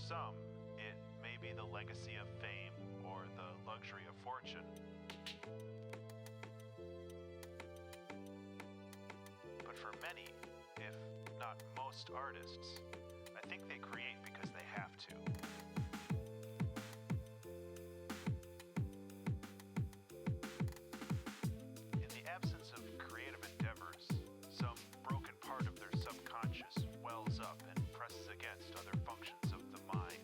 some, it may be the legacy of fame or the luxury of fortune. But for many, if not most artists, I think they create because they have to. In the absence of creative endeavors, some broken part of their subconscious wells up and presses against other functions of the mind,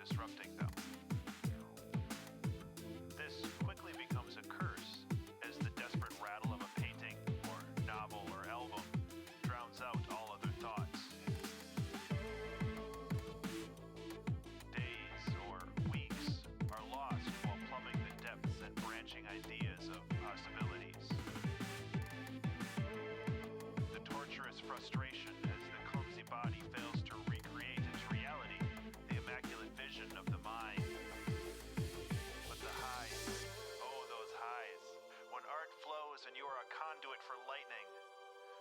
disrupting them. This quickly becomes a curse as the desperate rattle of a painting or novel or album drowns out all other thoughts. Days or weeks are lost while plumbing the depths and branching ideas of possibilities. The torturous frustration as the clumsy body fails to recreate into reality the immaculate vision of the mind. But the highs, oh those highs, when art flows and you are a conduit for lightning.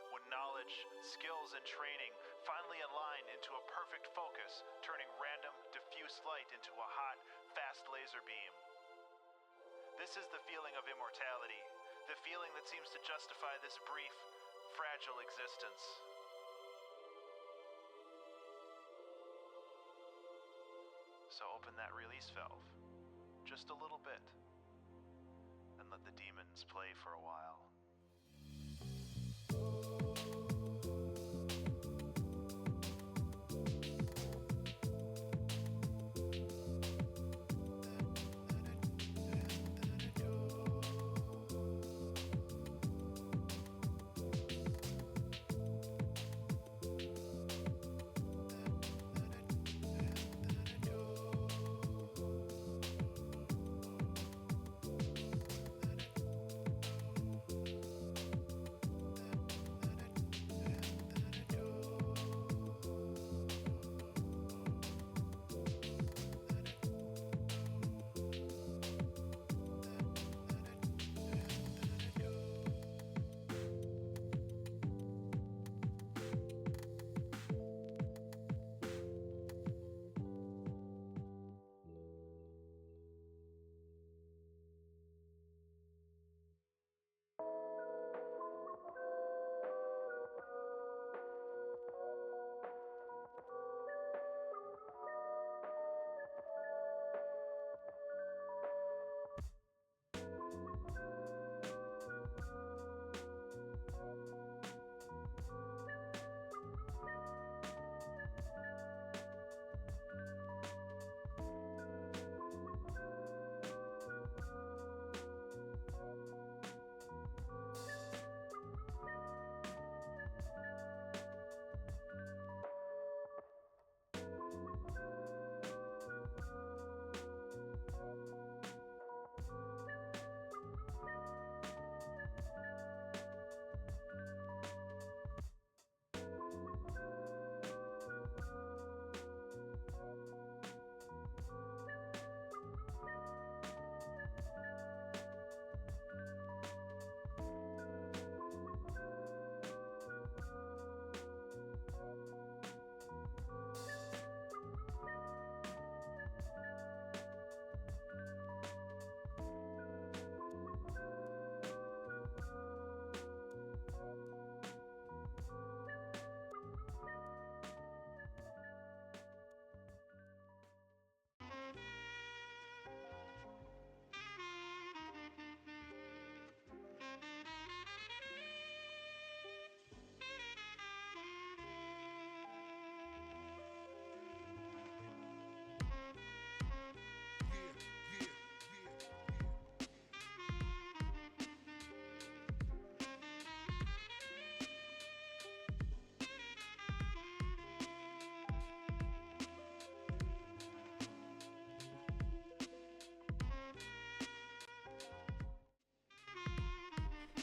When knowledge, skills, and training finally align into a perfect focus, turning random, diffuse light into a hot, fast laser beam. This is the feeling of immortality, the feeling that seems to justify this brief, fragile existence. So open that release valve, just a little bit, and let the demons play for a while.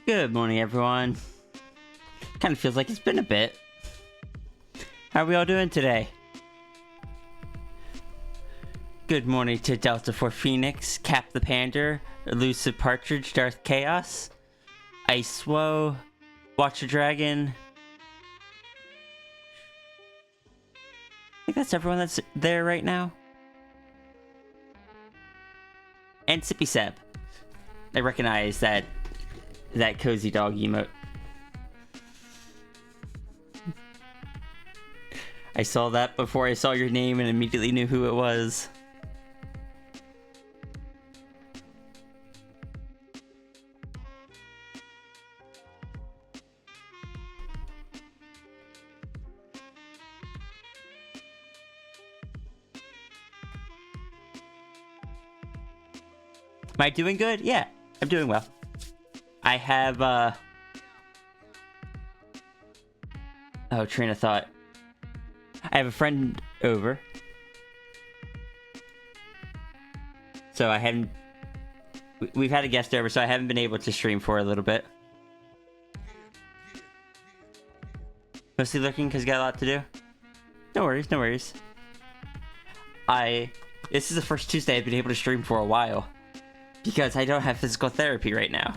Good morning, everyone. Kind of feels like it's been a bit. How are we all doing today? Good morning to Delta 4 Phoenix, Cap the Pander, Elusive Partridge, Darth Chaos, Ice Woe, Watcher Dragon. I think that's everyone that's there right now. And Sippy Seb. I recognize that cozy dog emote. I saw that before I saw your name and immediately knew who it was. Am I doing good? Yeah, I'm doing well. I have, oh, train of thought. I have a friend over. So I haven't... We've had a guest over, so I haven't been able to stream for a little bit. Mostly looking because got a lot to do. No worries, no worries. This is the first Tuesday I've been able to stream for a while. Because I don't have physical therapy right now.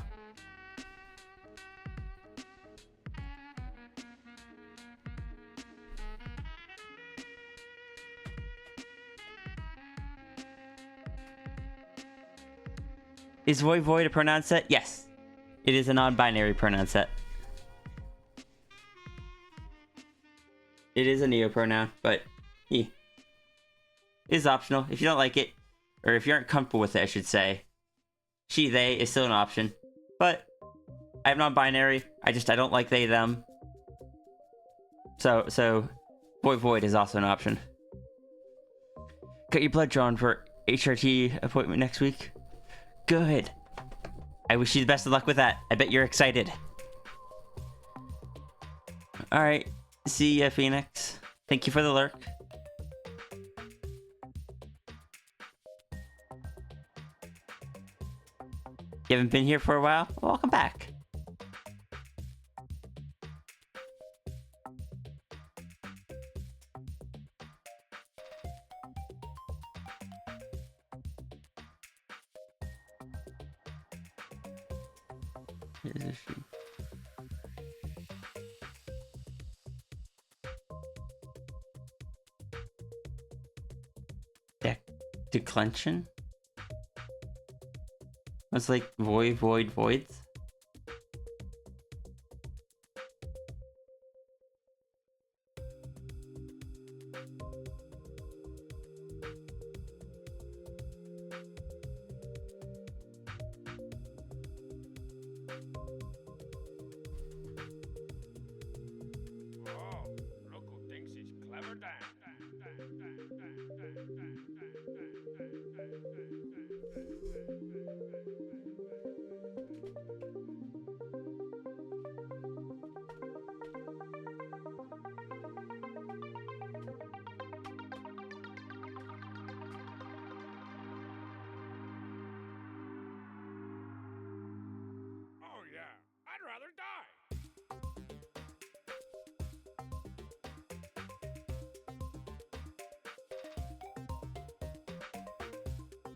Is void void a pronoun set? Yes. It is a non-binary pronoun set. It is a neopronoun, but it is optional. If you don't like it, or if you aren't comfortable with it, I should say, she, they is still an option. But I have non-binary. I don't like they, them. So void void is also an option. Got your blood drawn for HRT appointment next week? Good. I wish you the best of luck with that. I bet you're excited. Alright. See ya, Phoenix. Thank you for the lurk. You haven't been here for a while? Well, welcome back. Is she? Declension? It's like void, void, voids.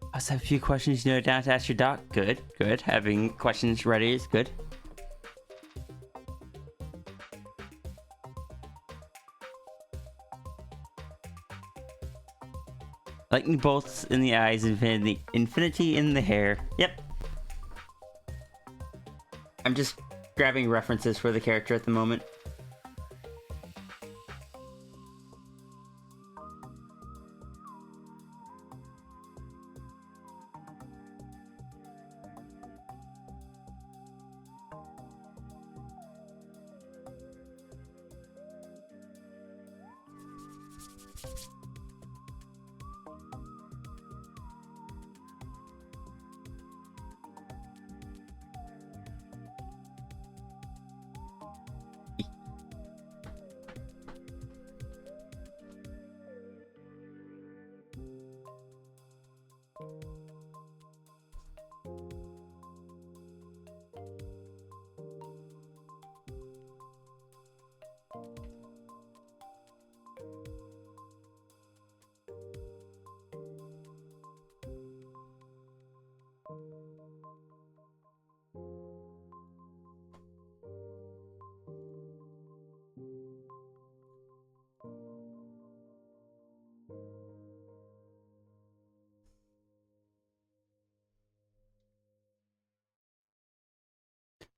I also have a few questions you know down to ask your doc. Good, good. Having questions ready is good. Lightning bolts in the eyes, infinity in the hair. Yep. I'm just grabbing references for the character at the moment.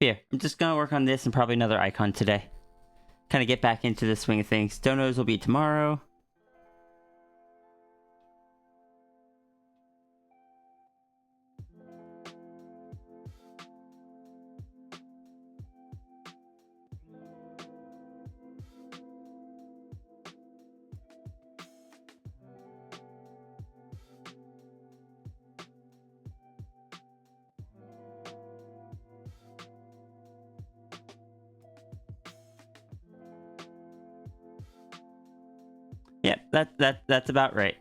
Here, I'm just gonna work on this and probably another icon today. Kind of get back into the swing of things. Donos will be tomorrow. Yeah, that's about right.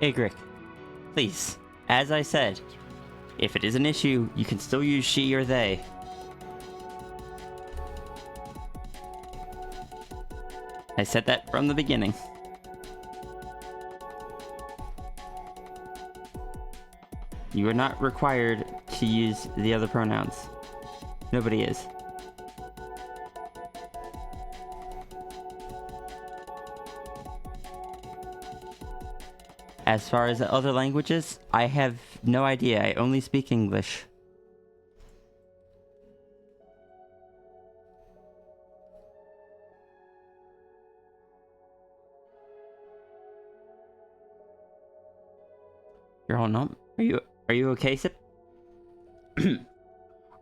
Igric, please, as I said, if it is an issue, you can still use she or they. I said that from the beginning. You are not required to use the other pronouns. Nobody is. As far as the other languages, I have no idea. I only speak English. You're all numb. Are you okay, Sip?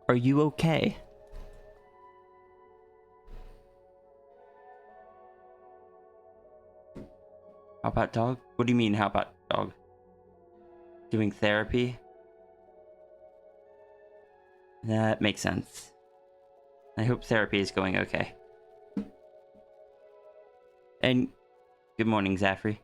Are you okay? How about dog? What do you mean, how about dog? Doing therapy? That makes sense. I hope therapy is going okay. And good morning, Zaffrey.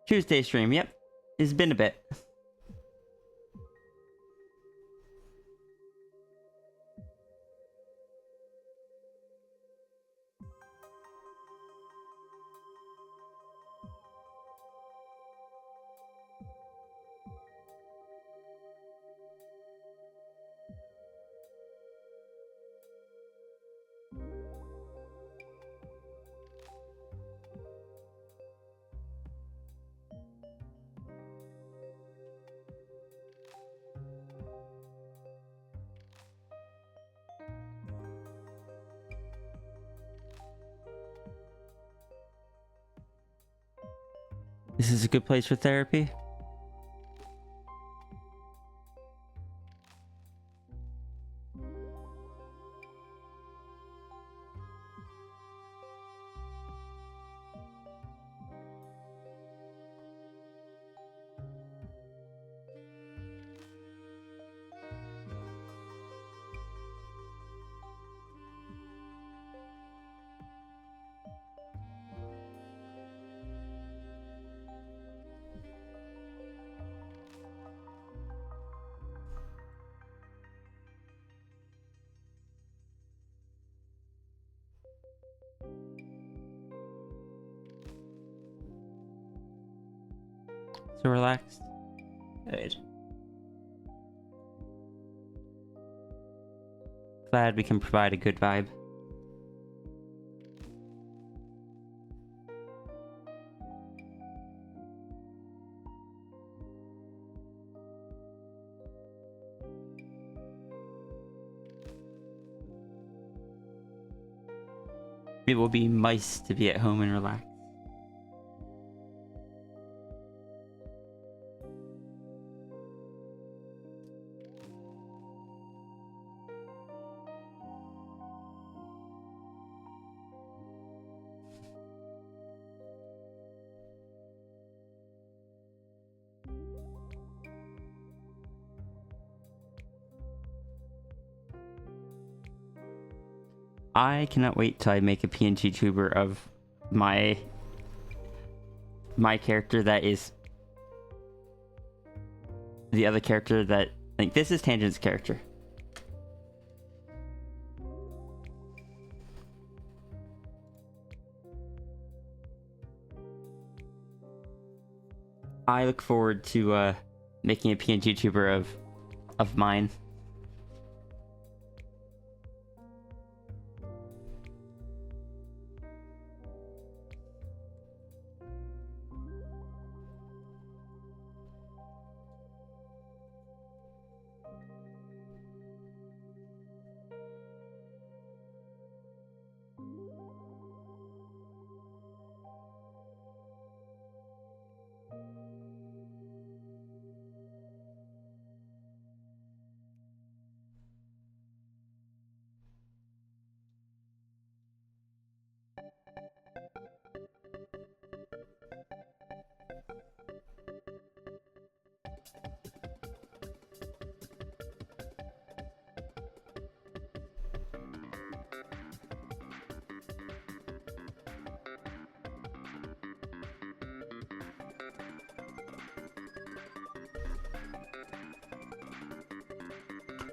Tuesday stream, yep. It's been a bit. This is a good place for therapy. So relaxed. Good. Glad we can provide a good vibe. It will be nice to be at home and relax. I cannot wait till I make a PNG tuber of my character that is the other character that, like, this is Tangent's character. I look forward to making a PNG tuber of mine.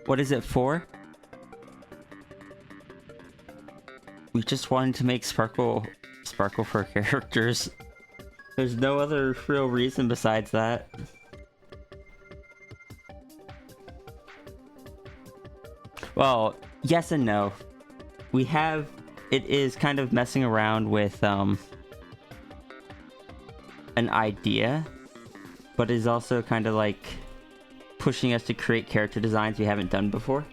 What is it for? We just wanted to make sparkle for characters. There's no other real reason besides that. Well, yes and no. It is kind of messing around with an idea, but is also kind of like pushing us to create character designs we haven't done before.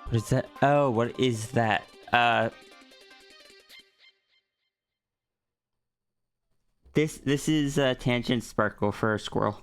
What is that? Oh, what is that? This is a tangent sparkle for a squirrel.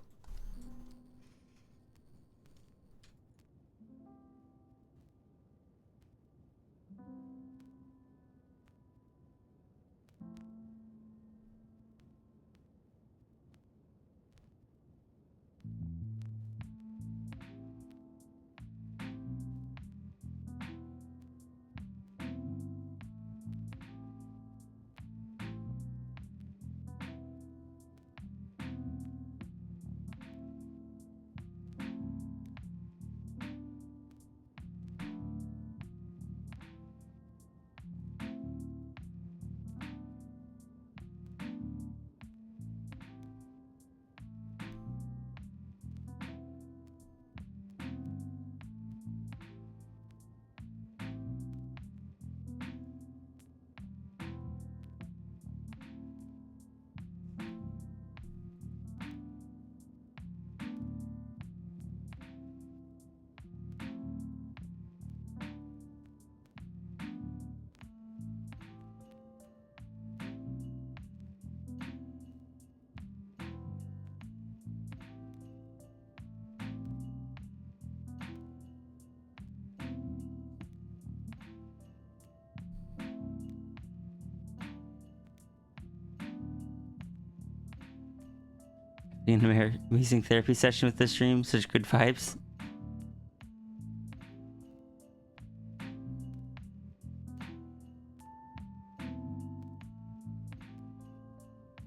An amazing therapy session with this stream. Such good vibes.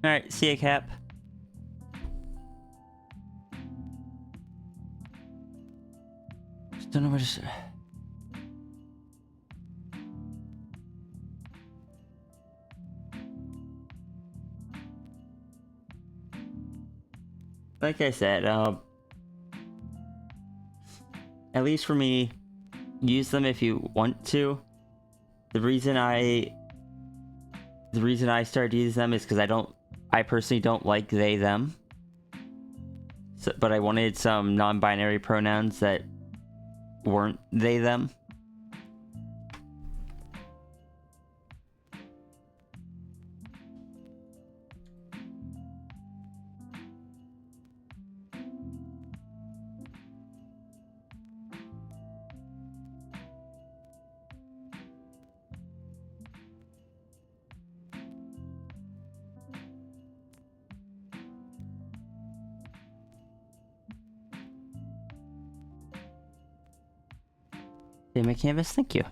Alright, see ya, Cap. Just don't know where to start. Like I said, at least for me, use them if you want to. The reason I started using them is because I personally don't like they them. So, but I wanted some non-binary pronouns that weren't they them. Hey, my canvas, thank you.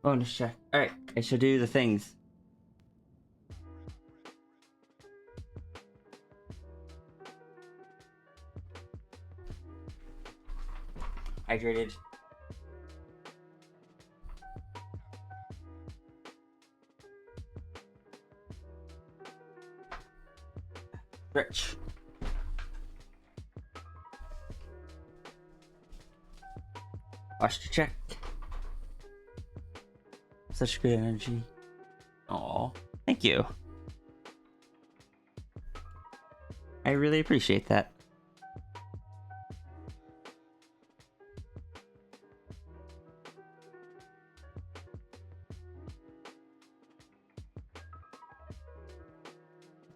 Bonus check. Alright, I shall do the things. Hydrated. Rich. Posture check. Such good energy. Aw, thank you. I really appreciate that.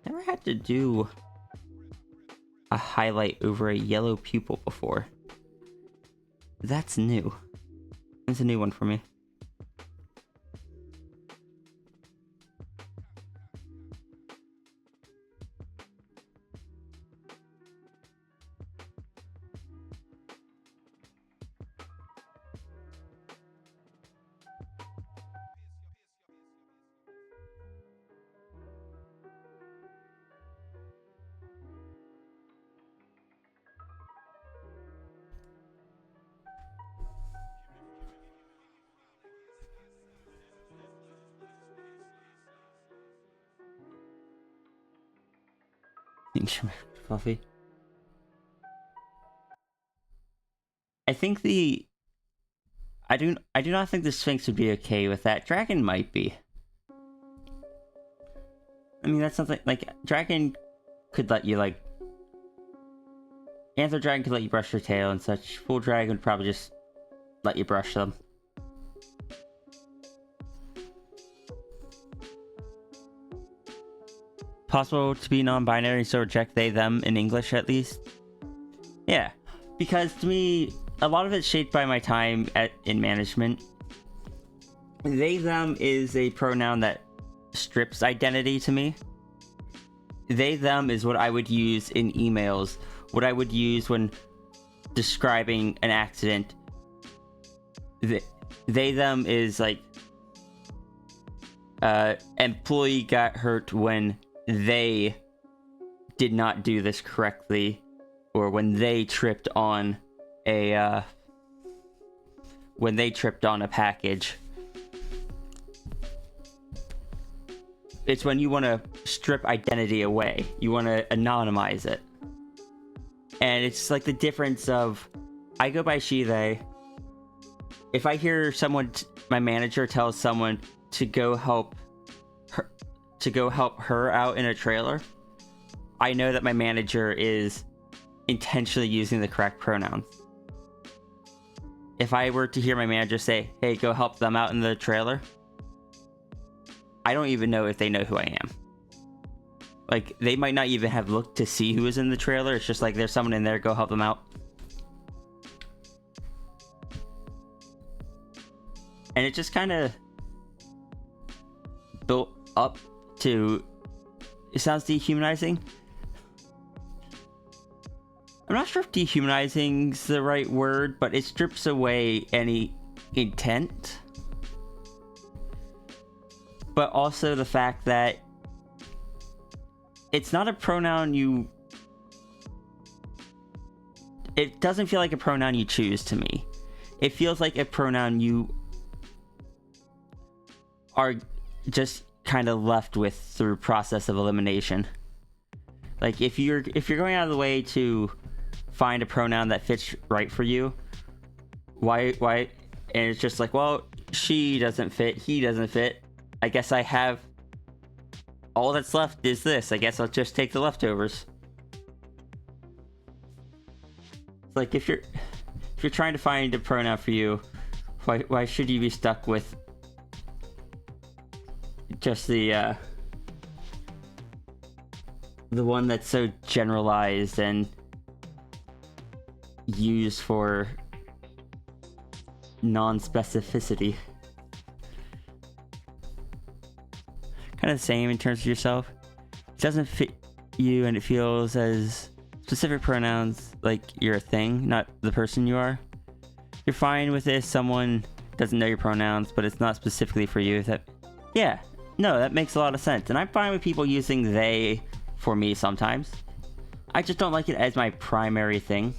Never had to do a highlight over a yellow pupil before. That's new. It's a new one for me. Fluffy. I think I do not think the Sphinx would be okay with that. Dragon might be. I mean, that's something like Dragon could let you like. Anther Dragon could let you brush your tail and such. Full Dragon would probably just let you brush them. Possible to be non-binary, so reject they, them in English at least. Yeah, because to me, a lot of it's shaped by my time in management. They, them is a pronoun that strips identity to me. They, them is what I would use in emails, what I would use when describing an accident. They, them is like, employee got hurt when they did not do this correctly, or when they tripped on a package. It's when you want to strip identity away. You want to anonymize it. And it's like the difference of, I go by she, they. If I hear someone, my manager tells someone to go help her out in a trailer, I know that my manager is intentionally using the correct pronouns. If I were to hear my manager say, hey, go help them out in the trailer, I don't even know if they know who I am. Like, they might not even have looked to see who is in the trailer. It's just like, there's someone in there, go help them out. And it just kind of built up to, it sounds dehumanizing. I'm not sure if dehumanizing is the right word, but it strips away any intent. But also the fact that it's not a pronoun it doesn't feel like a pronoun you choose to me. It feels like a pronoun you are just kind of left with through process of elimination. Like, if you're going out of the way to find a pronoun that fits right for you, why and it's just like, well, she doesn't fit, he doesn't fit, I guess I have all that's left is this, I guess I'll just take the leftovers. It's like, if you're trying to find a pronoun for you, why should you be stuck with just the one that's so generalized and used for non-specificity? Kind of the same in terms of yourself. It doesn't fit you and it feels as specific pronouns like you're a thing, not the person you are. You're fine with this. Someone doesn't know your pronouns, but it's not specifically for you. Yeah, no, that makes a lot of sense. And I'm fine with people using they for me sometimes. I just don't like it as my primary thing.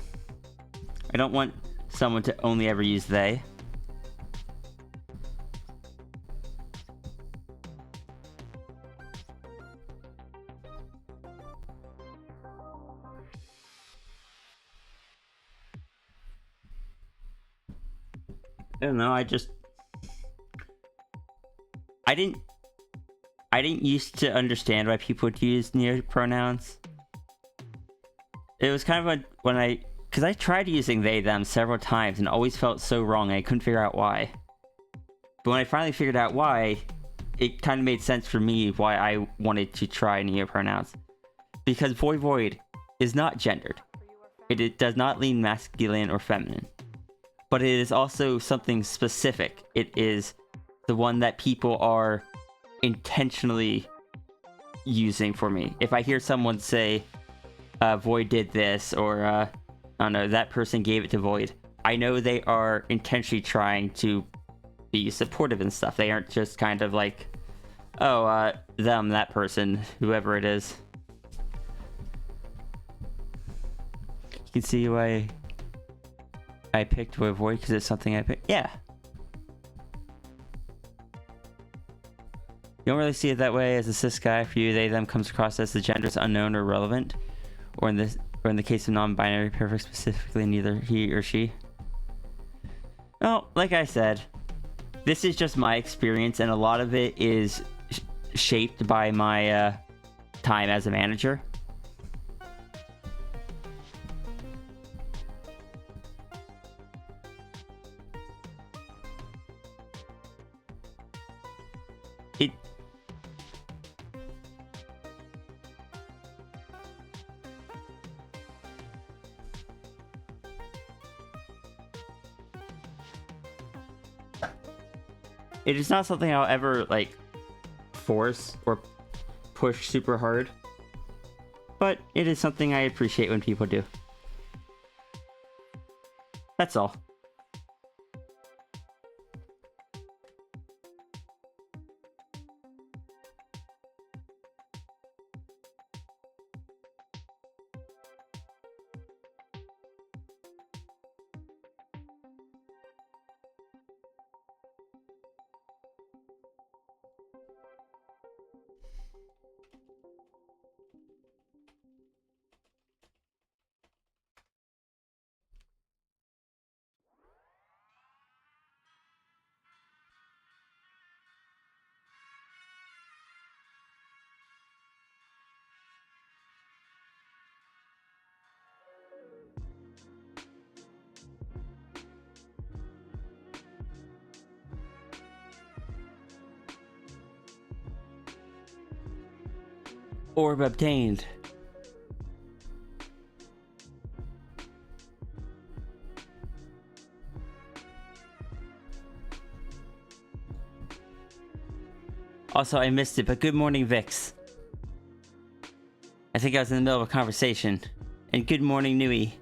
I don't want someone to only ever use they. I don't know, I didn't used to understand why people would use near pronouns. It was kind of because I tried using they, them several times and always felt so wrong and I couldn't figure out why. But when I finally figured out why, it kind of made sense for me why I wanted to try neo pronouns. Because void is not gendered. It does not lean masculine or feminine. But it is also something specific. It is the one that people are intentionally using for me. If I hear someone say, Void did this, or I don't know, that person gave it to Void, I know they are intentionally trying to be supportive and stuff. They aren't just kind of like, oh, them, that person, whoever it is. You can see why I picked Void, because it's something I picked. Yeah. You don't really see it that way as a cis guy. For you, they, them comes across as the gender is unknown or irrelevant. or in the case of non-binary, perfect specifically, neither he or she. Well, like I said, this is just my experience, and a lot of it is shaped by my time as a manager. It is not something I'll ever like force or push super hard, but it is something I appreciate when people do. That's all. Orb obtained. Also, I missed it, but good morning, Vix. I think I was in the middle of a conversation. And good morning, Nui.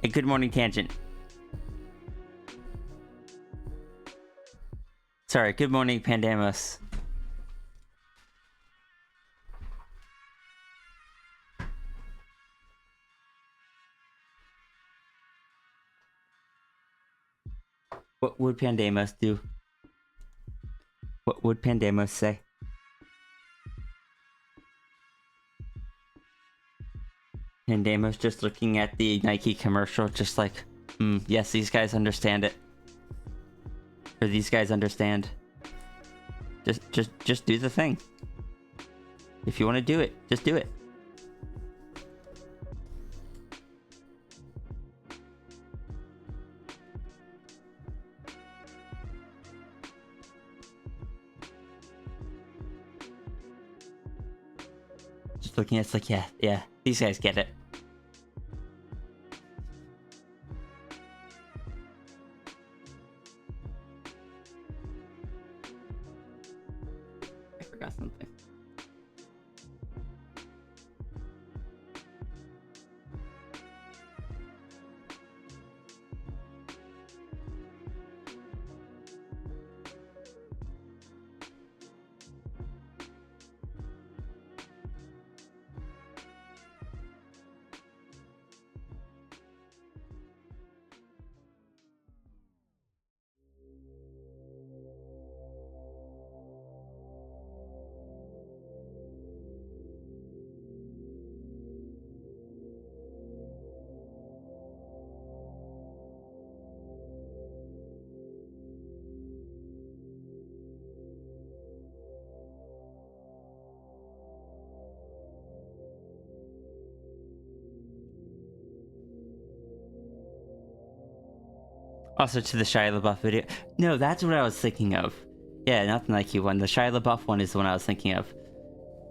And good morning, Tangent. Sorry, good morning, Pandamos. What would Pandamos do? What would Pandamos say? Pandamos just looking at the Nike commercial, just like, yes, these guys understand it. Or these guys understand. Just do the thing. If you want to do it, just do it. Just looking at it's like, yeah, these guys get it. I forgot something. Also to the Shia LaBeouf video. No, that's what I was thinking of. Yeah, not the Nike one. The Shia LaBeouf one is the one I was thinking of.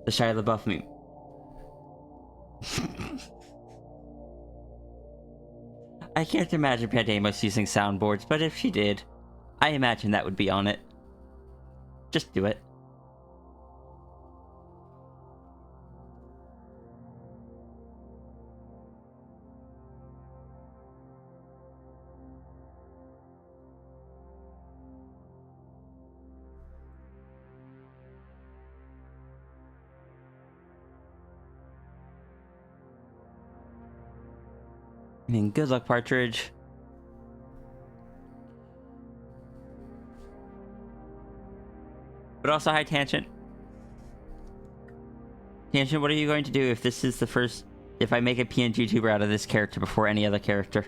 The Shia LaBeouf meme. I can't imagine Pandamos using soundboards, but if she did, I imagine that would be on it. Just do it. I mean, good luck, Partridge. But also, hi, Tangent. Tangent, what are you going to do if this is the first... If I make a PNG tuber out of this character before any other character?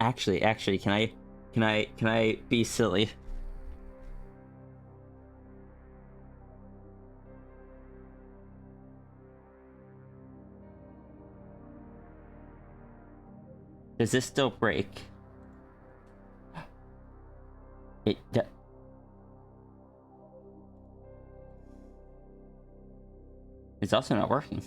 Actually, can I be silly? Does this still break? It's also not working.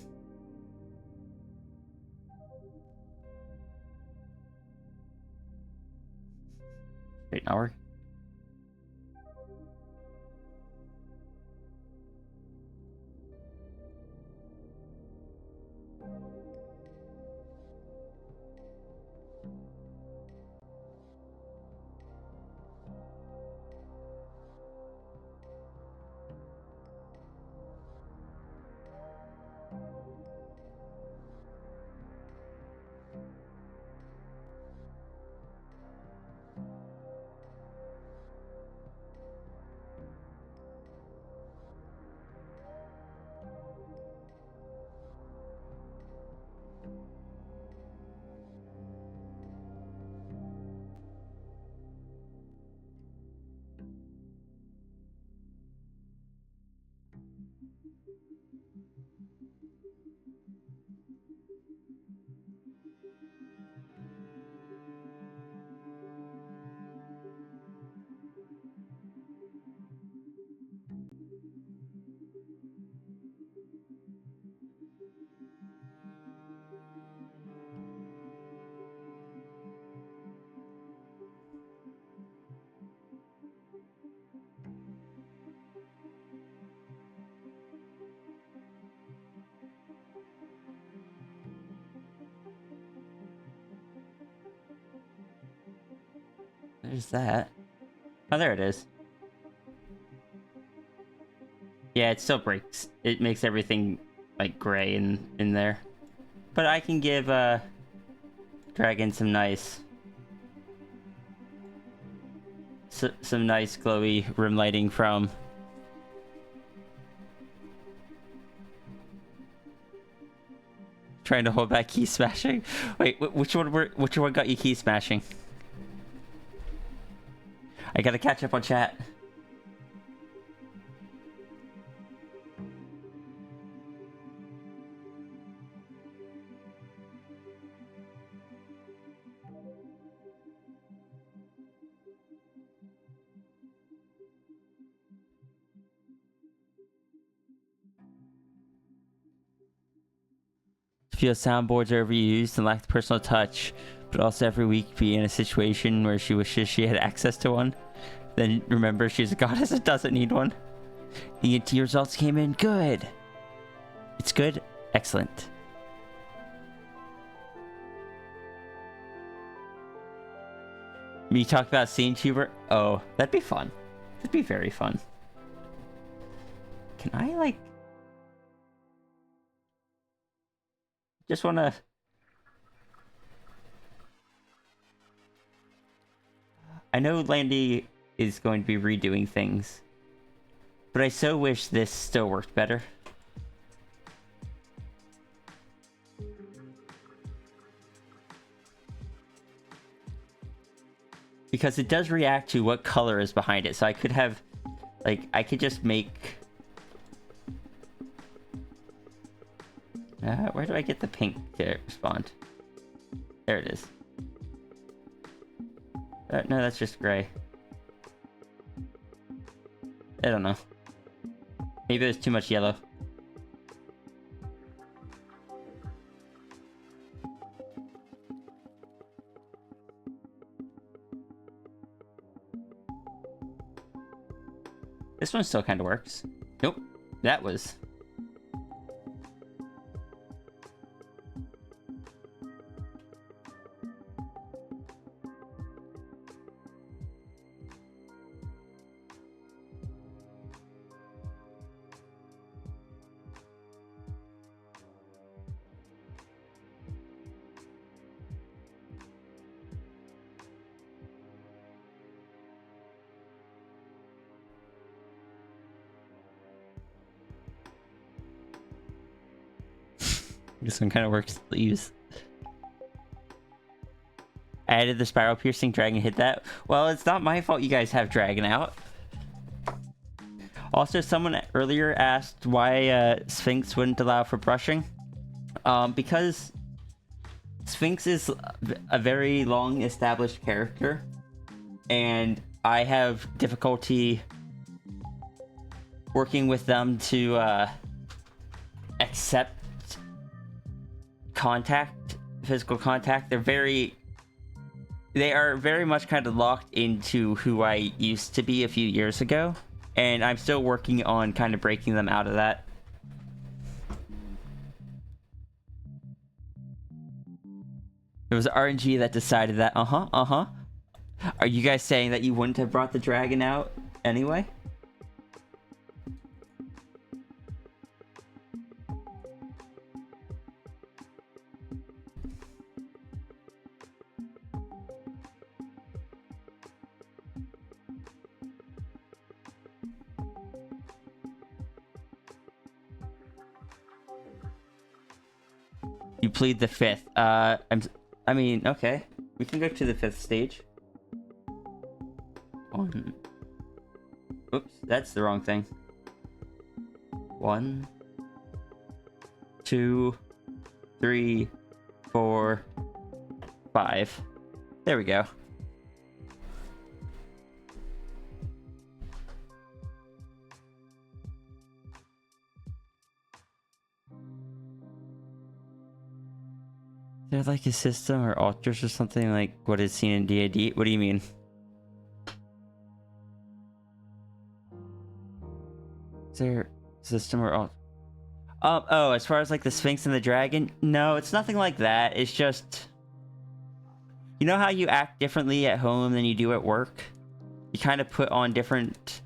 Wait, not working. There's that. Oh, there it is. Yeah, it still breaks. It makes everything like gray in there. But I can give Dragon some nice some nice glowy room lighting from trying to hold back key smashing. Wait, which one got you key smashing? I gotta catch up on chat. Feel soundboards are overused and lack the personal touch, but also every week be in a situation where she wishes she had access to one. Then remember she's a goddess and doesn't need one. The ENT results came in good. It's good? Excellent. Me talk about seeing Tuber? Oh, that'd be fun. That'd be very fun. Can I, like... Just wanna... I know Landy is going to be redoing things, but I so wish this still worked better. Because it does react to what color is behind it, so I could have, like, I could just make... where do I get the pink to respond? There it is. No, that's just gray. I don't know. Maybe there's too much yellow. This one still kind of works. Nope. That was... This one kind of works sleeves. Added the spiral piercing dragon, hit that. Well, it's not my fault you guys have dragon out. Also, someone earlier asked why Sphinx wouldn't allow for brushing. Because Sphinx is a very long established character, and I have difficulty working with them to accept contact, physical contact. They are very much kind of locked into who I used to be a few years ago, and I'm still working on kind of breaking them out of that. It was RNG that decided that. Are you guys saying that you wouldn't have brought the dragon out anyway? You plead the fifth. I mean, okay. We can go to the fifth stage. One. Oops, that's the wrong thing. 1, 2, 3, 4, 5. There we go. Is there like a system or altars or something like what is seen in D&D? What do you mean? Is there a system or altar? Oh, as far as like the Sphinx and the dragon? No, it's nothing like that. It's just... You know how you act differently at home than you do at work? You kind of put on different...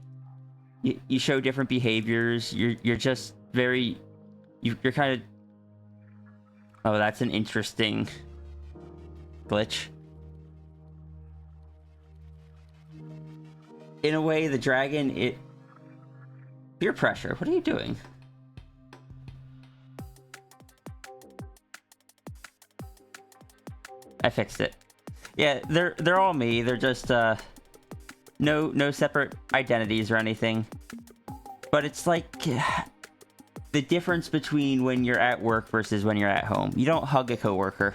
You show different behaviors. You're just very... You're kind of... Oh, that's an interesting glitch. In a way, the dragon, peer pressure. What are you doing? I fixed it. Yeah, they're all me. They're just no separate identities or anything. But it's like the difference between when you're at work versus when you're at home. You don't hug a coworker.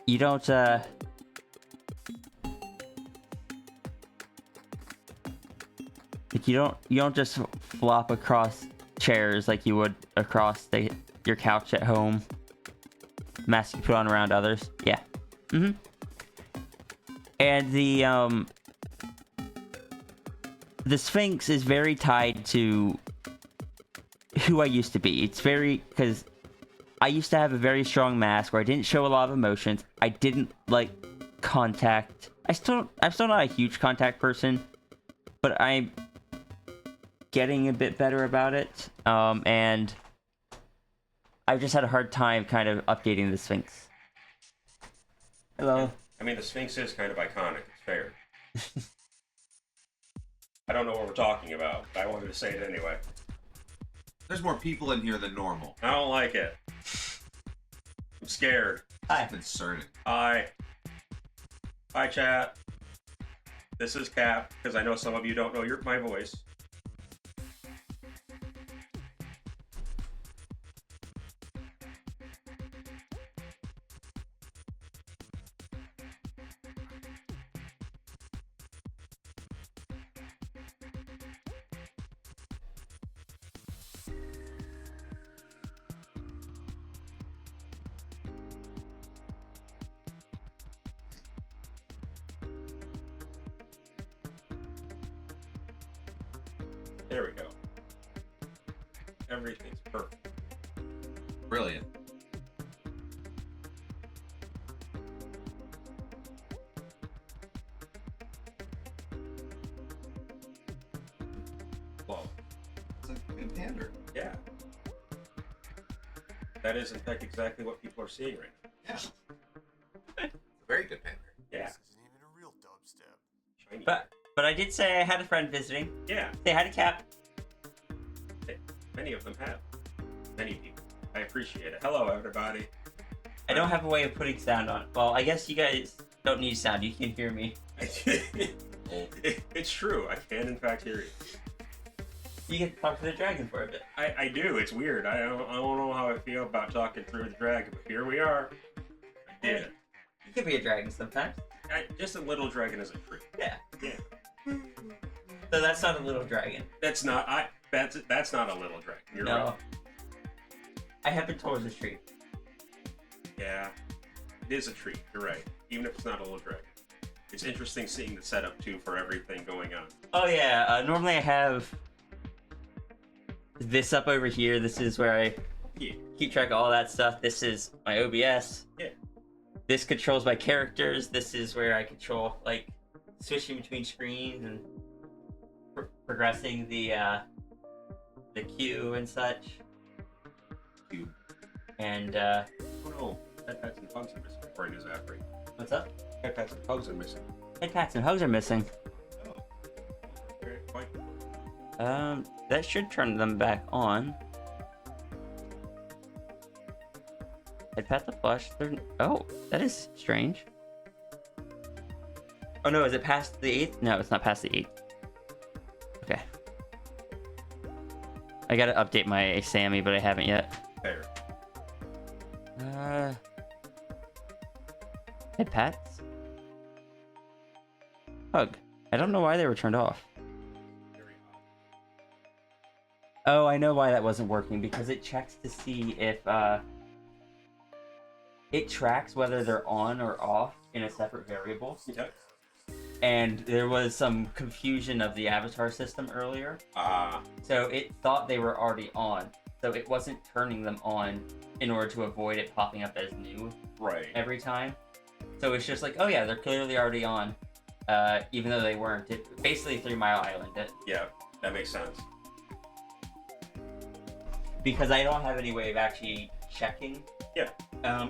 You don't like you don't just flop across chairs like you would across your couch at home. Mask you put on around others. Yeah. And the Sphinx is very tied to who I used to be. It's very, because I used to have a very strong mask where I didn't show a lot of emotions. I didn't like contact. I'm still not a huge contact person, but I'm getting a bit better about it. And I've just had a hard time kind of updating the Sphinx. Hello. I mean, the Sphinx is kind of iconic. It's fair. I don't know what we're talking about, but I wanted to say it anyway. There's more people in here than normal. I don't like it. I'm scared. Hi. Concerning. Hi, chat. This is Cap, because I know some of you don't know my voice. There we go. Everything's perfect. Brilliant. Well, It's a good pander. yeah. That is, in fact, exactly what people are seeing right now. Yeah. It's a very good pander. Yeah. This isn't even a real dubstep. Shiny. But I did say I had a friend visiting. Yeah, Say hi to Cap. many of them have. Many people I appreciate it. Hello, everybody. I don't have a way of putting sound on. Well, I guess you guys don't need sound. You can hear me. It's true. I can, in fact, hear you. You can talk to the dragon for a bit. I do. It's weird. I don't know how I feel about talking through the dragon, but here we are. I did it. You can be a dragon sometimes. Just a little dragon is a treat. Yeah. Yeah. So that's not a little dragon. That's not. That's not a little dragon. You're No. right. I have been told it's a treat. Yeah. It is a treat. You're right. Even if it's not a little dragon. It's interesting seeing the setup too for everything going on. Oh yeah. Normally I have this up over here. This is where I Yeah. keep track of all that stuff. This is my OBS. Yeah. This controls my characters. This is where I control like switching between screens and progressing the queue and such. Cube. And Oh no. Pet pats and pugs are missing. According to Zachary. what's up? Pet pats and pugs are missing. Head pats and hugs are missing. Oh. Okay. Quite. That should turn them back on. Head pat the plush. Oh, that is strange. Oh no, is it past the 8th? No, it's not past the 8th. Okay. I gotta update my Sammy, but I haven't yet. Fair. Head pats? Hug. I don't know why they were turned off. Very odd. Oh, I know why that wasn't working, because it checks to see if, it tracks whether they're on or off in a separate variable. Okay. And there was some confusion of the avatar system earlier. So it thought they were already on. So it wasn't turning them on in order to avoid it popping up as new Right. every time. So it's just like, oh yeah, they're clearly already on. Even though they weren't. It basically 3 Mile Island it. Yeah. That makes sense. Because I don't have any way of actually checking. Yeah.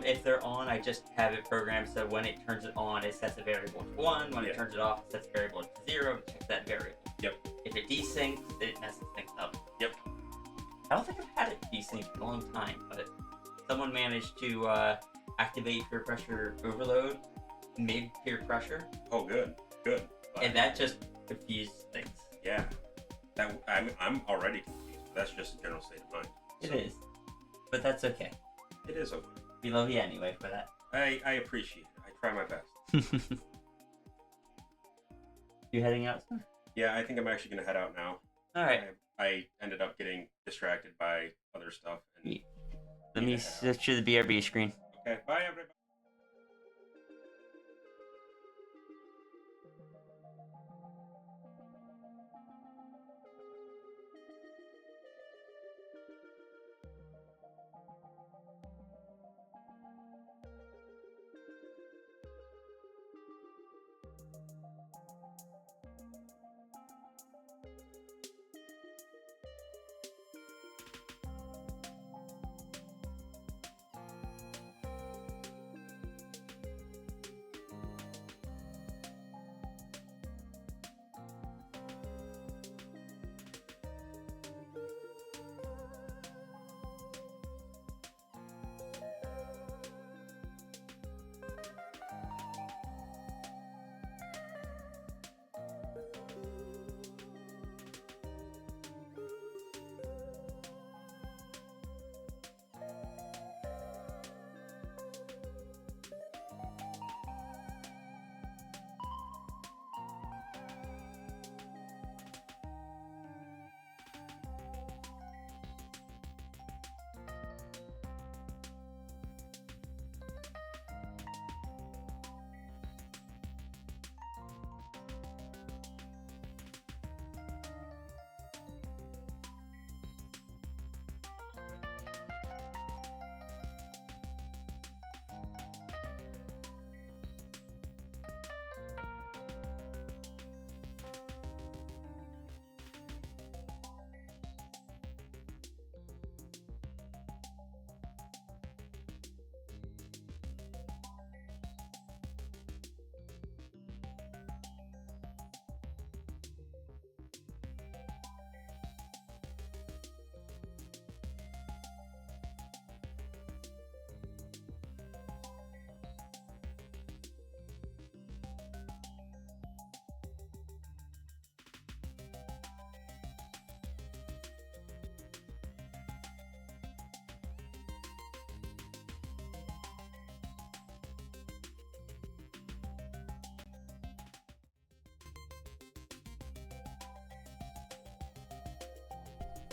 If they're on, I just have it programmed so when it turns it on, it sets a variable to 1. When it Yeah. turns it off, it sets a variable to 0. It checks that variable. Yep. If it desyncs, it messes things up. Yep. I don't think I've had it desync in a long time, but someone managed to activate peer pressure overload mid peer pressure, Oh, good. Good. But, and that just confused things. yeah. That I'm already confused. But that's just a general state of mind. It So, is, but that's okay. It is okay. We love you anyway for that. I appreciate it. I try my best. You heading out soon? Yeah, I think I'm actually gonna head out now. All right. I ended up getting distracted by other stuff. And Yeah. Let me switch to the BRB screen. Okay, bye everybody.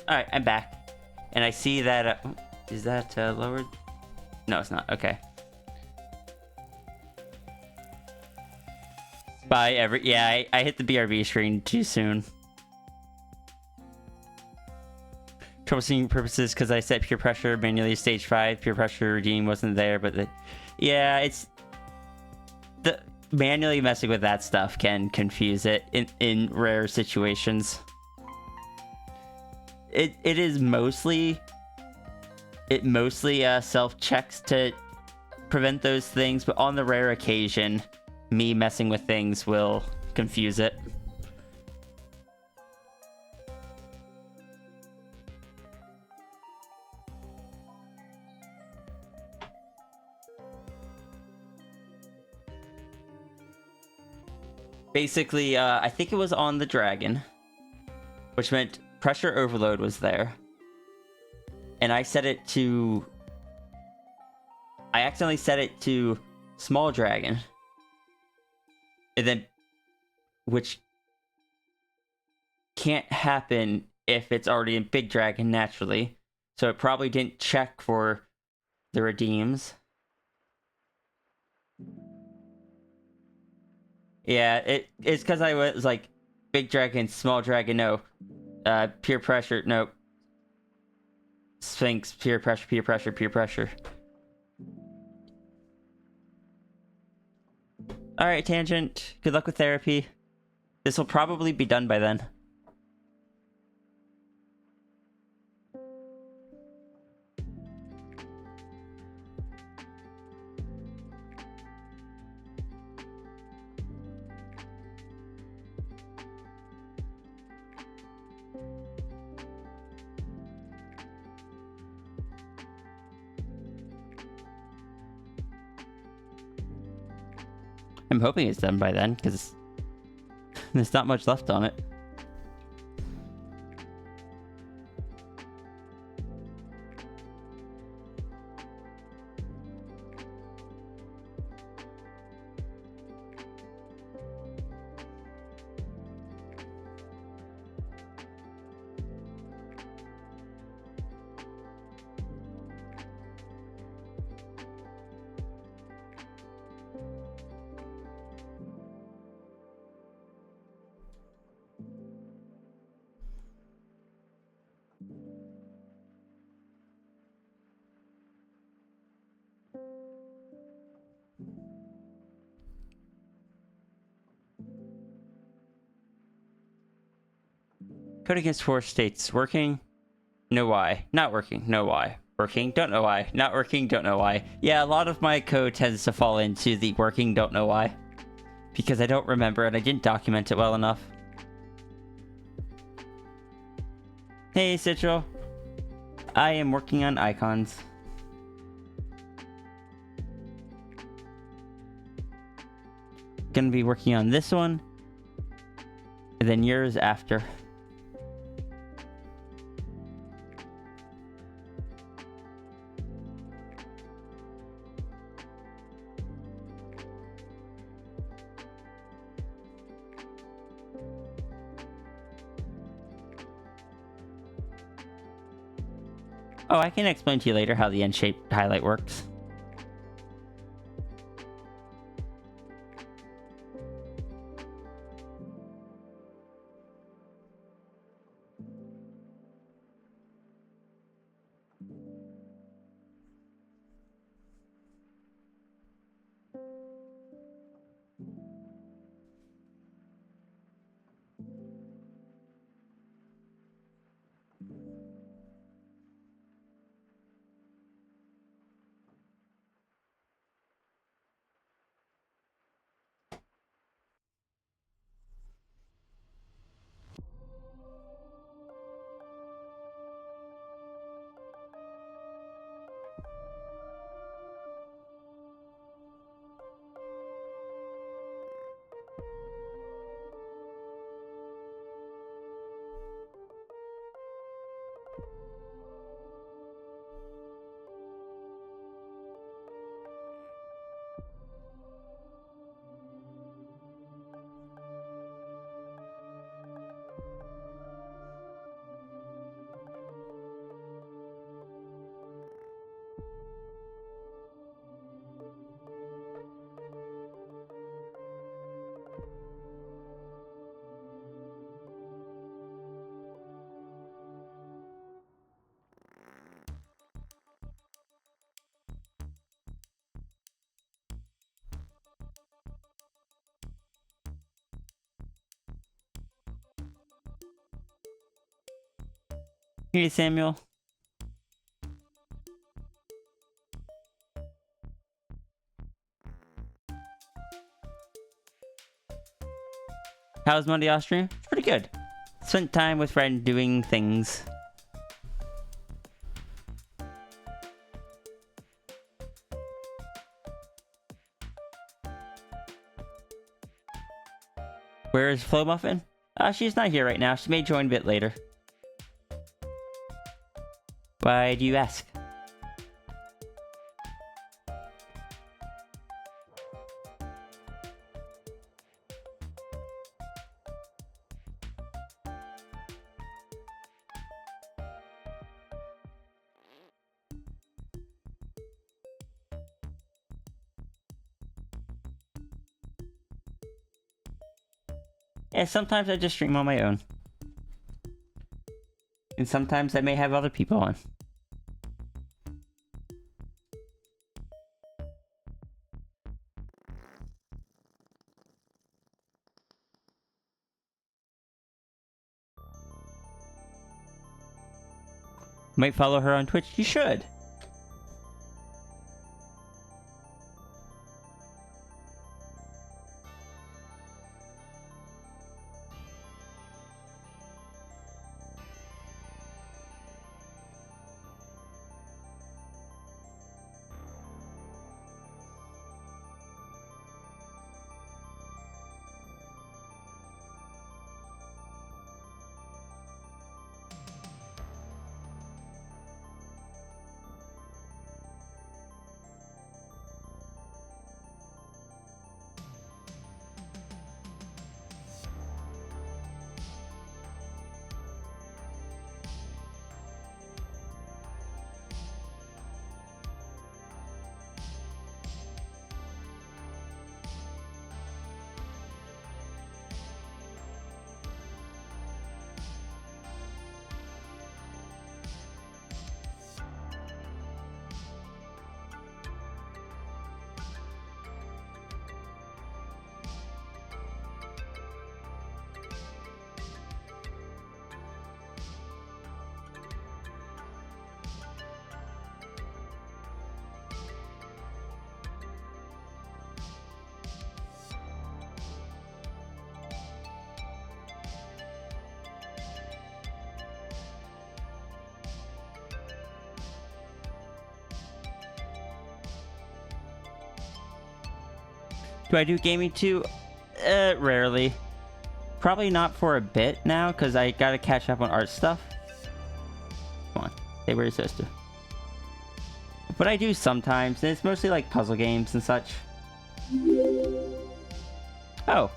Alright, I'm back. And I see that... is that lowered? No, it's not. Okay. Bye, yeah, I hit the BRB screen too soon. Troubleshooting purposes, because I set pure pressure manually stage 5. Pure pressure redeem wasn't there, but yeah, it's... manually messing with that stuff can confuse it in rare situations. It mostly self-checks to prevent those things, but on the rare occasion, me messing with things will confuse it. Basically, I think it was on the dragon, which meant pressure overload was there. And I accidentally set it to small dragon. And then, which can't happen if it's already in big dragon naturally. So it probably didn't check for the redeems. Yeah, it's because I was like, big dragon, small dragon, no. Pure pressure, no. Sphinx, pure pressure, pure pressure, pure pressure. Alright, Tangent. Good luck with therapy. This will probably be done by then. I'm hoping it's done by then, because there's not much left on it. Code against four states. Working? Know why. Not working. Know why. Working? Don't know why. Not working? Don't know why. Yeah, a lot of my code tends to fall into the working, don't know why. Because I don't remember and I didn't document it well enough. Hey, Citral. I am working on icons. Gonna be working on this one. And then yours after. Oh, I can explain to you later how the N-shaped highlight works. Here, Samuel. How's Monday off stream? Pretty good. Spent time with friend doing things. Where is Flo Muffin? She's not here right now. She may join a bit later. Why do you ask? Yeah, sometimes I just stream on my own. And sometimes I may have other people on. Might follow her on Twitch. You should. Do I do gaming too? Rarely. Probably not for a bit now, because I gotta catch up on art stuff. Come on, stay where you're supposed to. But I do sometimes, and it's mostly like puzzle games and such. Oh.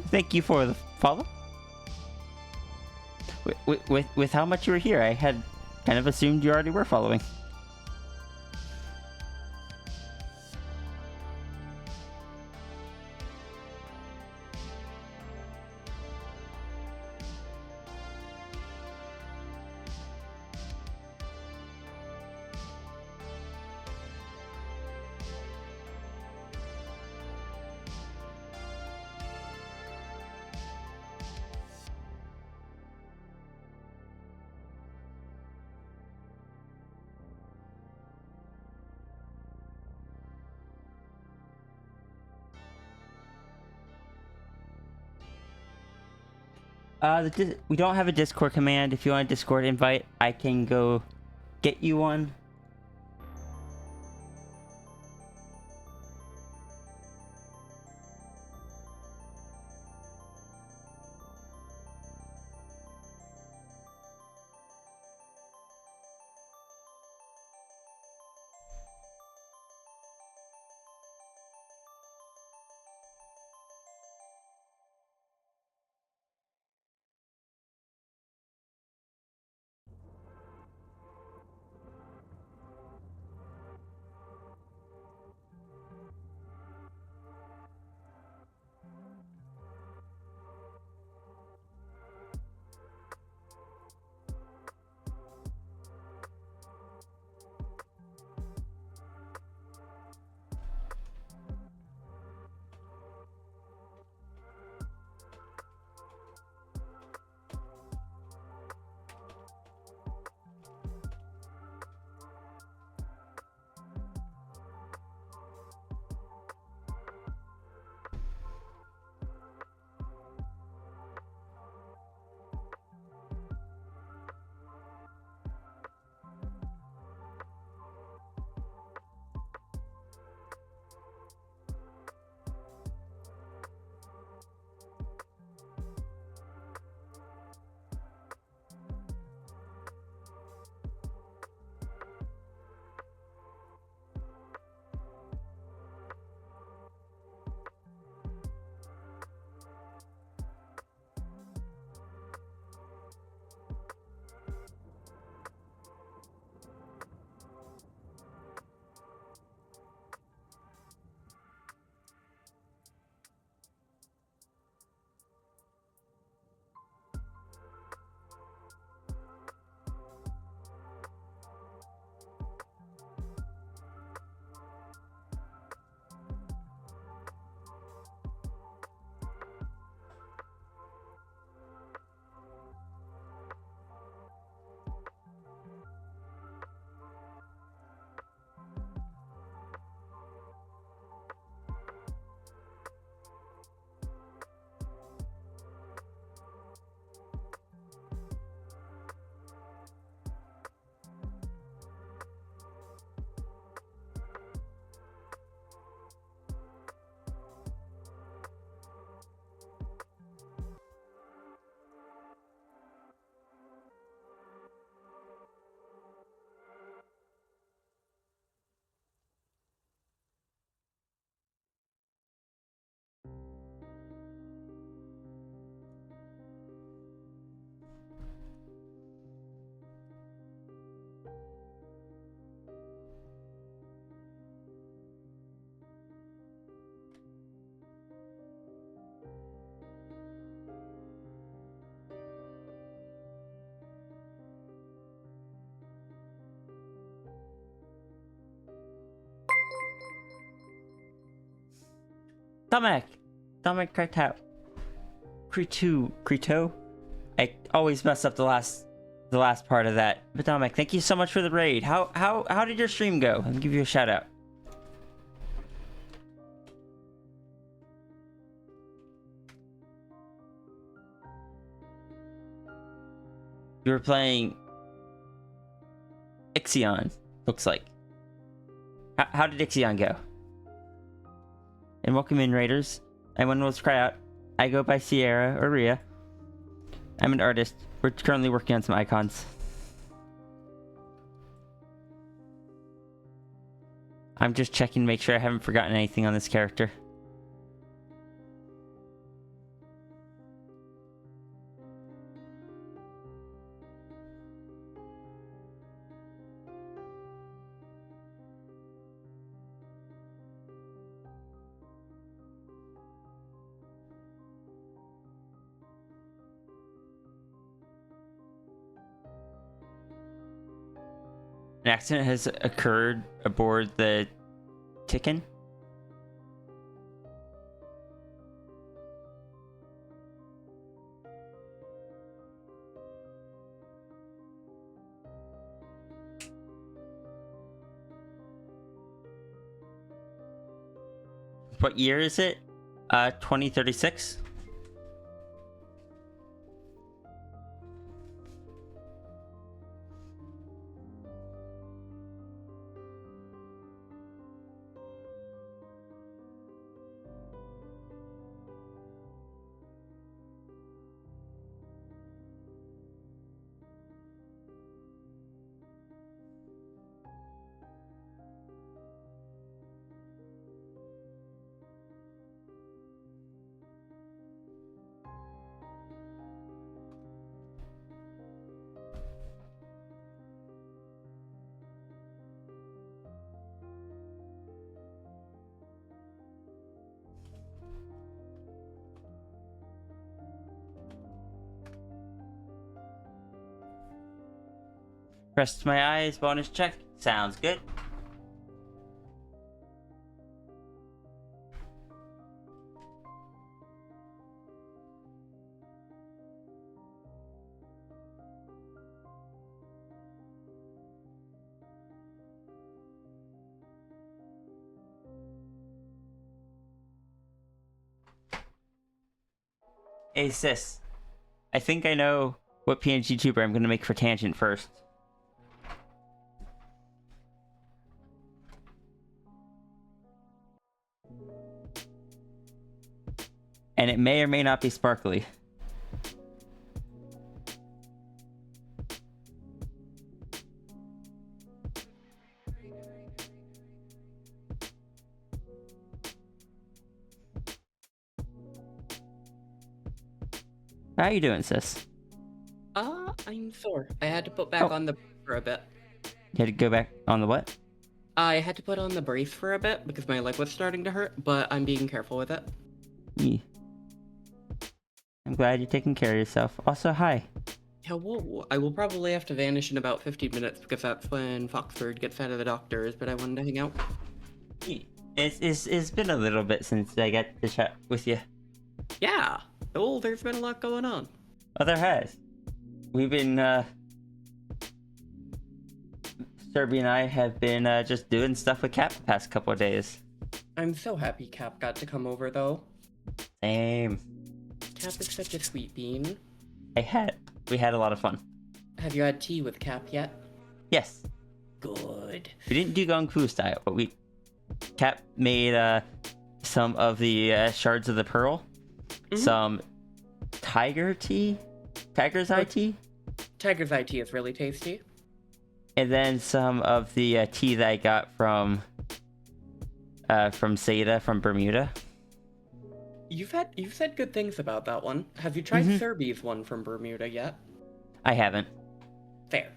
Thank you for the follow. With how much you were here, I had kind of assumed you already were following. We don't have a Discord command. If you want a Discord invite, I can go get you one. Dominic Creto. I always mess up the last part of that. But Dominic, thank you so much for the raid. How did your stream go? Let me give you a shout out. You were playing Ixion, looks like. How did Ixion go? And welcome in, Raiders. Anyone wants to cry out? I go by Sierra or Ria. I'm an artist. We're currently working on some icons. I'm just checking to make sure I haven't forgotten anything on this character. An accident has occurred aboard the Tikken. What year is it? 2036? Rest my eyes, bonus check. Sounds good. Hey sis, I think I know what PNG tuber I'm gonna make for Tangent first. And it may or may not be sparkly. How you doing, sis? I'm sore. I had to put back on the brace for a bit. You had to go back on the what? I had to put on the brace for a bit because my leg was starting to hurt, but I'm being careful with it. Yeah. I'm glad you're taking care of yourself. Also, hi. Hello. I will probably have to vanish in about 15 minutes because that's when Foxford gets out of the doctors, but I wanted to hang out. Yeah. It's been a little bit since I got to chat with you. Yeah. Oh, there's been a lot going on. Oh, there has. We've been, Serby and I have been just doing stuff with Cap the past couple of days. I'm so happy Cap got to come over, though. Same. Cap is such a sweet bean. We had a lot of fun. Have you had tea with Cap yet? Yes. Good. We didn't do Kung Fu style, but Cap made some of the shards of the pearl, some tiger's eye tea, Tiger's eye tea is really tasty. and then some of the tea that I got from Seda from Bermuda. You've said good things about that one. Have you tried Serby's one from Bermuda yet? I haven't. Fair.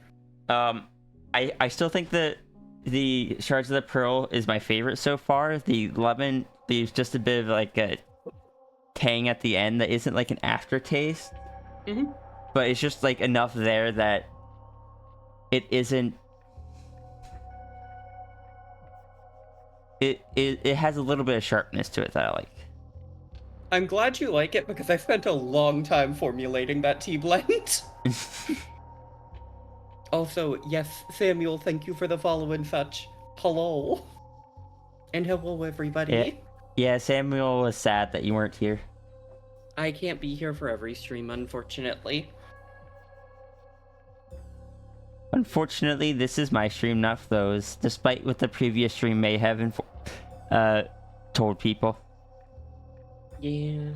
I still think that the shards of the pearl is my favorite so far. The lemon leaves just a bit of like a tang at the end that isn't like an aftertaste, but it's just like enough there that it isn't. It has a little bit of sharpness to it that I like. I'm glad you like it because I spent a long time formulating that tea blend. Also, yes, Samuel, thank you for the follow and such. Hello. And hello, everybody. Yeah. Yeah, Samuel was sad that you weren't here. I can't be here for every stream, unfortunately. Unfortunately, this is my stream, not those, despite what the previous stream may have told people. Yeah.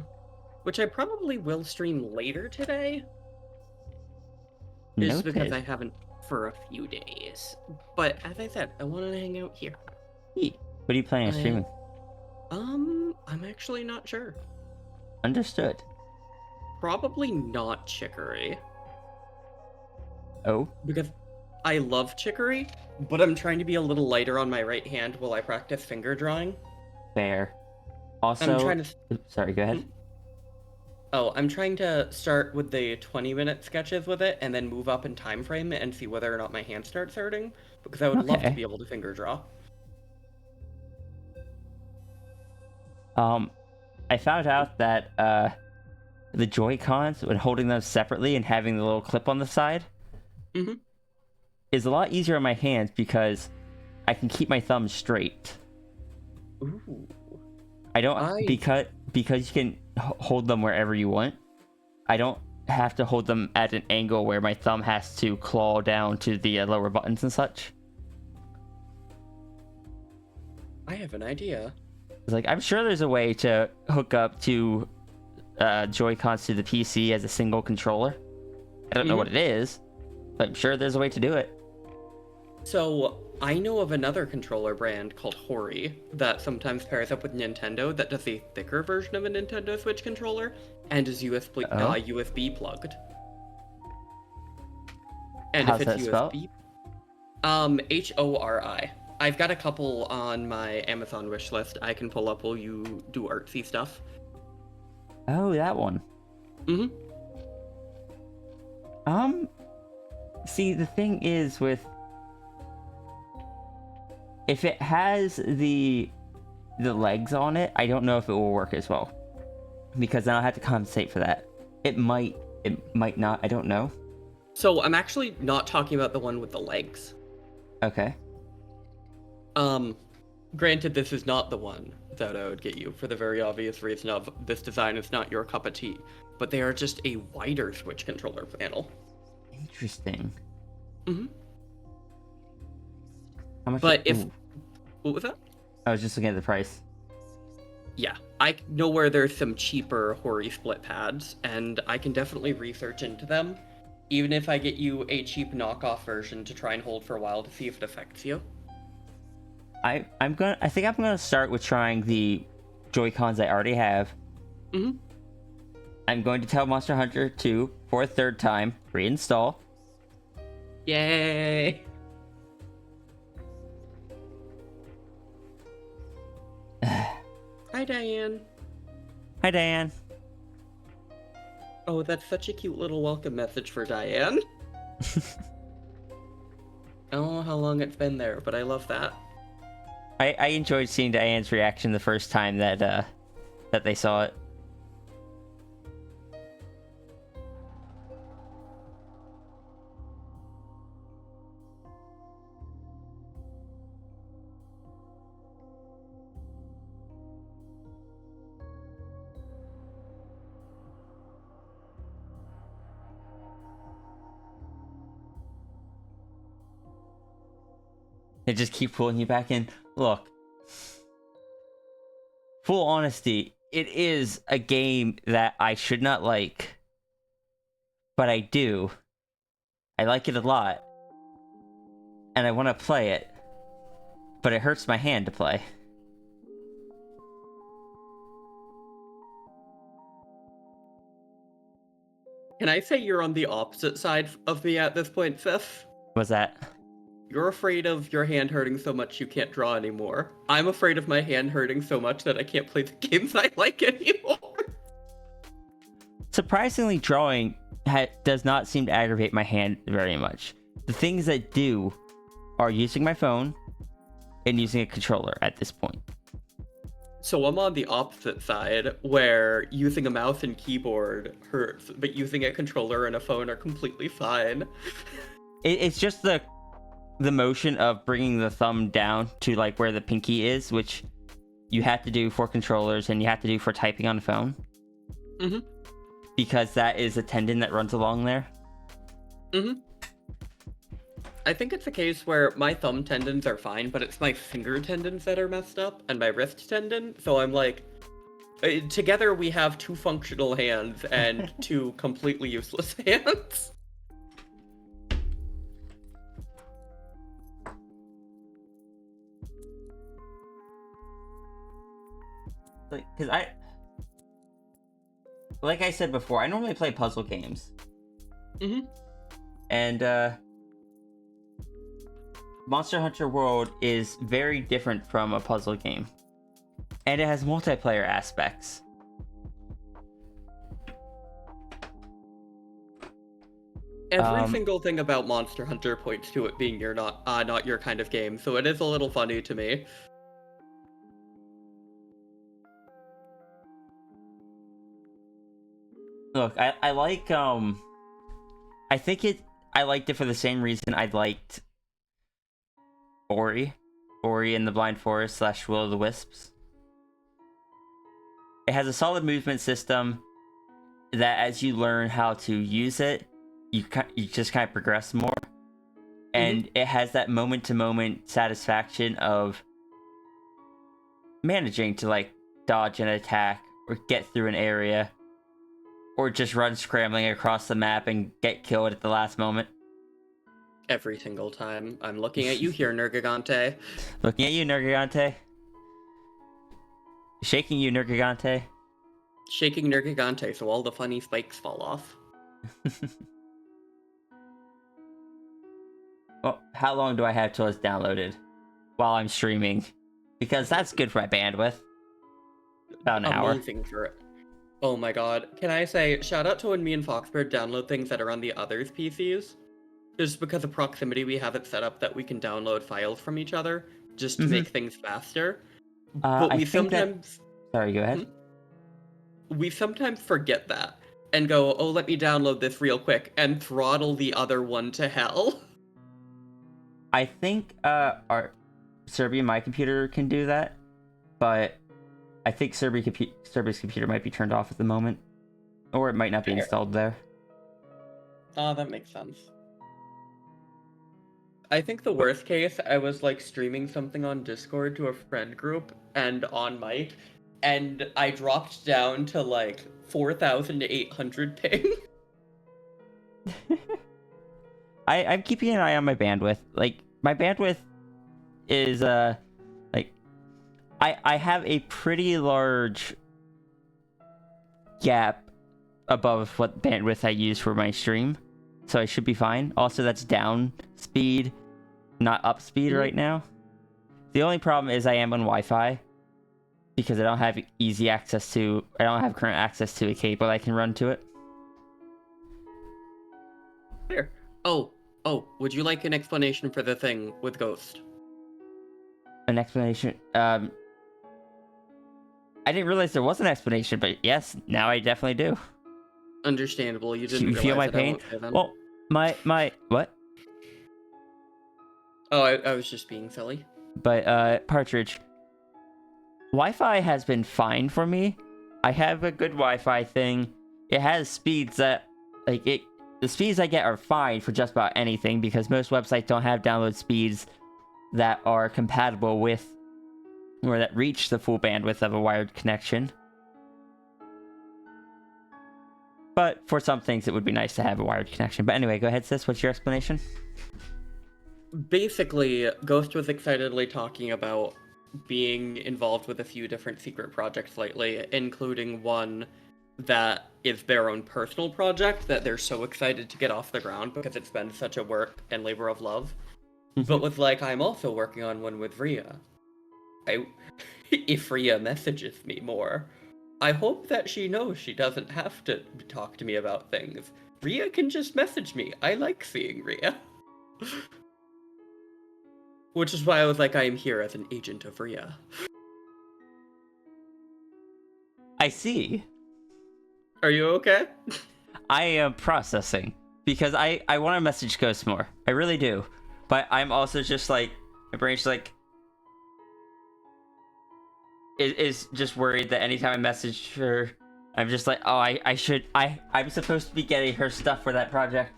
Which I probably will stream later today. Just because I haven't for a few days. But as I said, I wanted to hang out here. What are you planning on streaming? I'm actually not sure. Understood. Probably not Chicory. Oh? Because I love Chicory, but I'm trying to be a little lighter on my right hand while I practice finger drawing. Fair. Also... I'm trying to... Oops, sorry, go ahead. Oh, I'm trying to start with the 20-minute sketches with it and then move up in time frame and see whether or not my hand starts hurting, because I would love to be able to finger draw. I found out that the Joy-Cons, when holding them separately and having the little clip on the side, is a lot easier on my hands because I can keep my thumbs straight. Ooh. I don't because you can hold them wherever you want. I don't have to hold them at an angle where my thumb has to claw down to the lower buttons and such. I have an idea. It's like, I'm sure there's a way to hook up to Joy-Cons to the PC as a single controller. I don't know what it is, but I'm sure there's a way to do it. So, I know of another controller brand called Hori that sometimes pairs up with Nintendo that does a thicker version of a Nintendo Switch controller and is USB plugged. And How's if it's that USB, spelled? HORI. I've got a couple on my Amazon wish list I can pull up while you do artsy stuff. Oh, that one. See, the thing is with... If it has the legs on it, I don't know if it will work as well. Because then I'll have to compensate for that. It might not, I don't know. So I'm actually not talking about the one with the legs. Okay. Granted, this is not the one that I would get you for the very obvious reason of this design is not your cup of tea, but they are just a wider Switch controller panel. Interesting. How much? But what was that? I was just looking at the price. Yeah, I know where there's some cheaper Hori split pads, and I can definitely research into them, even if I get you a cheap knockoff version to try and hold for a while to see if it affects you. I think I'm gonna start with trying the Joy-Cons I already have. I'm going to tell Monster Hunter 2 for a third time, reinstall. Yay! Hi, Diane. Hi, Diane. Oh, that's such a cute little welcome message for Diane. I don't know how long it's been there, but I love that. I enjoyed seeing Diane's reaction the first time that they saw it. They just keep pulling you back in. Look, full honesty, it is a game that I should not like, but I do. I like it a lot, and I want to play it, but it hurts my hand to play. Can I say you're on the opposite side of me at this point, Seth? What's that? You're afraid of your hand hurting so much you can't draw anymore. I'm afraid of my hand hurting so much that I can't play the games I like anymore. Surprisingly, drawing does not seem to aggravate my hand very much. The things that do are using my phone and using a controller at this point. So I'm on the opposite side, where using a mouse and keyboard hurts, but using a controller and a phone are completely fine. It's just the motion of bringing the thumb down to like where the pinky is, which you have to do for controllers and you have to do for typing on the phone. Mm-hmm. Because that is a tendon that runs along there. Mm-hmm. I think it's a case where my thumb tendons are fine, but it's my finger tendons that are messed up and my wrist tendon. So I'm like, together we have 2 functional hands and 2 completely useless hands. Because like I said before, I normally play puzzle games. Mm-hmm. And Monster Hunter World is very different from a puzzle game. And it has multiplayer aspects. Every single thing about Monster Hunter points to it being not your kind of game, so it is a little funny to me. Look, I like I think I liked it for the same reason I liked Ori and the Blind Forest / Will of the Wisps. It has a solid movement system that as you learn how to use it, you just kind of progress more. And it has that moment-to-moment satisfaction of managing to like dodge an attack or get through an area or just run scrambling across the map and get killed at the last moment. Every single time. I'm looking at you here, Nergigante. Looking at you, Nergigante. Shaking you, Nergigante. Shaking Nergigante so all the funny spikes fall off. Well, how long do I have till it's downloaded? While I'm streaming. Because that's good for my bandwidth. About an hour. Amazing for it. Oh my god. Can I say, shout out to when me and Foxbird download things that are on the others' PCs. Just because of proximity, we have it set up that we can download files from each other, just to make things faster. But we sometimes... Sorry, go ahead. We sometimes forget that, and go, oh, let me download this real quick, and throttle the other one to hell. I think our Serbian My Computer can do that, but I think Serbia's computer might be turned off at the moment, or it might not be installed there. Oh, that makes sense. I think the worst case, I was like streaming something on Discord to a friend group and on mic, and I dropped down to like 4,800 ping. I'm keeping an eye on my bandwidth. Like, my bandwidth is like I have a pretty large gap above what bandwidth I use for my stream, so I should be fine. Also, that's down speed, not up speed right now. The only problem is I am on Wi-Fi because I don't have current access to a cable I can run to it. Here. Oh, would you like an explanation for the thing with Ghost? An explanation? I didn't realize there was an explanation, but yes, now I definitely do. Understandable. You didn't You feel my pain? Well, my what? Oh, I was just being silly. But Partridge, Wi-Fi has been fine for me. I have a good Wi-Fi thing. It has speeds that the speeds I get are fine for just about anything because most websites don't have download speeds that are compatible with or that reach the full bandwidth of a wired connection. But for some things, it would be nice to have a wired connection. But anyway, go ahead, sis. What's your explanation? Basically, Ghost was excitedly talking about being involved with a few different secret projects lately, including one that is their own personal project that they're so excited to get off the ground because it's been such a work and labor of love. But was like, I'm also working on one with Rhea. If Rhea messages me more, I hope that she knows she doesn't have to talk to me about things. Rhea can just message me. I like seeing Rhea. Which is why I was like, I am here as an agent of Rhea. I see. Are you okay? I am processing because I want to message Ghost more. I really do, but I'm also just like my brain's like is just worried that anytime I message her, I'm just like, oh, I'm supposed to be getting her stuff for that project.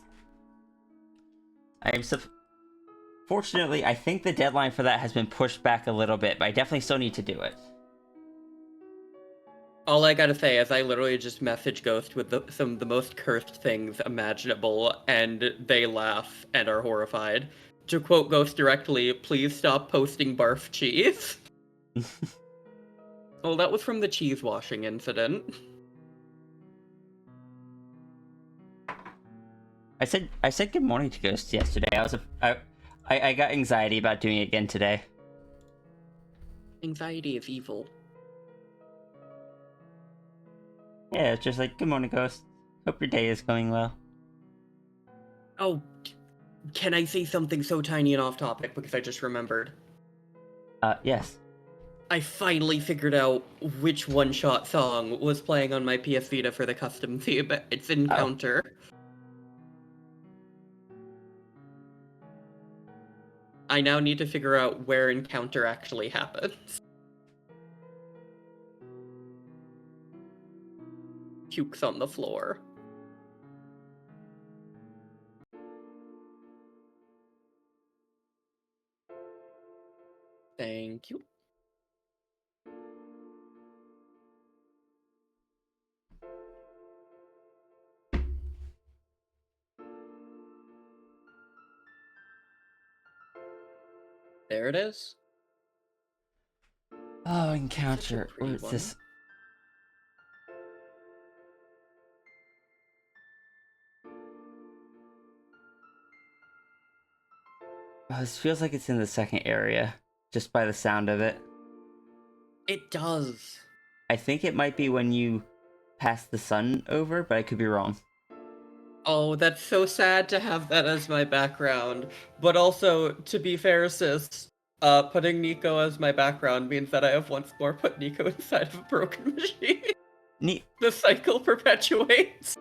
Fortunately, I think the deadline for that has been pushed back a little bit, but I definitely still need to do it. All I gotta say is I literally just message Ghost with some of the most cursed things imaginable, and they laugh and are horrified. To quote Ghost directly, please stop posting barf cheese. Oh, that was from the cheese washing incident. I said good morning to Ghost yesterday. I got anxiety about doing it again today. Anxiety is evil. Yeah, it's just like, good morning, Ghost. Hope your day is going well. Oh, can I say something so tiny and off topic because I just remembered? Yes. I finally figured out which one-shot song was playing on my PS Vita for the custom theme. It's Encounter. I now need to figure out where Encounter actually happens. Pukes on the floor. Thank you. There it is. Oh, Encounter. Such a pretty What's one. this? Oh, this feels like it's in the second area, just by the sound of it. It does. I think it might be when you pass the sun over, but I could be wrong. Oh, that's so sad to have that as my background. But also, to be fair, sis, putting Nico as my background means that I have once more put Nico inside of a broken machine. The cycle perpetuates.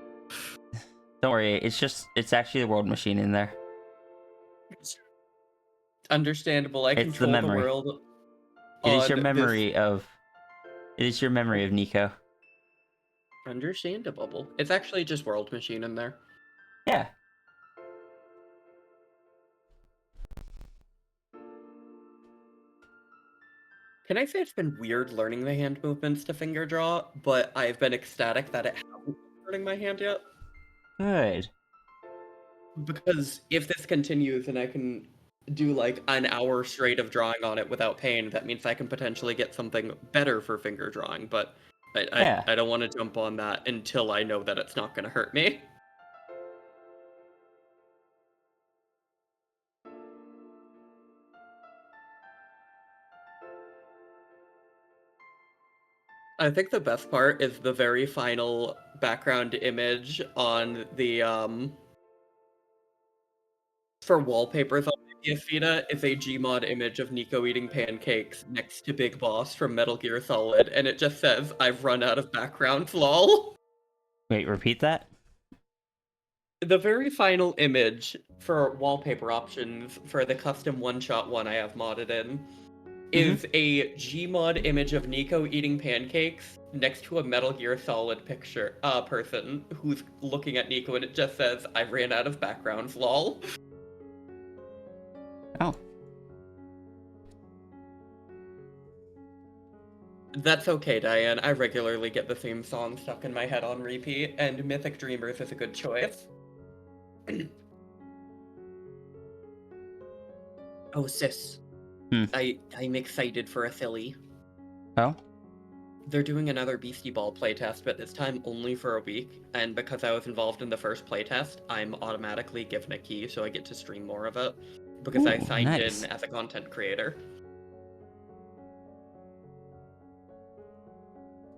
Don't worry, it's actually the world machine in there. Understandable. I It's the control the memory. world. It is your on memory of. It is your memory of Nico. this- Understandable. It's actually just world machine in there. Yeah. Can I say it's been weird learning the hand movements to finger draw, but I've been ecstatic that it hasn't been hurting my hand yet? Good. Because if this continues and I can do like an hour straight of drawing on it without pain, that means I can potentially get something better for finger drawing, but Yeah. I don't want to jump on that until I know that it's not going to hurt me. I think the best part is the very final background image on the for wallpapers on my PS Vita is a Gmod image of Nico eating pancakes next to Big Boss from Metal Gear Solid, and it just says, "I've run out of backgrounds, lol." Wait, repeat that? The very final image for wallpaper options for the custom one-shot one I have modded in is a Gmod image of Nico eating pancakes next to a Metal Gear Solid picture person who's looking at Nico, and it just says, "I ran out of backgrounds, lol." Oh. That's okay, Diane. I regularly get the same song stuck in my head on repeat, and Mythic Dreamers is a good choice. Oh, sis. I'm excited for a Philly. Oh? They're doing another Beastie Ball playtest, but this time only for a week, and because I was involved in the first playtest, I'm automatically given a key, so I get to stream more of it, because I Ooh, signed nice. in as a content creator.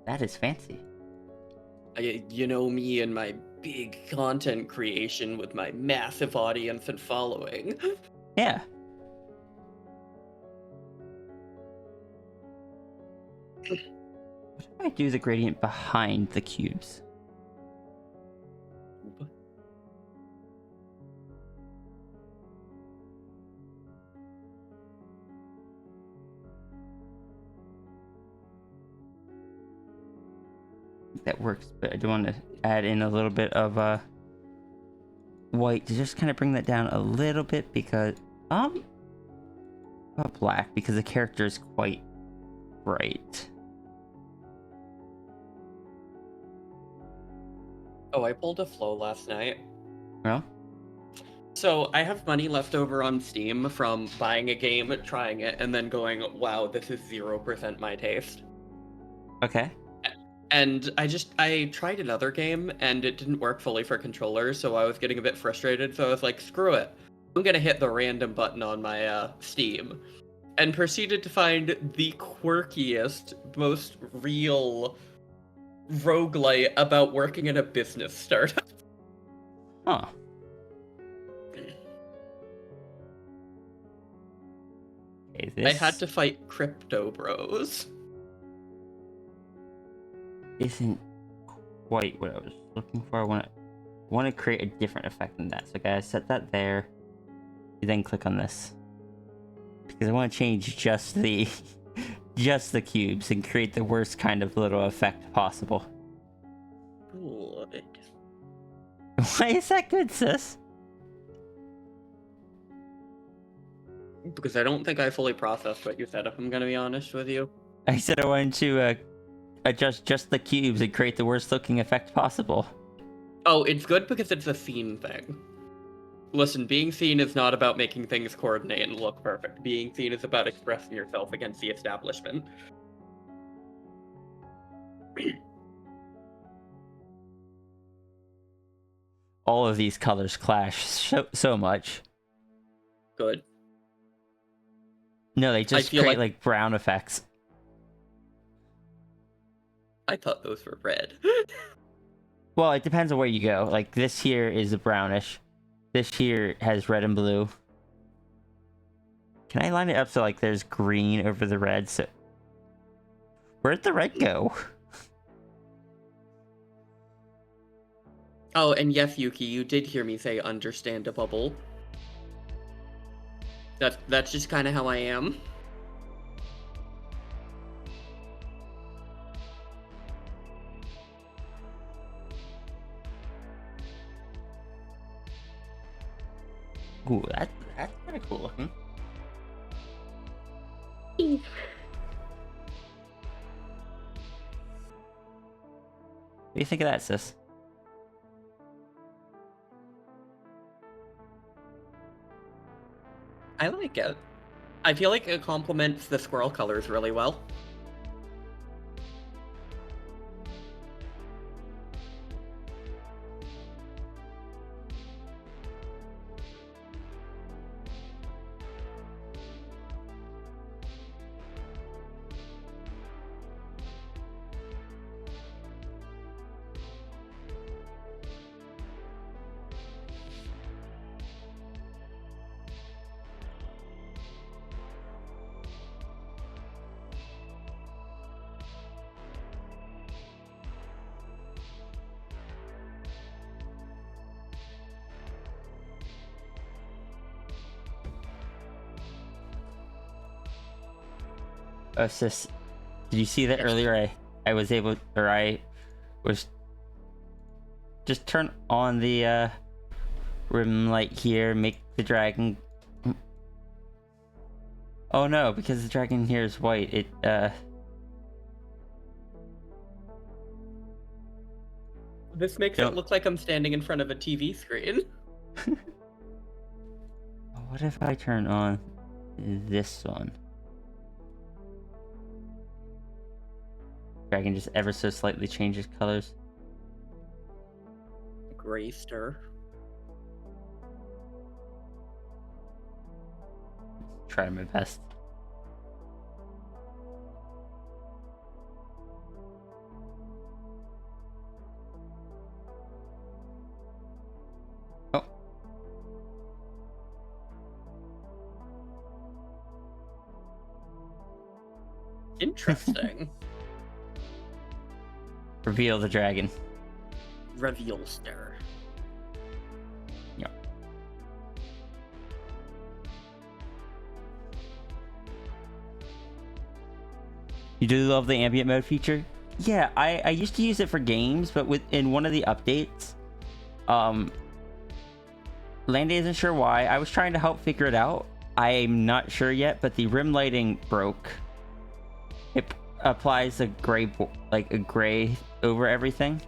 That is fancy. You know me and my big content creation with my massive audience and following. Yeah. What if I do the gradient behind the cubes? That works, but I do want to add in a little bit of white to just kind of bring that down a little bit because black because the character is quite bright. Oh, I pulled a flow last night. Well, So I have money left over on Steam from buying a game, trying it, and then going, wow, this is 0% my taste. okay. And I tried another game, and it didn't work fully for controllers, so I was getting a bit frustrated, so I was like, screw it. I'm gonna hit the random button on my Steam. And proceeded to find the quirkiest, most real roguelite about working in a business startup. Huh. Okay, I had to fight Crypto Bros. Isn't quite what I was looking for. I want to create a different effect than that. So guys, set that there. You then click on this because I want to change just the just the cubes and create the worst kind of little effect possible. Good. Why is that good, sis? Because I don't think I fully processed what you said, if I'm gonna be honest with you. I said I wanted to adjust just the cubes and create the worst looking effect possible. Oh, it's good because it's a scene thing. Listen, being seen is not about making things coordinate and look perfect. Being seen is about expressing yourself against the establishment. All of these colors clash so much. Good. No, they just feel create like- like brown effects. I thought those were red. Well, it depends on where you go. Like this here is a brownish. This here has red and blue. Can I line it up so like there's green over the red? So where'd the red go? Oh, and yes, Yuki, you did hear me say understandable. That's just kind of how I am. Ooh, that's kind of cool looking. What do you think of that, sis? I like it. I feel like it complements the squirrel colors really well. Oh, sis, did you see that earlier? I was able, or I was just turn on the rim light here, make the dragon. Oh no, because the dragon here is white. It This makes Yep. it look like I'm standing in front of a TV screen. What if I turn on this one? Dragon just ever so slightly changes colors. Grayster. Try my best. Oh. Interesting. Reveal the dragon. Reveal star. Yep. You do love the ambient mode feature? Yeah, I used to use it for games, but in one of the updates, Landy isn't sure why. I was trying to help figure it out. I'm not sure yet, but the rim lighting broke. It applies a gray, like a gray over everything.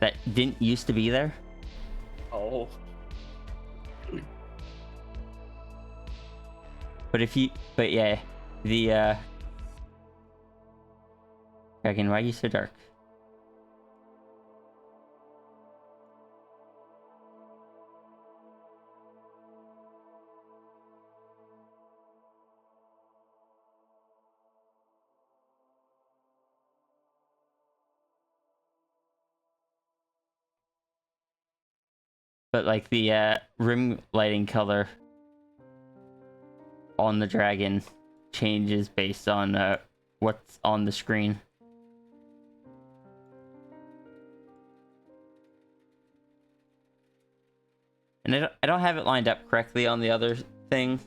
That didn't used to be there. Oh. But yeah, the dragon, why are you so dark? But like the rim lighting color on the dragon changes based on what's on the screen. And I don't have it lined up correctly on the other thing.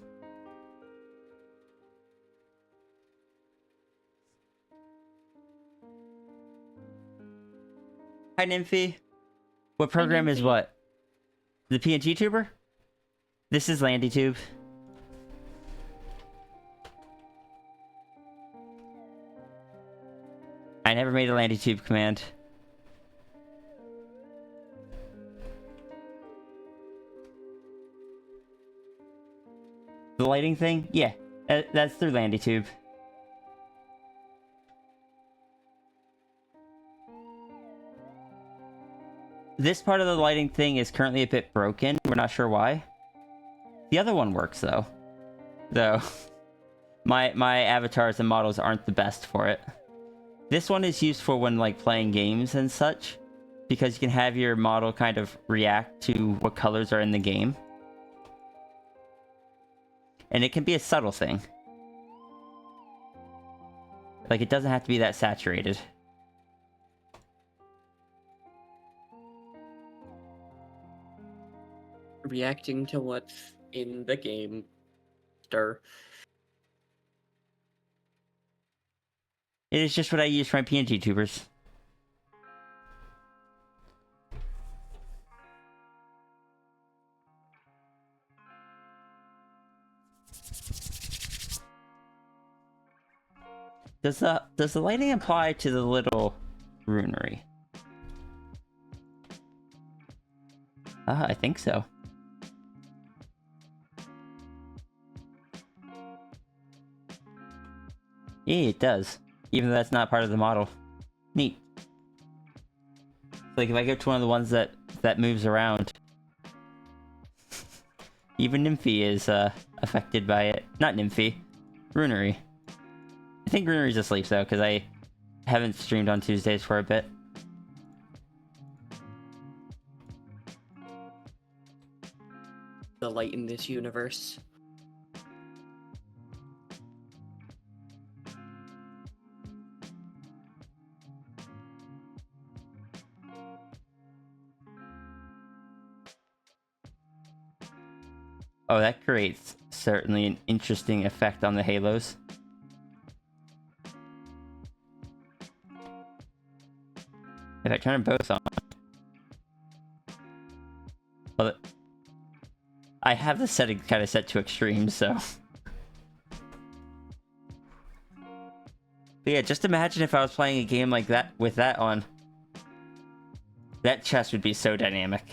Hi, Nymphy. What program is Nymphy. what? The PNG tuber? This is LandyTube. I never made a LandyTube command. The lighting thing? Yeah, that's through LandyTube. This part of the lighting thing is currently a bit broken. We're not sure why. The other one works though. My avatars and models aren't the best for it. This one is used for when like playing games and such, because you can have your model kind of react to what colors are in the game. And it can be a subtle thing. Like, it doesn't have to be that saturated. Reacting to what's in the game. Stir. It is just what I use for my PNG tubers. Does the lighting apply to the little runery? I think so. Yeah, it does. Even though that's not part of the model. Neat. Like if I go to one of the ones that moves around, even Nymphy is affected by it. Not Nymphy, Runery. I think Runery's asleep though, because I haven't streamed on Tuesdays for a bit. The light in this universe. Oh, that creates certainly an interesting effect on the halos. If I turn them both on... Well, I have the setting kind of set to extreme, so... But yeah, just imagine if I was playing a game like that with that on. That chest would be so dynamic.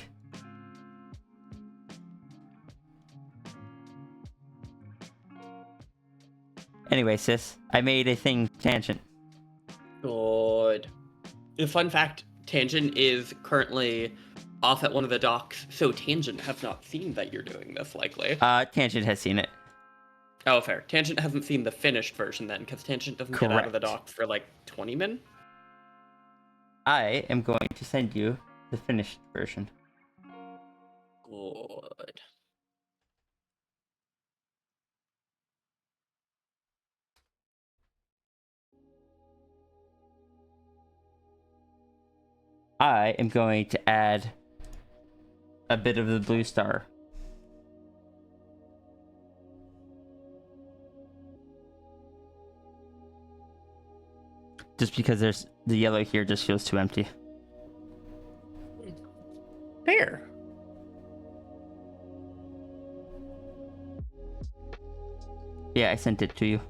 Anyway, sis, I made a thing tangent. Good. Fun fact, Tangent is currently off at one of the docks, so Tangent has not seen that you're doing this, likely. Tangent has seen it. Oh, fair. Tangent hasn't seen the finished version then, because Tangent doesn't get out of the Correct. docks for like 20 minutes. I am going to send you the finished version. Good. I am going to add a bit of the blue star. Just because there's the yellow here just feels too empty. Fair. Yeah, I sent it to you.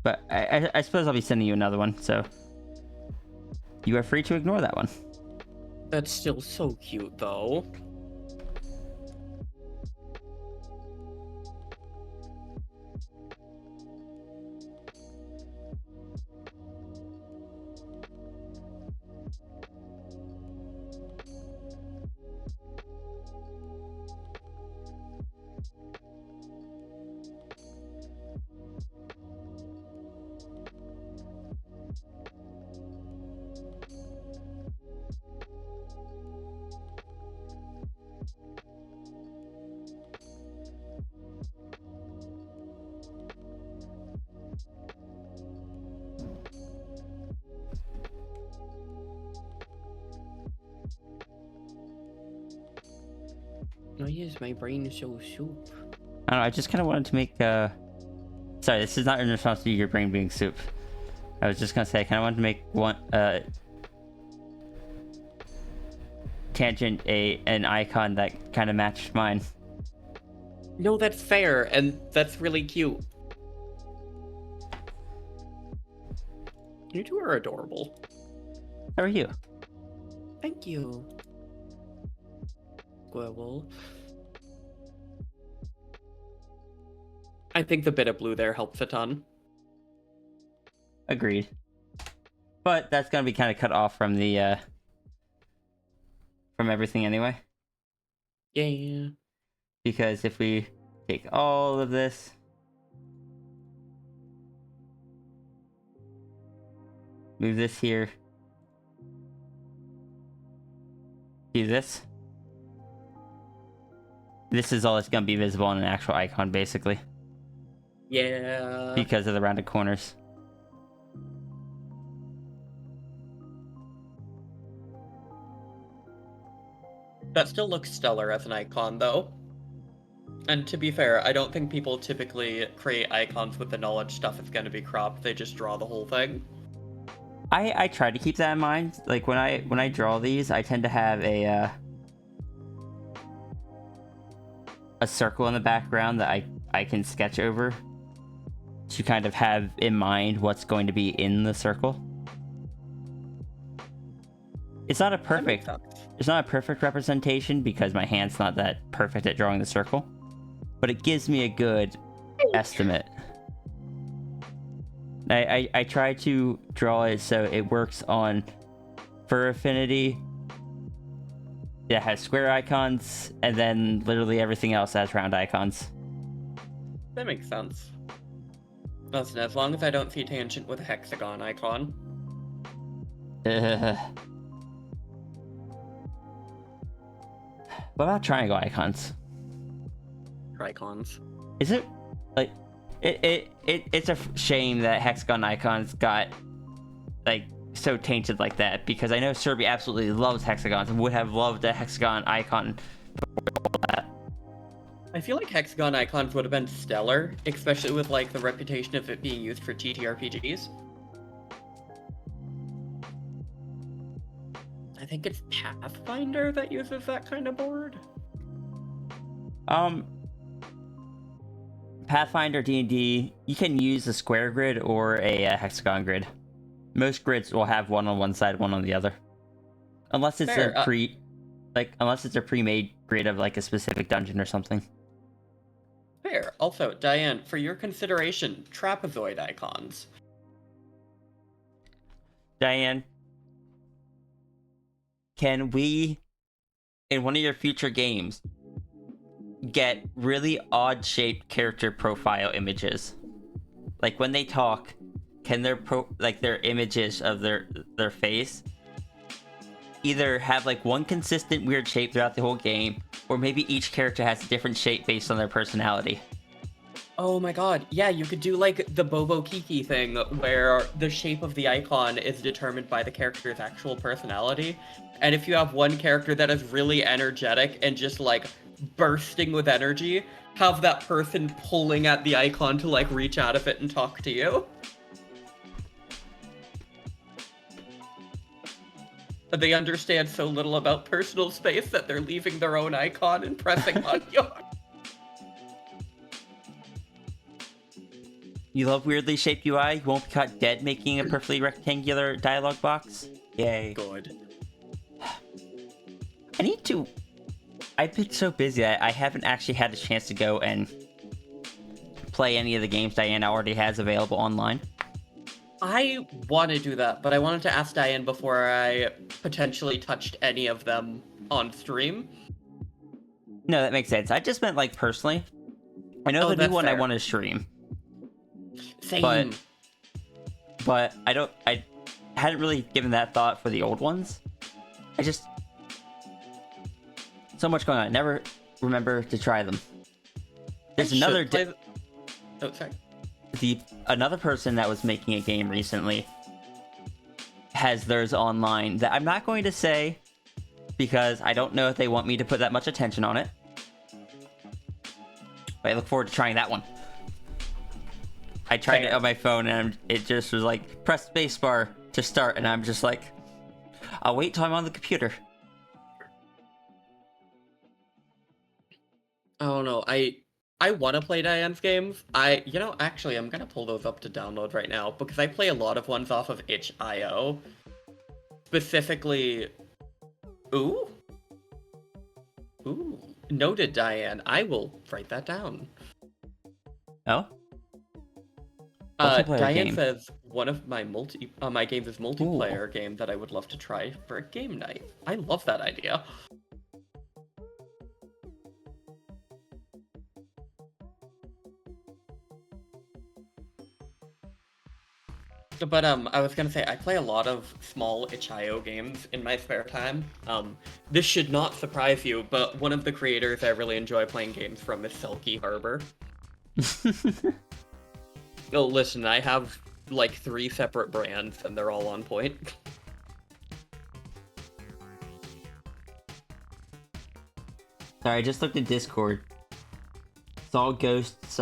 But I suppose I'll be sending you another one, so you are free to ignore that one. That's still so cute, though. Oh yes, my brain is so soup. I don't know, I just kind of wanted to make, sorry, this is not in response to your brain being soup. I was just gonna say, I kind of wanted to make one, tangent an icon that kind of matched mine. No, that's fair, and that's really cute. You two are adorable. How are you? Thank you. Squirrel. I think the bit of blue there helps a ton. Agreed. But that's gonna be kind of cut off from the, from everything anyway. Yeah. Because if we take all of this, move this here, do this. This is all that's going to be visible on an actual icon, basically. Yeah. Because of the rounded corners. That still looks stellar as an icon, though. And to be fair, I don't think people typically create icons with the knowledge stuff is going to be cropped. They just draw the whole thing. I try to keep that in mind. Like when I draw these, I tend to have a circle in the background that I can sketch over to kind of have in mind what's going to be in the circle. It's not a perfect representation because my hand's not that perfect at drawing the circle, but it gives me a good estimate. I try to draw it so it works on Fur Affinity. It has square icons, and then literally everything else has round icons. That makes sense. Listen, as long as I don't see Tangent with a hexagon icon. What about triangle icons? Tricons. Is it like it's a shame that hexagon icons got like so tainted like that, because I know Serbia absolutely loves hexagons and would have loved a hexagon icon before all that. I feel like hexagon icons would have been stellar, especially with like the reputation of it being used for TTRPGs. I think it's Pathfinder that uses that kind of board. Pathfinder, D&D, you can use a square grid or a hexagon grid. Most grids will have one on one side, one on the other, unless it's Fair, unless it's a pre-made grid of like a specific dungeon or something. Fair. Also, Diane, for your consideration, trapezoid icons. Diane, can we, in one of your future games, get really odd-shaped character profile images? Like when they talk, can their their images of their face either have like one consistent weird shape throughout the whole game, or maybe each character has a different shape based on their personality? Oh my god, yeah, you could do like the Bobo Kiki thing where the shape of the icon is determined by the character's actual personality. And if you have one character that is really energetic and just like bursting with energy, have that person pulling at the icon to like reach out of it and talk to you. They understand so little about personal space that they're leaving their own icon and pressing on yours. You love weirdly shaped UI? You won't be caught dead making a perfectly rectangular dialogue box? Yay. Good. I need to... I've been so busy, I haven't actually had a chance to go and play any of the games Diana already has available online. I want to do that, but I wanted to ask Diane before I potentially touched any of them on stream. No, that makes sense. I just meant, like, personally. I know the new that's one I fair. want to stream, Same. but I hadn't really given that thought for the old ones. I just... So much going on. I never remember to try them. There's I should another... play Oh, sorry. Another person that was making a game recently has theirs online that I'm not going to say because I don't know if they want me to put that much attention on it. But I look forward to trying that one. I tried it Fair. on my phone and it just was like, press spacebar to start, and I'm just like, I'll wait till I'm on the computer. I don't know. I want to play Diane's games. Actually, I'm gonna pull those up to download right now because I play a lot of ones off of itch.io. Specifically, ooh, noted, Diane. I will write that down. Oh? Multiplayer Diane game. says one of my my games is multiplayer game that I would love to try for a game night. I love that idea. But I was gonna say I play a lot of small itch.io games in my spare time. This should not surprise you, but one of the creators I really enjoy playing games from is Selkie Harbor. Oh, listen, I have like 3 separate brands, and they're all on point. Sorry, I just looked at Discord. Saw Ghost's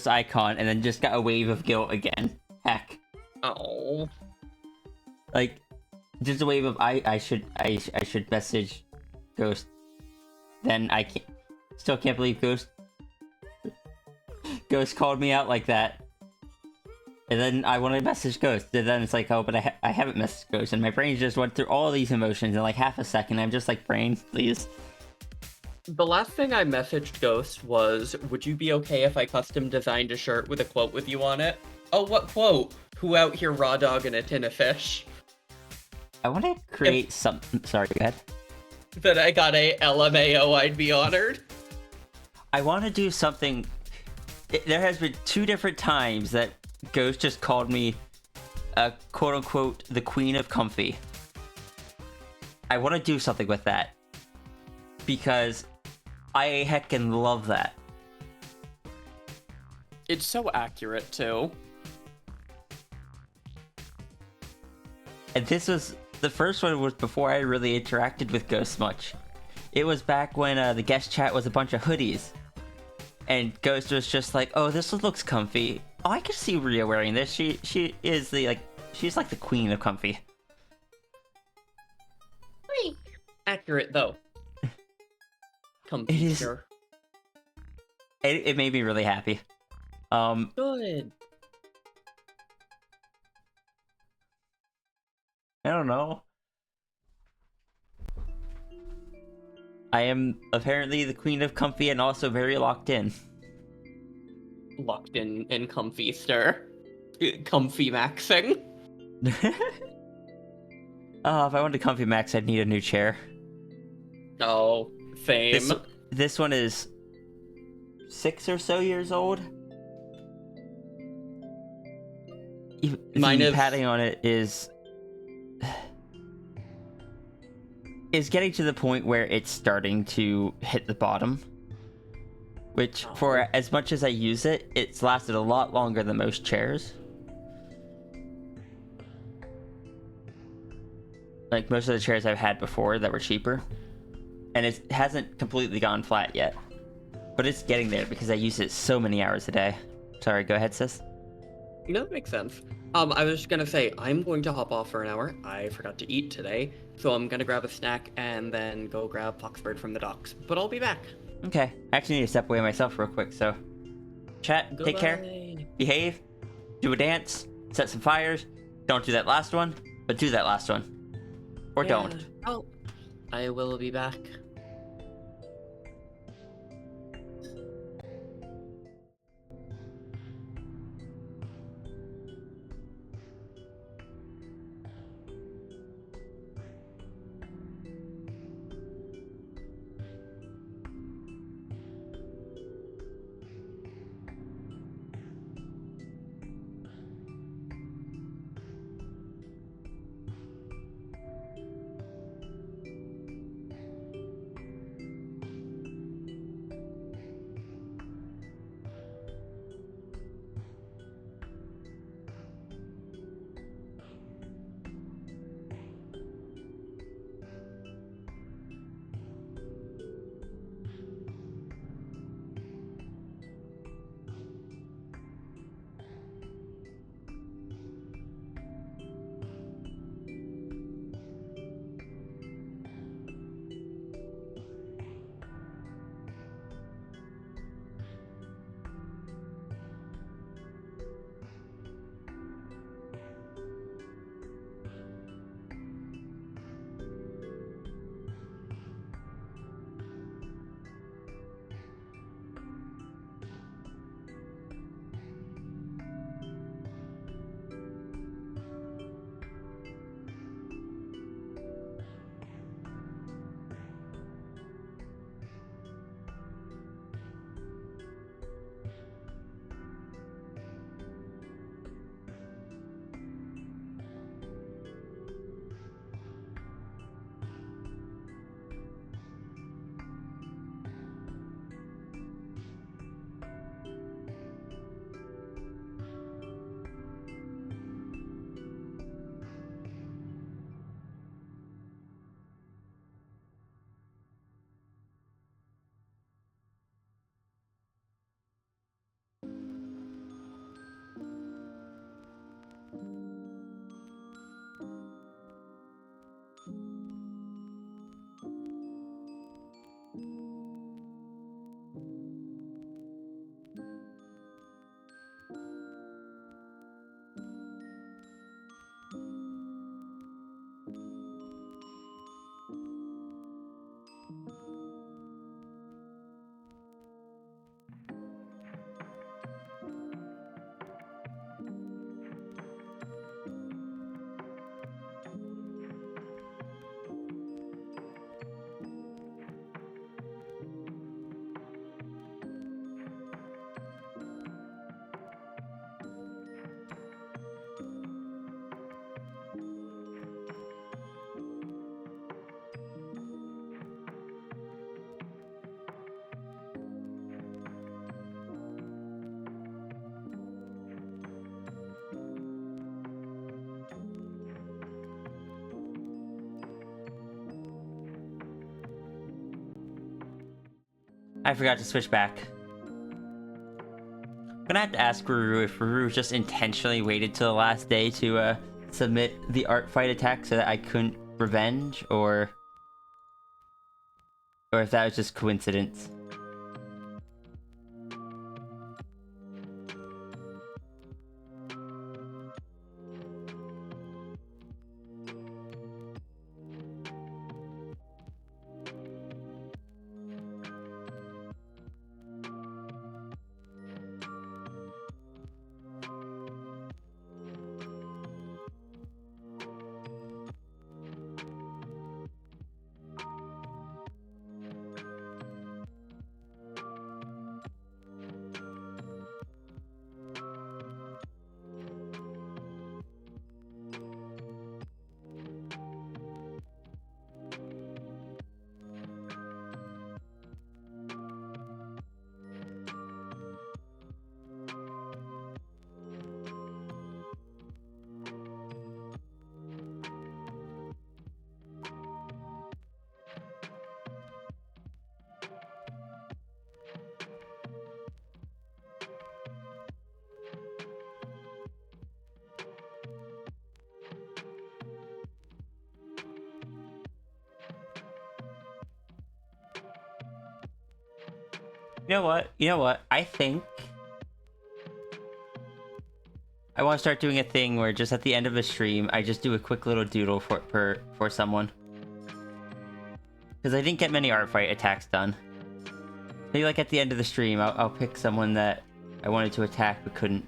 icon and then just got a wave of guilt again. Heck. Oh, Like, just a wave of I should message Ghost. Then I still can't believe Ghost called me out like that. And then I want to message Ghost, and then it's like, oh, but I haven't messaged Ghost, and my brain just went through all these emotions in like half a second. I'm just like, brain, please. the last thing I messaged Ghost was, "Would you be okay if I custom designed a shirt with a quote with you on it?" Oh, what quote? Who out here raw dogging a tin of fish? I want to create some. Sorry, go ahead. That I got a LMAO, I'd be honored. I want to do something. There has been 2 different times that Ghost just called me, quote unquote, the Queen of Comfy. I want to do something with that because I heckin' love that. It's so accurate, too. And this was the first one was before I really interacted with Ghost much. It was back when the guest chat was a bunch of hoodies, and Ghost was just like, "Oh, this looks comfy. Oh, I could see Rhea wearing this. She is she's like the queen of comfy." Accurate, though. Come It is- sure. It made me really happy. Good. I don't know. I am apparently the queen of comfy and also very locked in. Locked in and comfy, stir. Comfy maxing. Oh, if I wanted to comfy max, I'd need a new chair. Oh, same. This one is 6 or so years old. Mine the is- padding on it is... is getting to the point where it's starting to hit the bottom. Which, for as much as I use it, it's lasted a lot longer than most chairs. Like most of the chairs I've had before that were cheaper. And it hasn't completely gone flat yet. But it's getting there because I use it so many hours a day. Sorry, go ahead, sis. No, that makes sense. I was just gonna say, I'm going to hop off for an hour. I forgot to eat today, so I'm gonna grab a snack and then go grab Foxbird from the docks. But I'll be back. Okay. I actually need to step away myself real quick, so... Chat, take care, Goodbye. behave, do a dance, set some fires. Don't do that last one, but do that last one. Or don't. Oh, I will be back. I forgot to switch back. I'm gonna have to ask Ruru if Ruru just intentionally waited till the last day to submit the art fight attack so that I couldn't revenge, or if that was just coincidence. You know what? You know what? I think I want to start doing a thing where just at the end of a stream, I just do a quick little doodle for someone. Because I didn't get many art fight attacks done. Maybe like at the end of the stream, I'll pick someone that I wanted to attack but couldn't.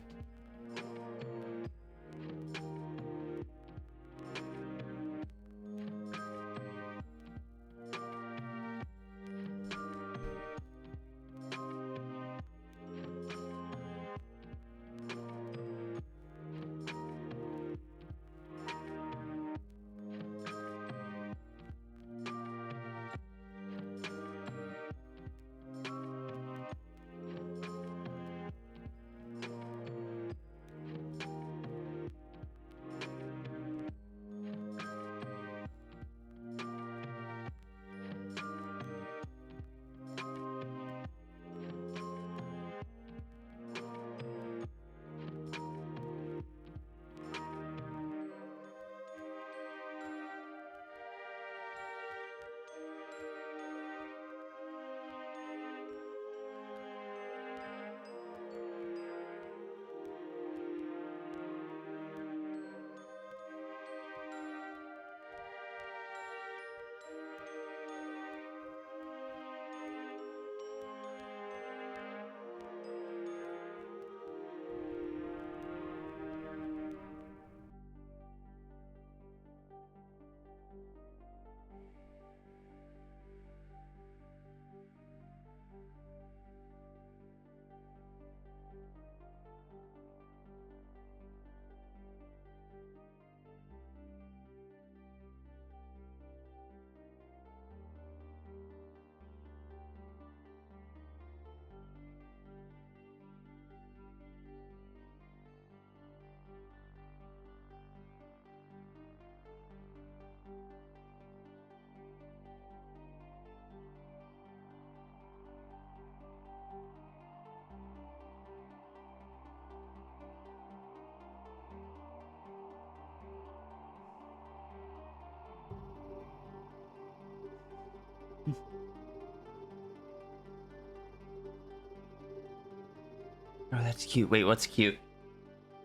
Oh, that's cute. Wait, what's cute?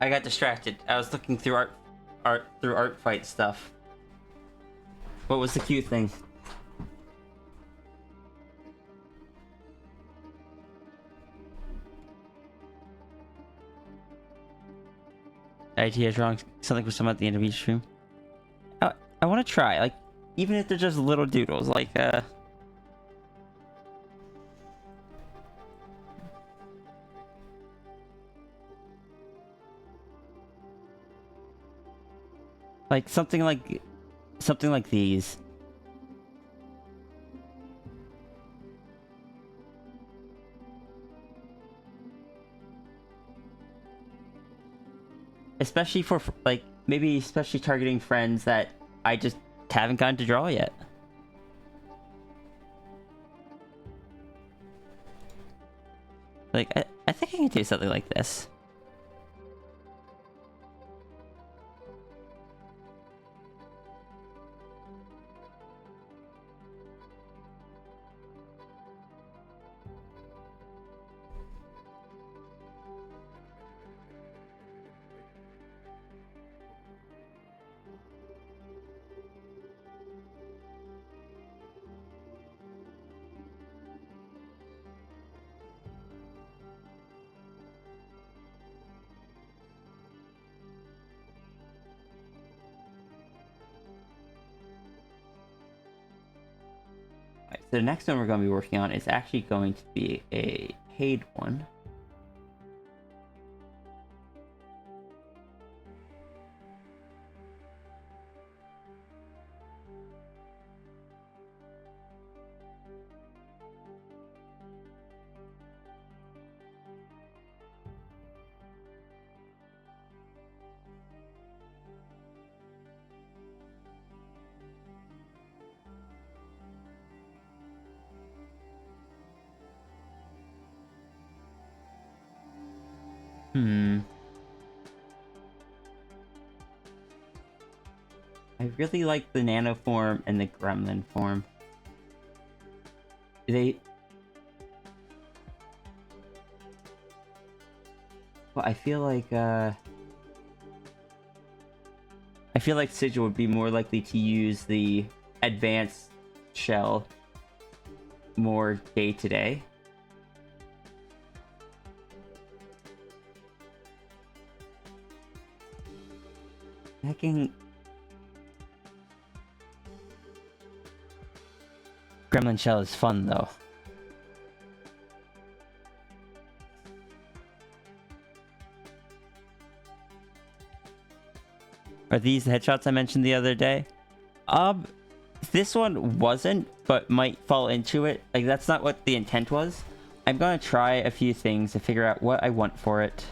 I got distracted. I was looking through art fight stuff. What was the cute thing? Idea is wrong. Something with someone at the end of each stream. I want to try, like, even if they're just little doodles, like something like these. Especially for like maybe especially targeting friends that I just haven't gotten to draw yet. Like I think I can do something like this. So the next one we're going to be working on is actually going to be a paid one. I really like the nano form and the gremlin form. Well, I feel like Sigil would be more likely to use the advanced shell more day to day. Hacking Gremlin Shell is fun though. Are these the headshots I mentioned the other day? This one wasn't, but might fall into it. Like, that's not what the intent was. I'm gonna try a few things to figure out what I want for it.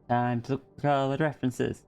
Time to look for colored references.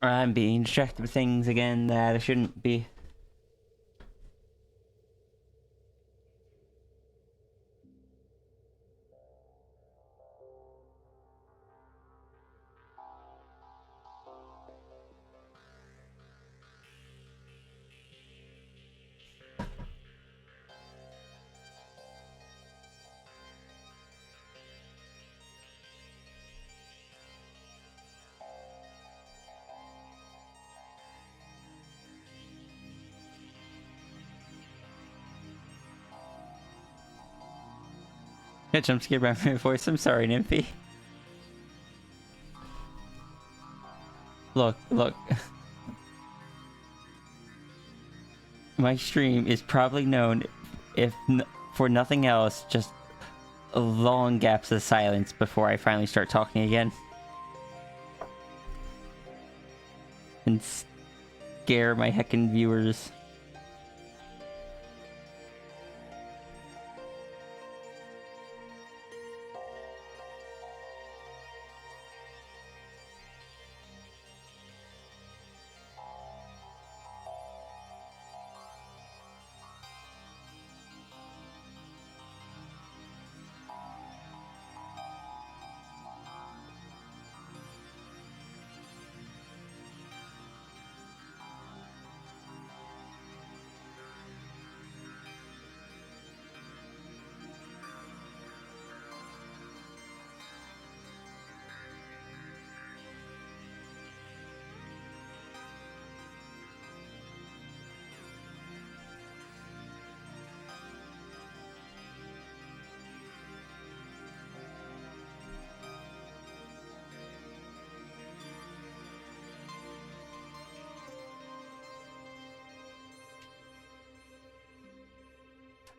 I'm being distracted with things again that I shouldn't be. Got jump scared by my voice. I'm sorry, Nymphy. Look. My stream is probably known, for nothing else, just long gaps of silence before I finally start talking again. And scare my heckin' viewers.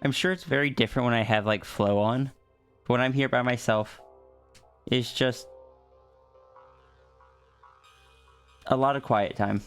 I'm sure it's very different when I have like flow on. But when I'm here by myself, it's just a lot of quiet time.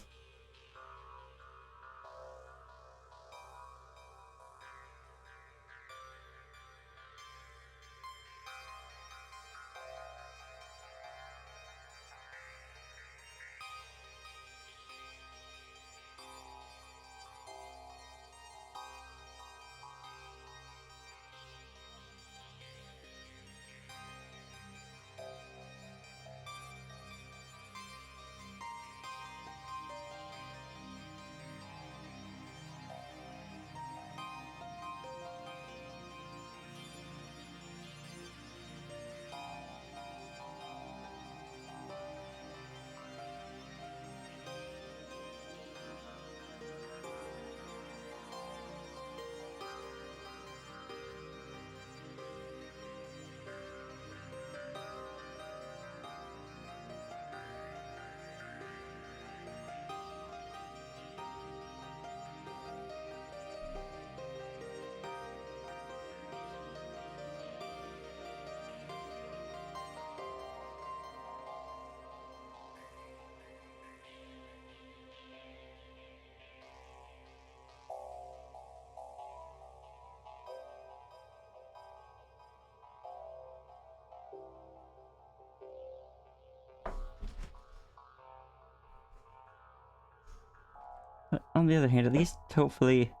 But on the other hand, at least hopefully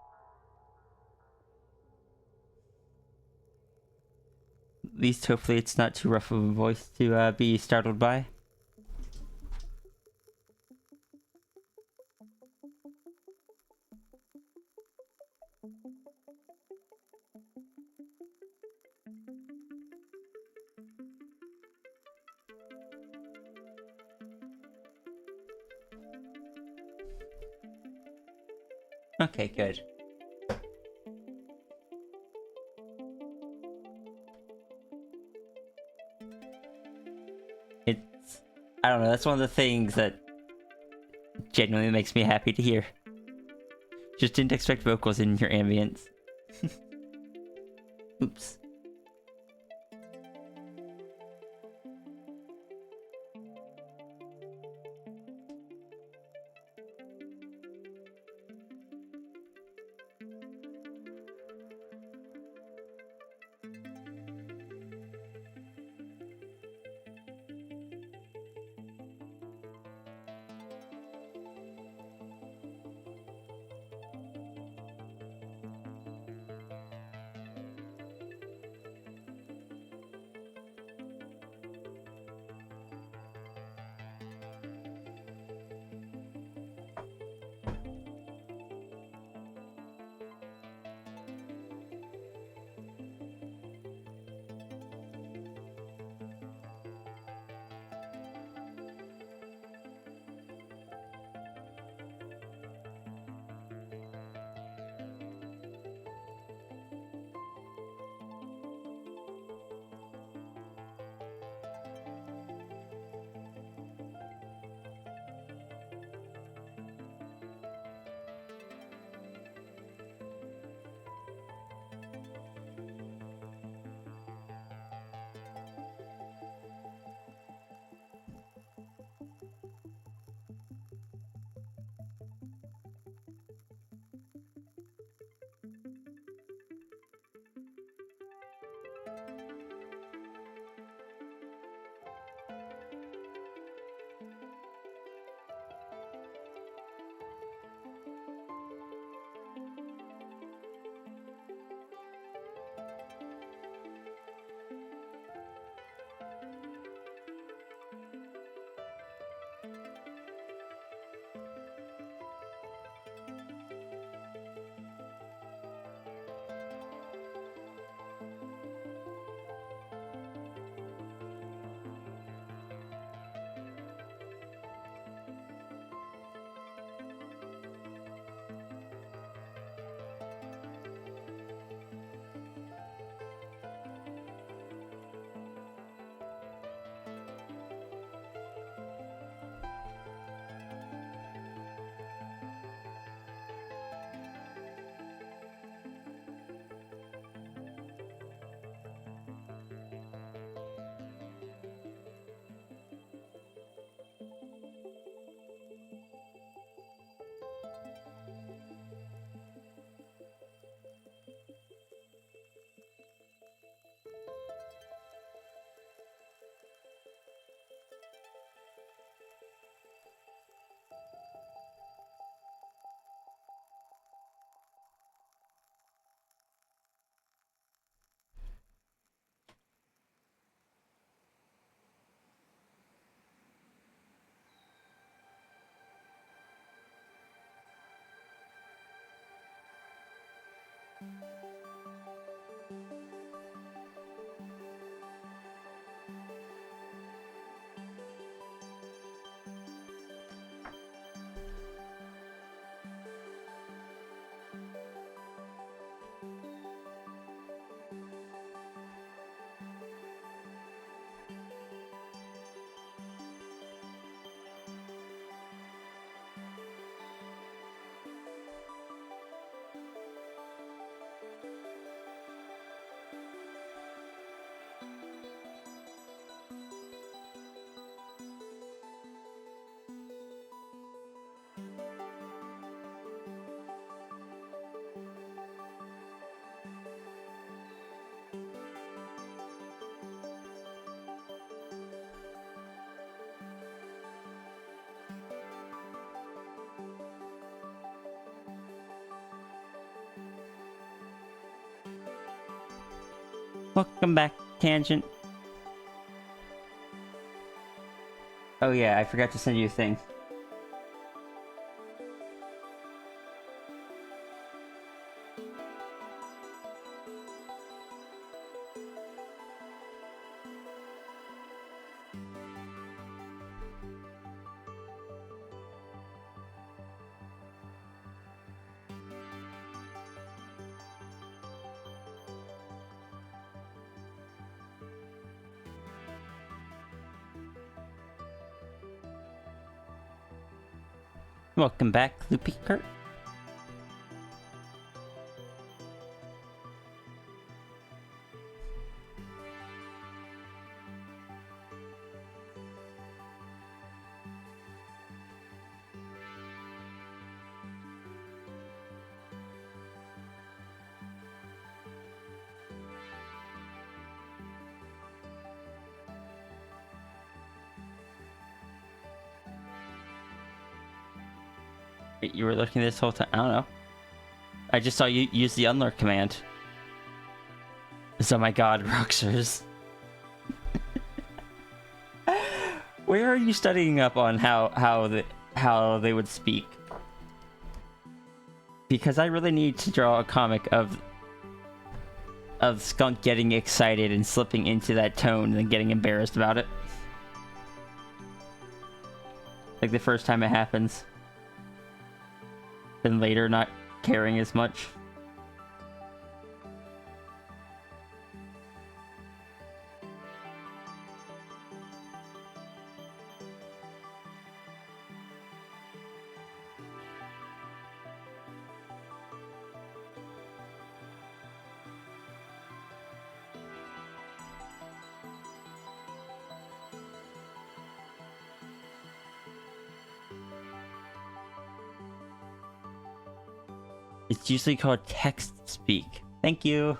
it's not too rough of a voice to be startled by. Okay, good. I don't know, that's one of the things that genuinely makes me happy to hear. Just didn't expect vocals in your ambience. Oops. Welcome back, Tangent. Oh yeah, I forgot to send you a thing. Welcome back, Loopy Kurt. Wait, you were looking this whole time? I don't know. I just saw you use the unlurk command. Oh my god, Roxers. Where are you studying up on how they would speak? Because I really need to draw a comic of Skunk getting excited and slipping into that tone and then getting embarrassed about it. Like the first time it happens. Then later not caring as much. It's usually called text speak. Thank you.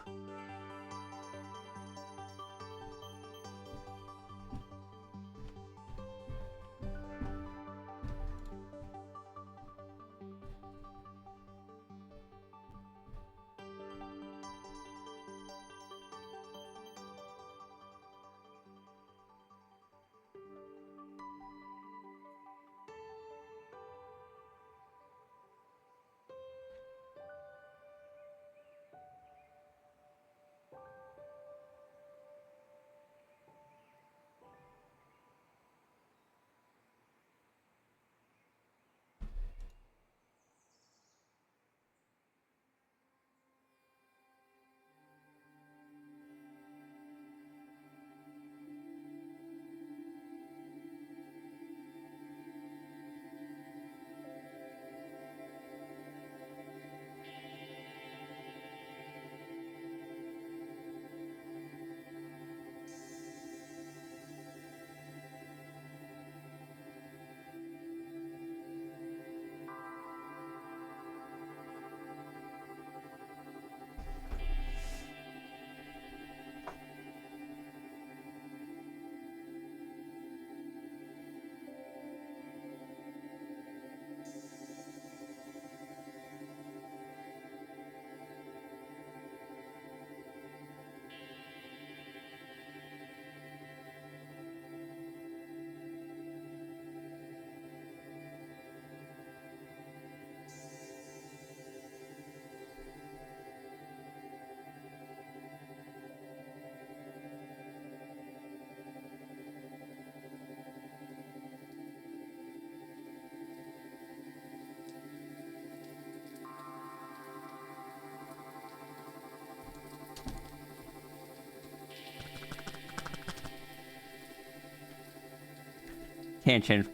Tanchin,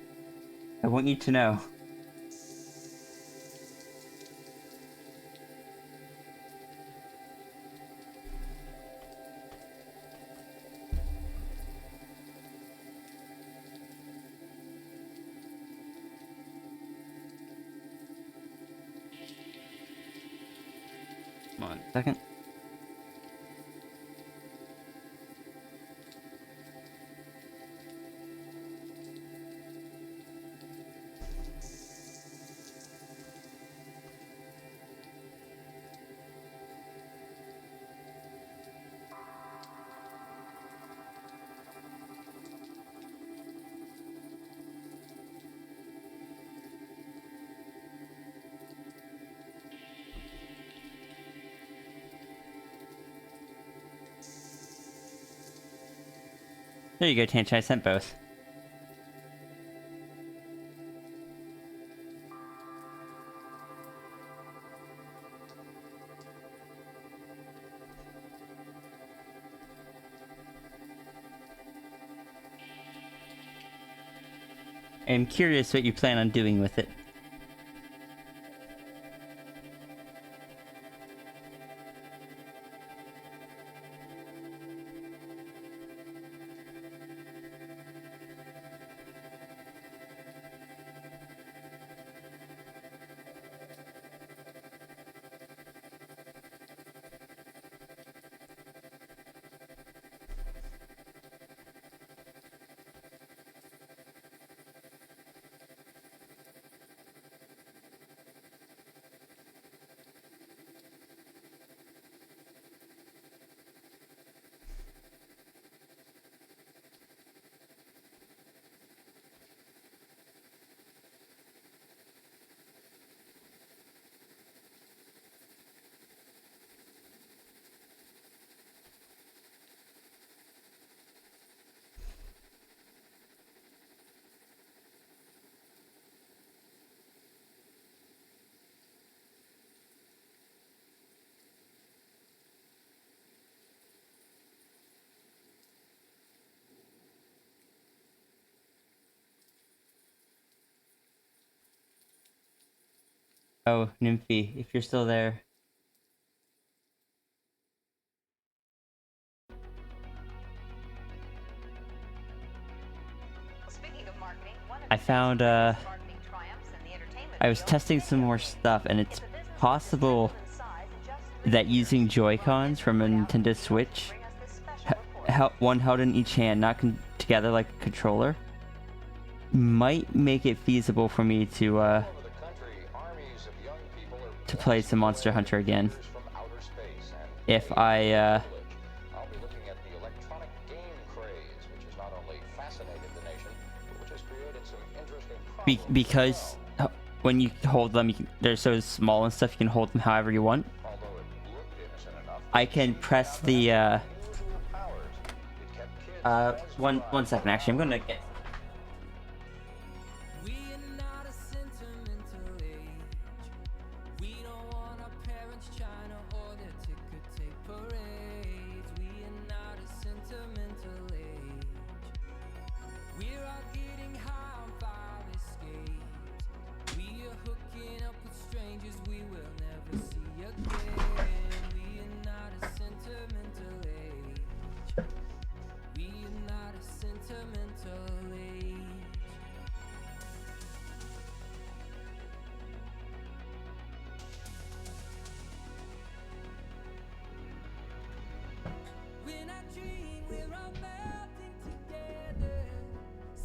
I want you to know. One second. There you go, Tanchin. I sent both. I'm curious what you plan on doing with it. Oh, Nymphy, if you're still there. I found, I was testing some more stuff, and it's possible that using Joy-Cons from a Nintendo Switch, one held in each hand, not together like a controller, might make it feasible for me to play some Monster Hunter again. If I, because when you hold them, they're so small and stuff, you can hold them however you want. I can press the, one second, actually, I'm gonna get...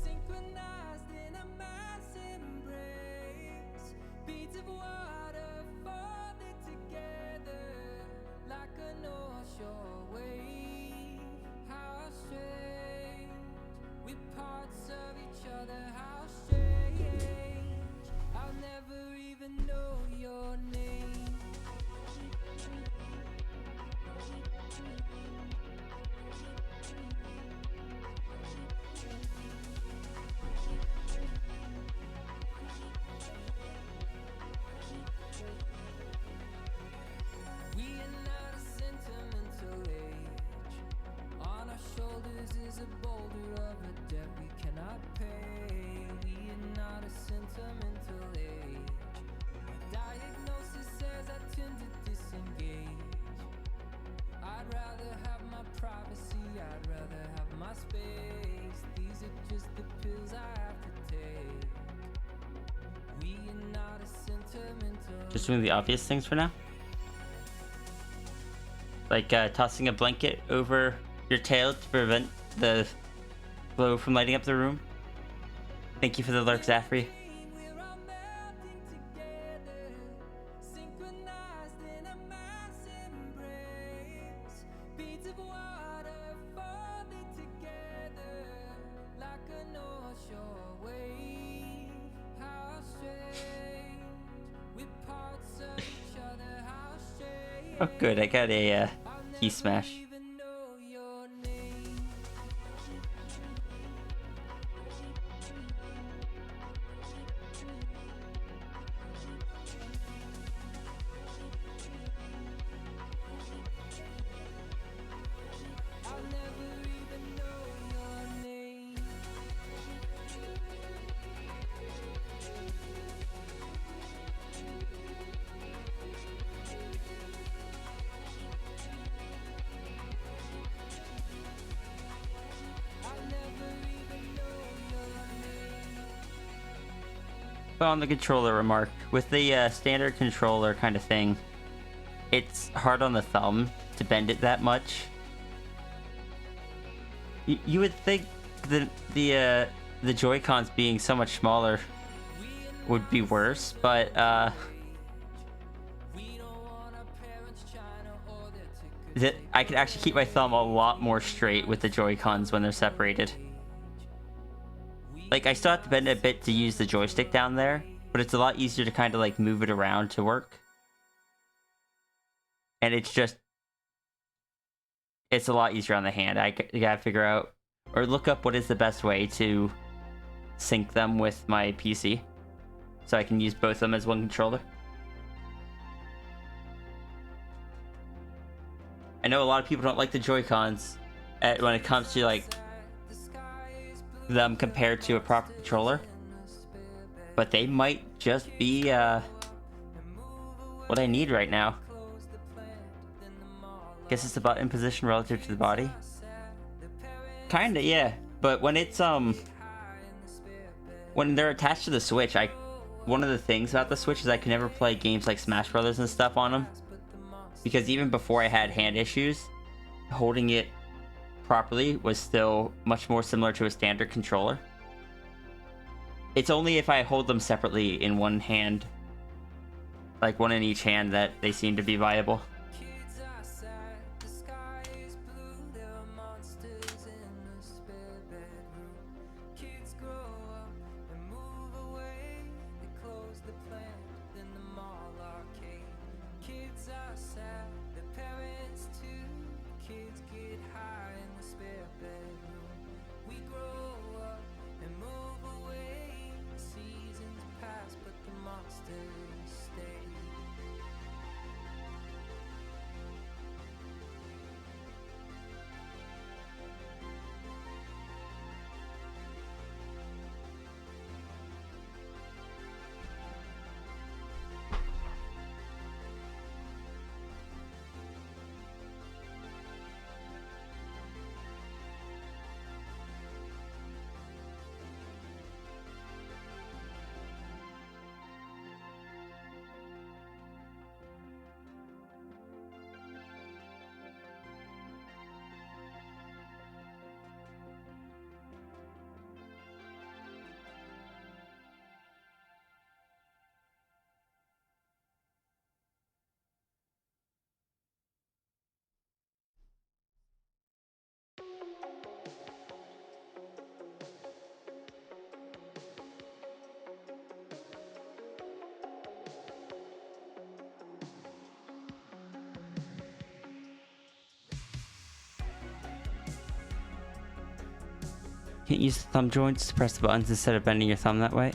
Synchronized in a mass embrace, beats of water fall. Just doing the obvious things for now. Like tossing a blanket over your tail to prevent the glow from lighting up the room. Thank you for the lurk, Zafri. Oh good, I got a key smash. But on the controller remark, with the standard controller kind of thing, it's hard on the thumb to bend it that much. You would think that the Joy-Cons being so much smaller would be worse, but that I could actually keep my thumb a lot more straight with the Joy-Cons when they're separated. Like, I still have to bend it a bit to use the joystick down there, but it's a lot easier to kind of, like, move it around to work. And it's a lot easier on the hand. I gotta figure out, or look up what is the best way to sync them with my PC, so I can use both of them as one controller. I know a lot of people don't like the Joy-Cons when it comes to, like, them compared to a proper controller, but they might just be what I need right now. Guess it's the button position relative to the body. Kinda, yeah. But when it's when they're attached to the Switch, one of the things about the Switch is I can never play games like Smash Brothers and stuff on them, because even before I had hand issues, holding it properly was still much more similar to a standard controller. It's only if I hold them separately in one hand, like one in each hand, that they seem to be viable. Can't use the thumb joints to press the buttons instead of bending your thumb that way.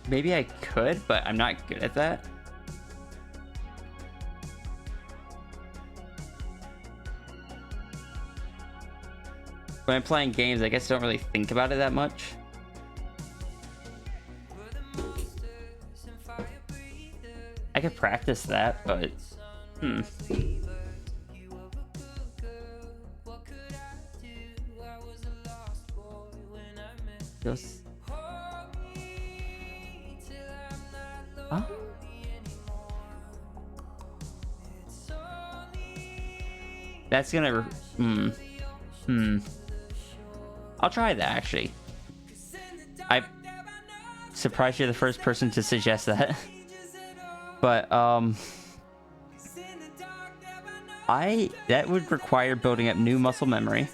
Maybe I could, but I'm not good at that. When I'm playing games, I guess I don't really think about it that much. I could practice that, but Just... Huh? That's gonna... I'll try that, actually. I'm surprised you're the first person to suggest that. But, that would require building up new muscle memory.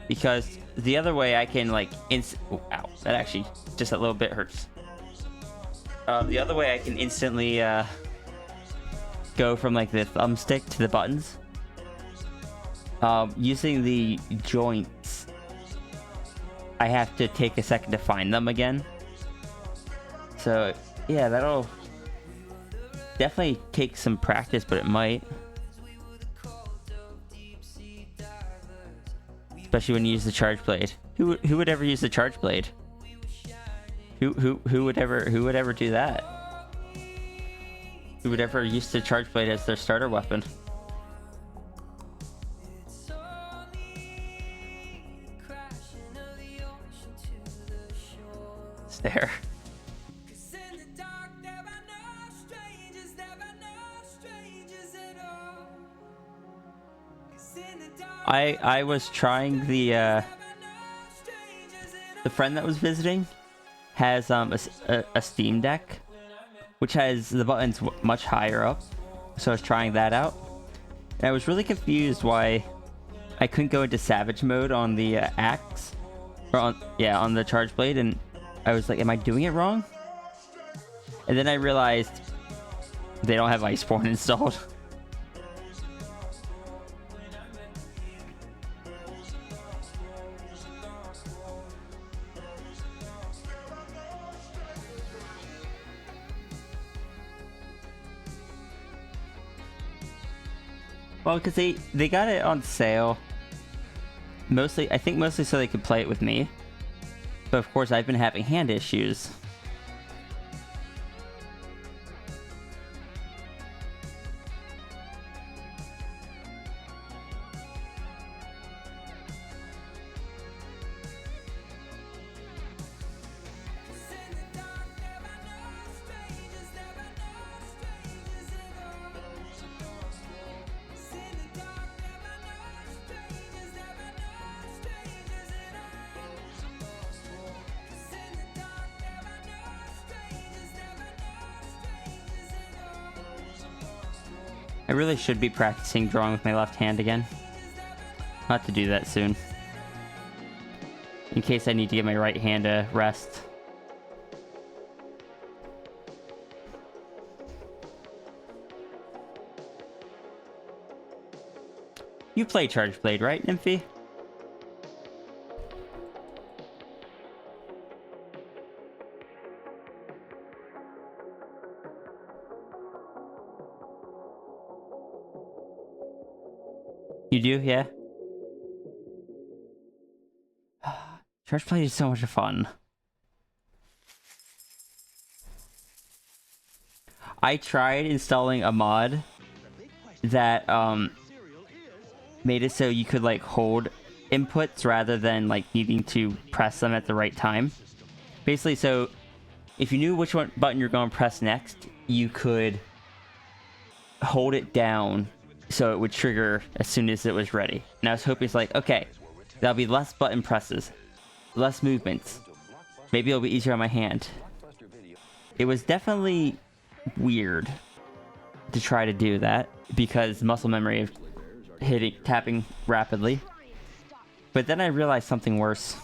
Because the other way I can, like, ow, that actually just a little bit hurts. The other way I can instantly, go from, like, the thumbstick to the buttons. Using the joints, I have to take a second to find them again. So, yeah, that'll definitely take some practice, but it might. Especially when you use the charge blade. Who would ever use the charge blade? Who would ever do that? Who would ever use the charge blade as their starter weapon? There. I was trying the friend that was visiting has a Steam Deck, which has the buttons much higher up, so I was trying that out, and I was really confused why I couldn't go into Savage mode on the axe, or on the charge blade, and I was like, am I doing it wrong? And then I realized they don't have Iceborne installed. Well, because they got it on sale. Mostly, I think mostly so they could play it with me. But of course, I've been having hand issues. I really should be practicing drawing with my left hand again. I'll have to do that soon. In case I need to give my right hand a rest. You play Charge Blade, right, Nymphy? You do, yeah? Charge Blade is so much fun. I tried installing a mod that made it so you could like hold inputs rather than like needing to press them at the right time. Basically, so if you knew which button you're going to press next, you could hold it down so it would trigger as soon as it was ready. And I was hoping it's like, okay, there'll be less button presses, less movements. Maybe it'll be easier on my hand. It was definitely weird to try to do that because muscle memory of tapping rapidly. But then I realized something worse.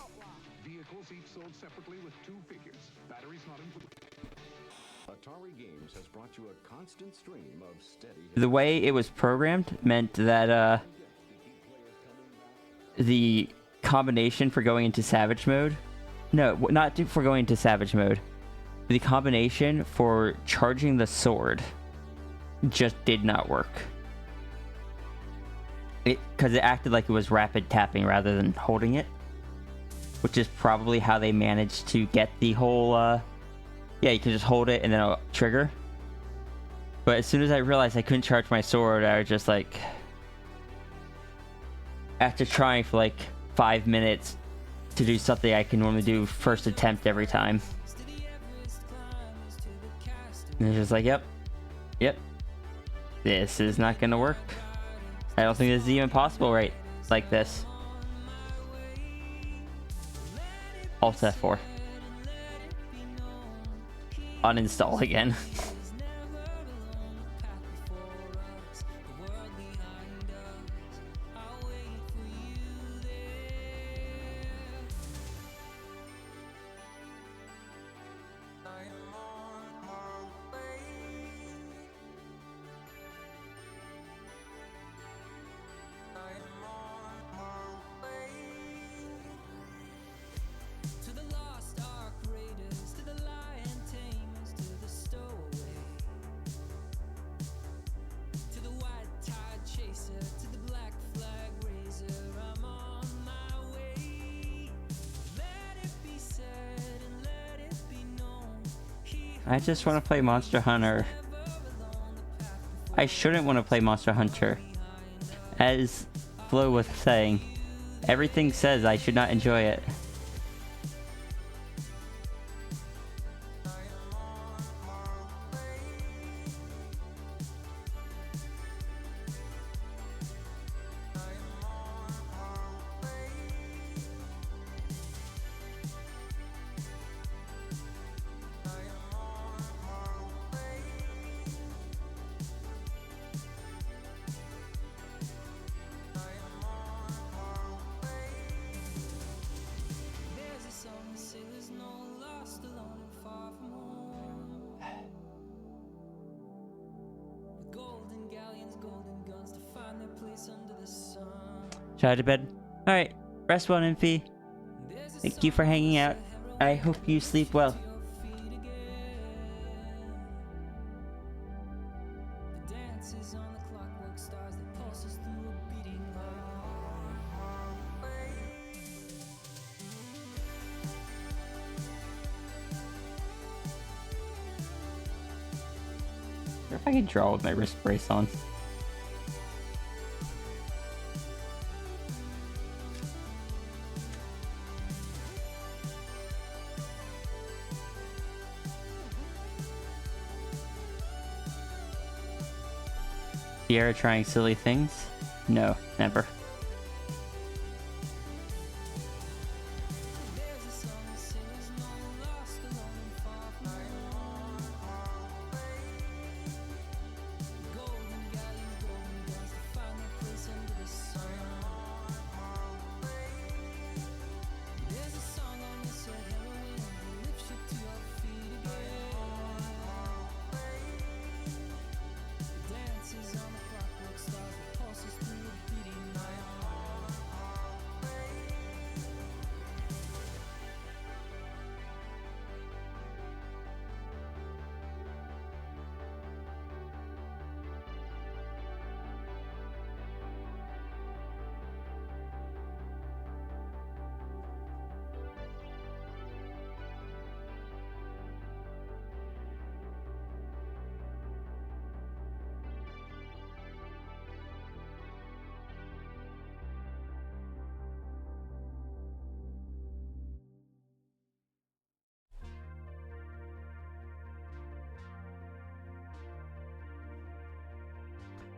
The way it was programmed meant that the combination for going into Savage mode, no, not for going into Savage mode, the combination for charging the sword just did not work. Because it acted like it was rapid tapping rather than holding it, which is probably how they managed to get the whole yeah, you can just hold it and then it'll trigger. But as soon as I realized I couldn't charge my sword, I was just like, after trying for like 5 minutes to do something I can normally do first attempt every time. And it's just like, yep, this is not gonna work. I don't think this is even possible right like this. Alt F4. Uninstall again. I just want to play Monster Hunter. I shouldn't want to play Monster Hunter. As Flo was saying, everything says I should not enjoy it. Should I to bed? Alright, rest well, Nymphy. Thank you for hanging out. I hope you sleep well. I wonder if I can draw with my wrist brace on. Sierra trying silly things? No, never.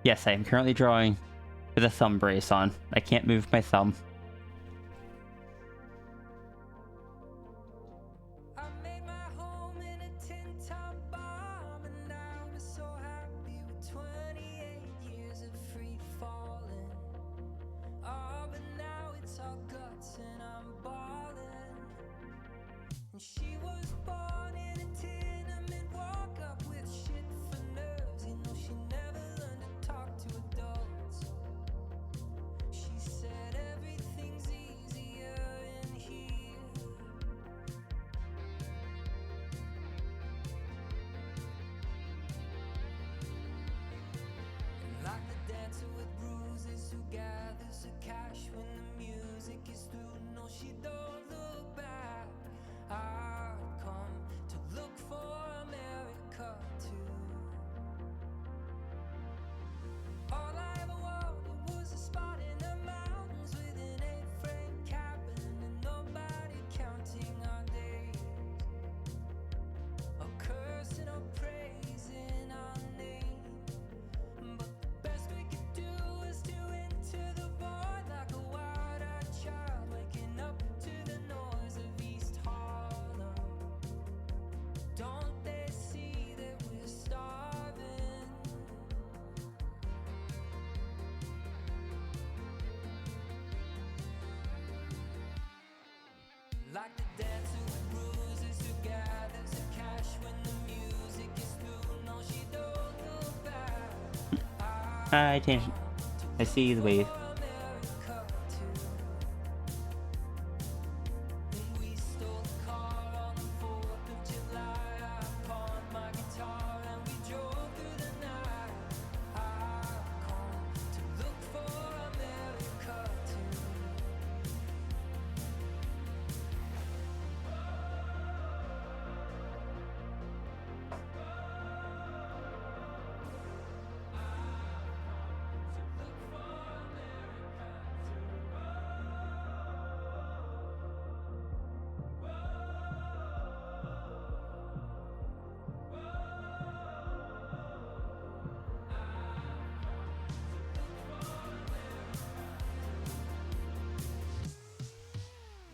Yes, I am currently drawing with a thumb brace on. I can't move my thumb. I'd come to look for America too. All I ever wanted was a spot in the mountains with an 8-frame cabin and nobody counting our days, or cursing or praising our name. But the best we could do was to enter the void like a wild-eyed child waking up to the noise of East Harlem. Don't they see that we're starving? Like the dancer with bruises who gathers the cash when the music is through. No, she don't look back. Hi, Tangent. I see the wave. America too. And we stole the car on the 4th of July. I pawned my guitar and we drove through the night. I come to look for America too.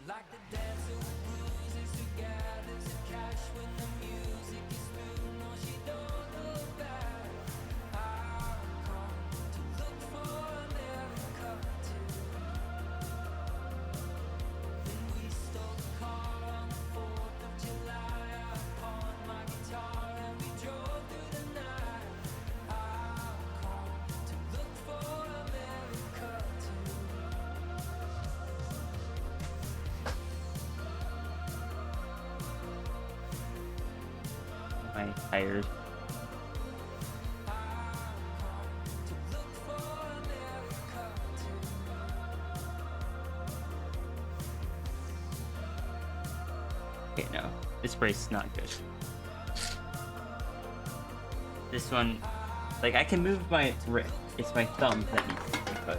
Like the dancer with bruises who gathers the cash when the music is through. No, she don't look back. I come to look for America too. And we stole the car on the 4th of July. I pawned my guitar and we drove through the night. I come to look for America too. I'm tired. Okay, no. This brace is not good. This one, like, I can move my wrist. It's my thumb that needs to be put.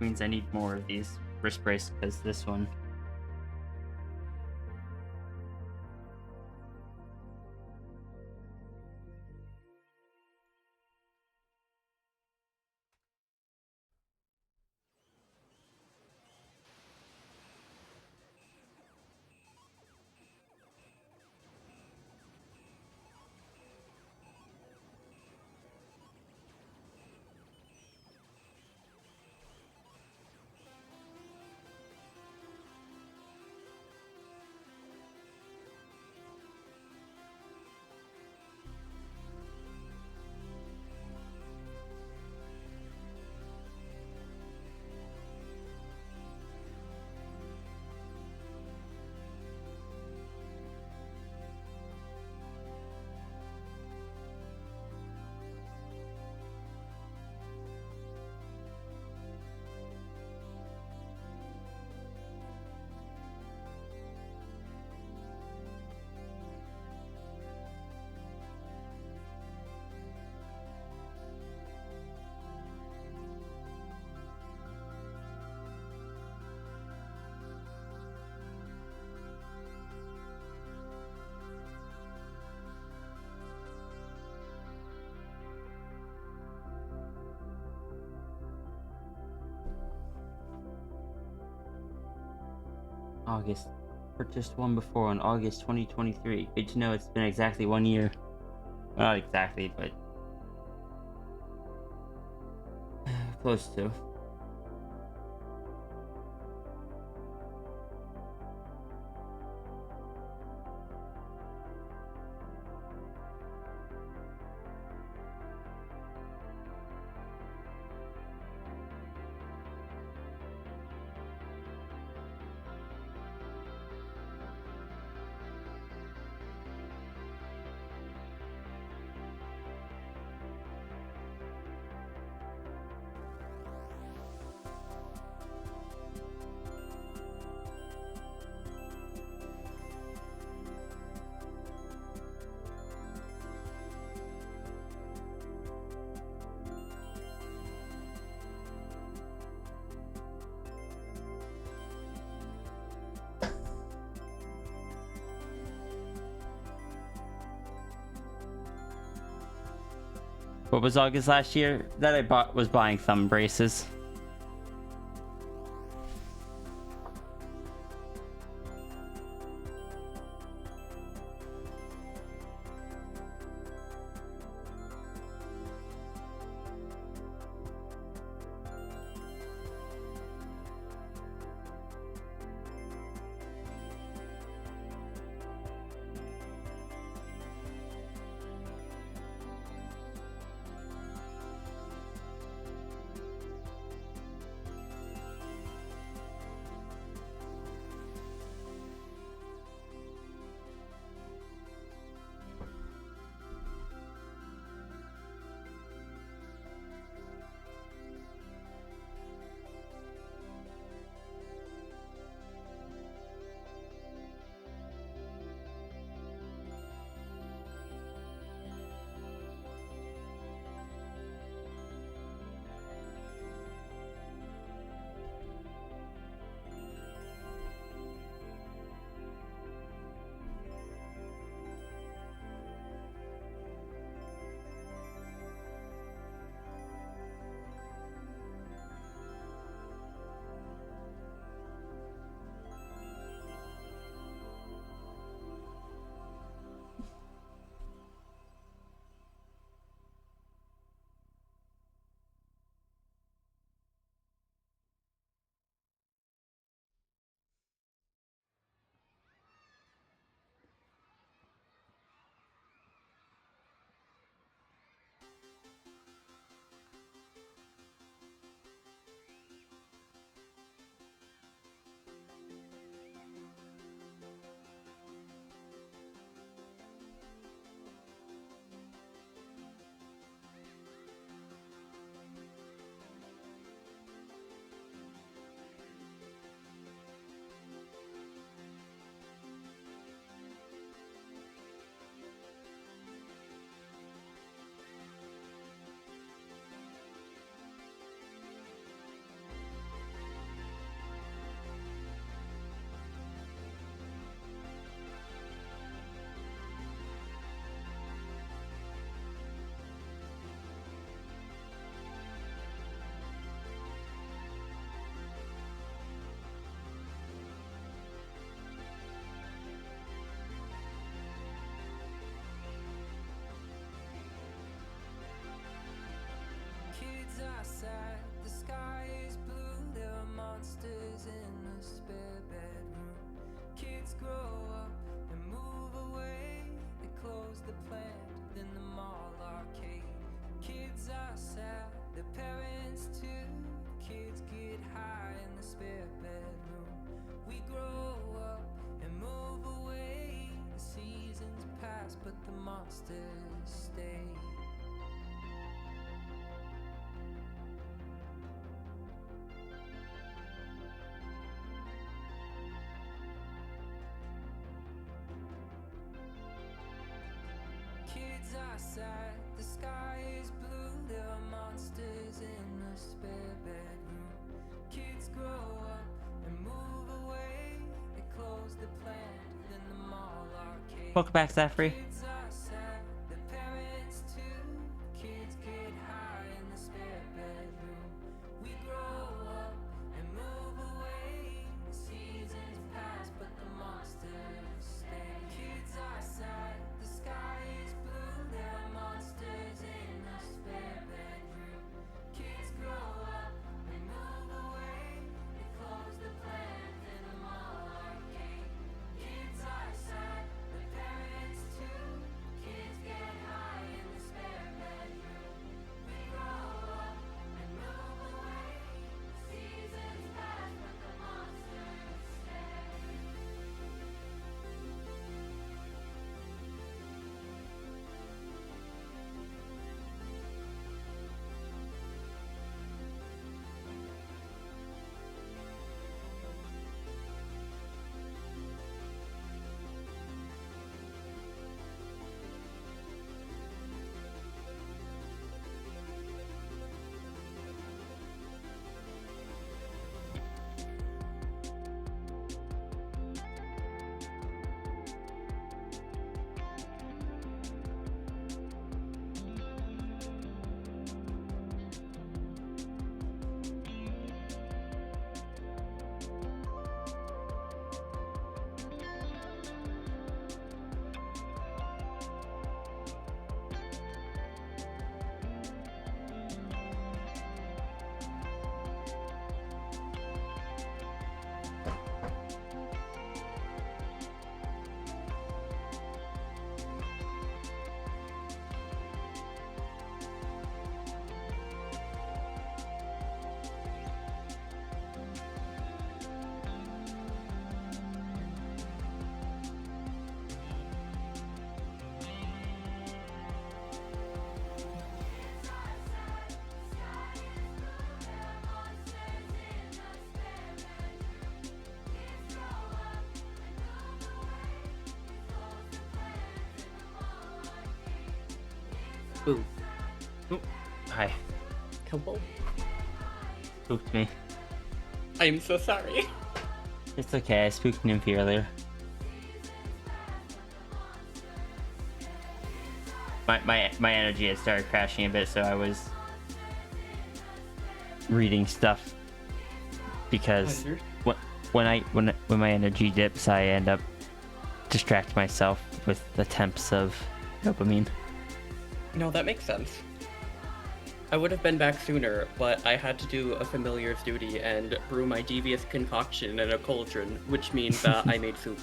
Means I need more of these wrist brace because this one. August. Purchased one before on August 2023. Good to know it's been exactly 1 year. Well, not exactly, but close to. What was August last year? That I was buying thumb braces. Kids outside, the sky is blue. There are monsters in a spare bedroom. Kids grow up and move away. They close the plant, then the mall arcade. Kids are sad, their parents too. Kids get high in the spare bedroom. We grow up and move away. The seasons pass, but the monsters stay. Kids are sad, the sky is blue. There are monsters in a spare bedroom. Kids grow up and move away. They close the plant, then the mall arcade. Welcome back, Zafri. Kids are sad, the parents too. Kids get high in the spare bedroom. We grow up and move away. The seasons pass, but the monsters stay. Kids are sad, the sky is blue. There are monsters in a spare bedroom. Kids grow up and move away. They close the plant in the mall arcade. Kids are sad, the parents too. Boo. Hi. Hello. Spooked me. I'm so sorry. It's okay, I spooked Nymphy earlier. My energy had started crashing a bit, so I was reading stuff because when my energy dips, I end up distract myself with attempts of dopamine. No, that makes sense. I would have been back sooner, but I had to do a familiar's duty and brew my devious concoction in a cauldron, which means that I made soup.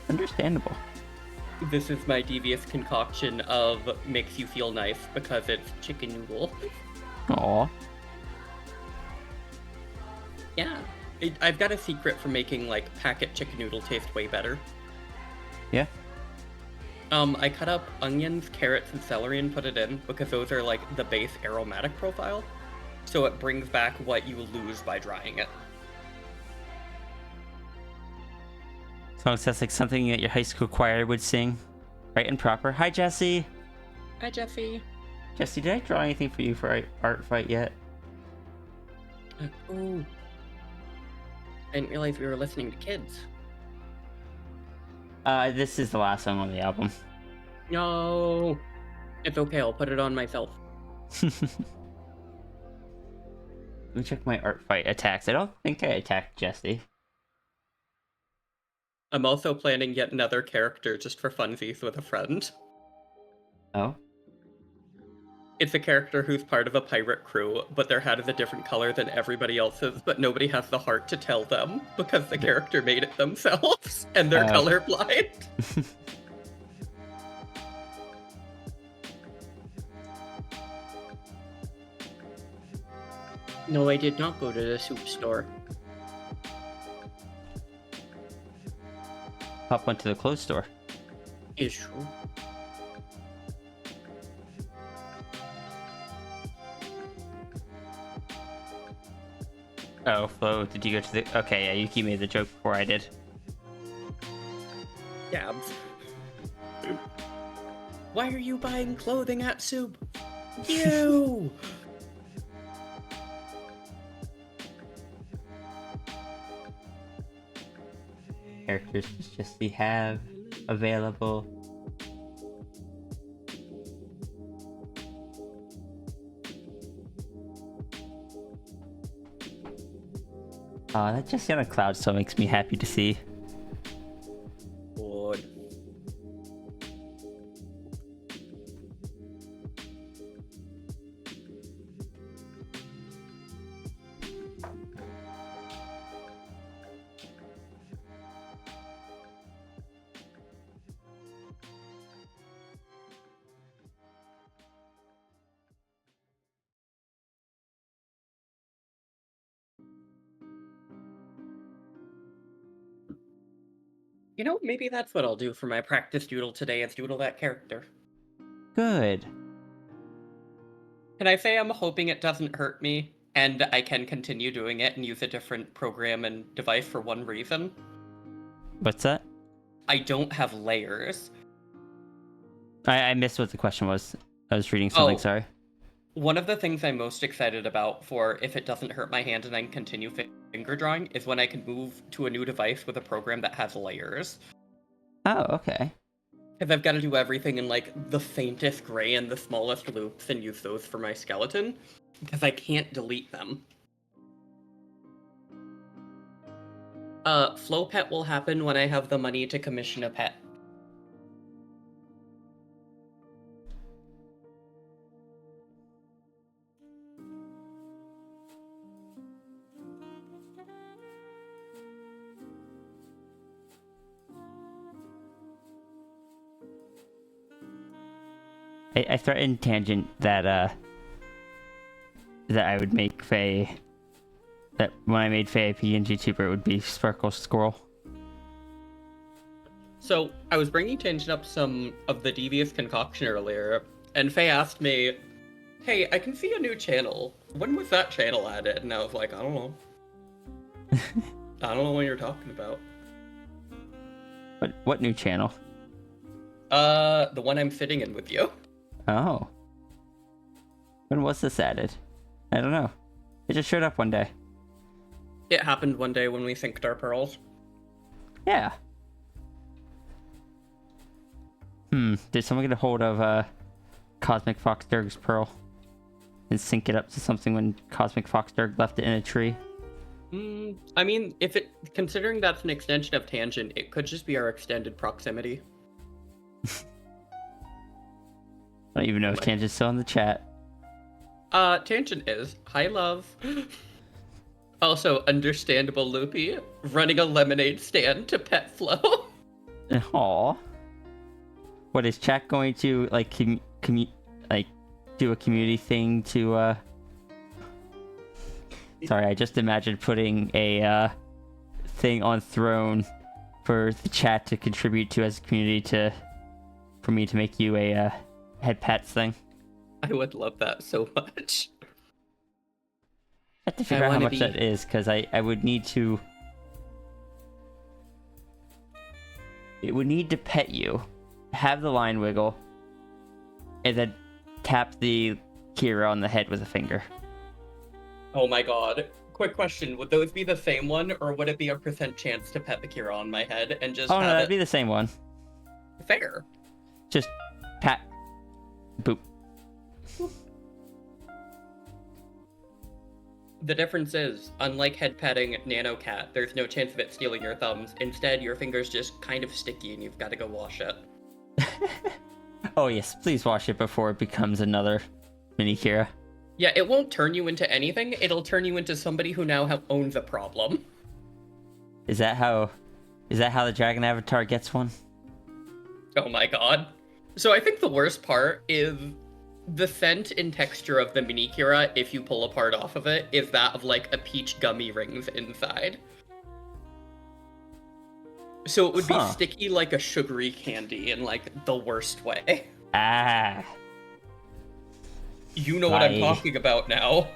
Understandable. This is my devious concoction of makes you feel nice because it's chicken noodle. Aw. Yeah. I've got a secret for making, like, packet chicken noodle taste way better. Yeah. I cut up onions, carrots, and celery and put it in because those are, like, the base aromatic profile. So it brings back what you lose by drying it. Song sounds like something that your high school choir would sing. Right and proper. Hi, Jesse. Hi, Jesse. Jesse, did I draw anything for you for art fight yet? Oh. I didn't realize we were listening to kids. This is the last song on the album. No. It's okay, I'll put it on myself. Let me check my art fight attacks. I don't think I attacked Jesse. I'm also planning yet another character just for funsies with a friend. Oh? It's a character who's part of a pirate crew, but their hat is a different color than everybody else's, but nobody has the heart to tell them because the character made it themselves and they're colorblind. No, I did not go to the soup store. Pop went to the clothes store. Is true. Oh, Flo, did you go to the... Okay, yeah, Yuki made the joke before I did. Gabs. Why are you buying clothing at Soup? You! Characters does Jesse have available? That Jesse on a cloud still makes me happy to see. Good. You know, maybe that's what I'll do for my practice doodle today is doodle that character. Good. Can I say I'm hoping it doesn't hurt me, and I can continue doing it and use a different program and device for one reason? What's that? I don't have layers. I missed what the question was. I was reading something, Oh. sorry. One of the things I'm most excited about for if it doesn't hurt my hand and I can continue finger drawing is when I can move to a new device with a program that has layers. Oh, okay. Because I've got to do everything in like the faintest gray and the smallest loops and use those for my skeleton. Because I can't delete them. Flow Pet will happen when I have the money to commission a pet. I threatened Tangent that I would make Faye, that when I made Faye a PNG tuber, it would be Sparkle Squirrel. So, I was bringing Tangent up some of the Devious Concoction earlier, and Faye asked me, hey, I can see a new channel. When was that channel added? And I was like, I don't know. I don't know what you're talking about. What new channel? The one I'm sitting in with you. Oh. When was this added? I don't know. It just showed up one day. It happened one day when we synced our pearls. Yeah. Did someone get a hold of Cosmic Foxdurg's pearl and sync it up to something when Cosmic Foxdurg left it in a tree? I mean, considering that's an extension of Tangent, it could just be our extended proximity. I don't even know if Tangent's still in the chat. Tangent is. Hi, love. Also, understandable Loopy, running a lemonade stand to pet flow. Aw. What is chat going to like do a community thing to Sorry, I just imagined putting a thing on Throne for the chat to contribute to as a community for me to make you a head pats thing. I would love that so much. I have to figure out how much that is, because I would need to... It would need to pet you, have the line wiggle, and then tap the Kira on the head with a finger. Oh my god. Quick question, would those be the same one, or would it be a % chance to pet the Kira on my head and just Oh no, have that'd it... be the same one. Fair. Just pat, boop. The difference is, unlike head petting Nano Cat, there's no chance of it stealing your thumbs. Instead, your finger's just kind of sticky and you've got to go wash it. Oh yes, please wash it before it becomes another mini Kira. Yeah, it won't turn you into anything, it'll turn you into somebody who now owns a problem. Is that how the Dragon Avatar gets one? Oh my god. So I think the worst part is the scent and texture of the mini Kira, if you pull a part off of it, is that of like a peach gummy rings inside. So it would be sticky like a sugary candy in like the worst way. Ah. You know what I'm talking about now.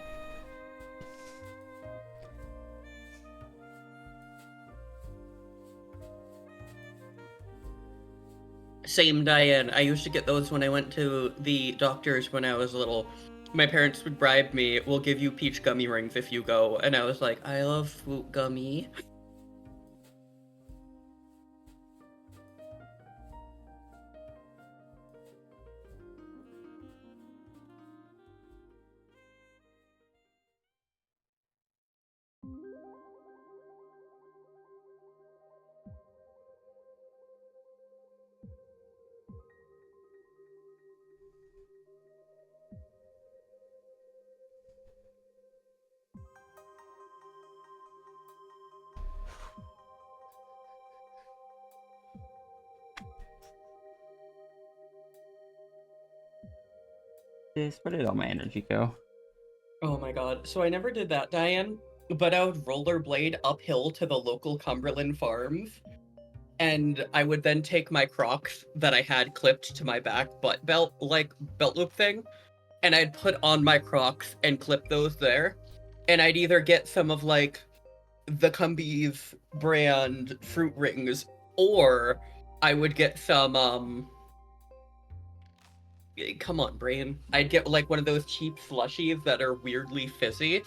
Same, Diane. I used to get those when I went to the doctors when I was little. My parents would bribe me, we'll give you peach gummy rings if you go. And I was like, I love fruit gummy. Where did all my energy go? Oh my god. So I never did that, Diane, but I would rollerblade uphill to the local Cumberland farms, and I would then take my Crocs that I had clipped to my back butt belt, like belt loop thing, and I'd put on my Crocs and clip those there, and I'd either get some of like the Cumbies brand fruit rings, or I would get some come on, brain. I'd get like one of those cheap slushies that are weirdly fizzy.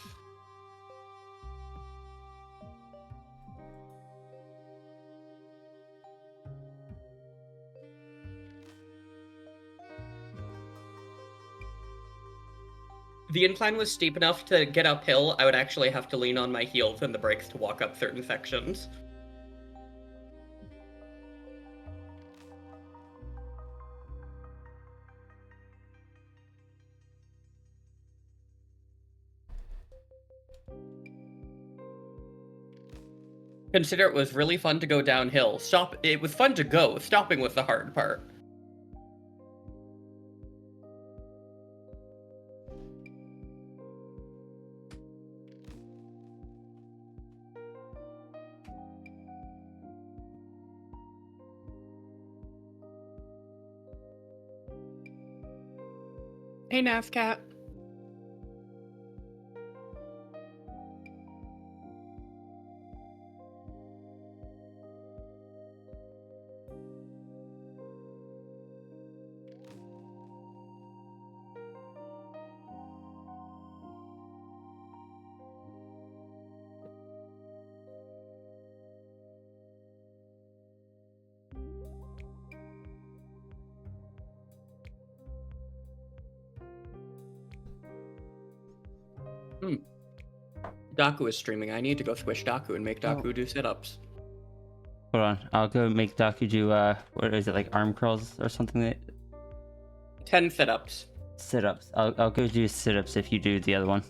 The incline was steep enough to get uphill, I would actually have to lean on my heels and the brakes to walk up certain sections. Consider it was really fun to go downhill. It was fun to go, stopping was the hard part. Hey, NASCAT. Daku is streaming. I need to go squish Daku and make Daku do sit-ups. Hold on, I'll go make Daku do what is it, like arm curls or something? That 10 sit-ups. sit-ups. I'll go do sit-ups if you do the other one.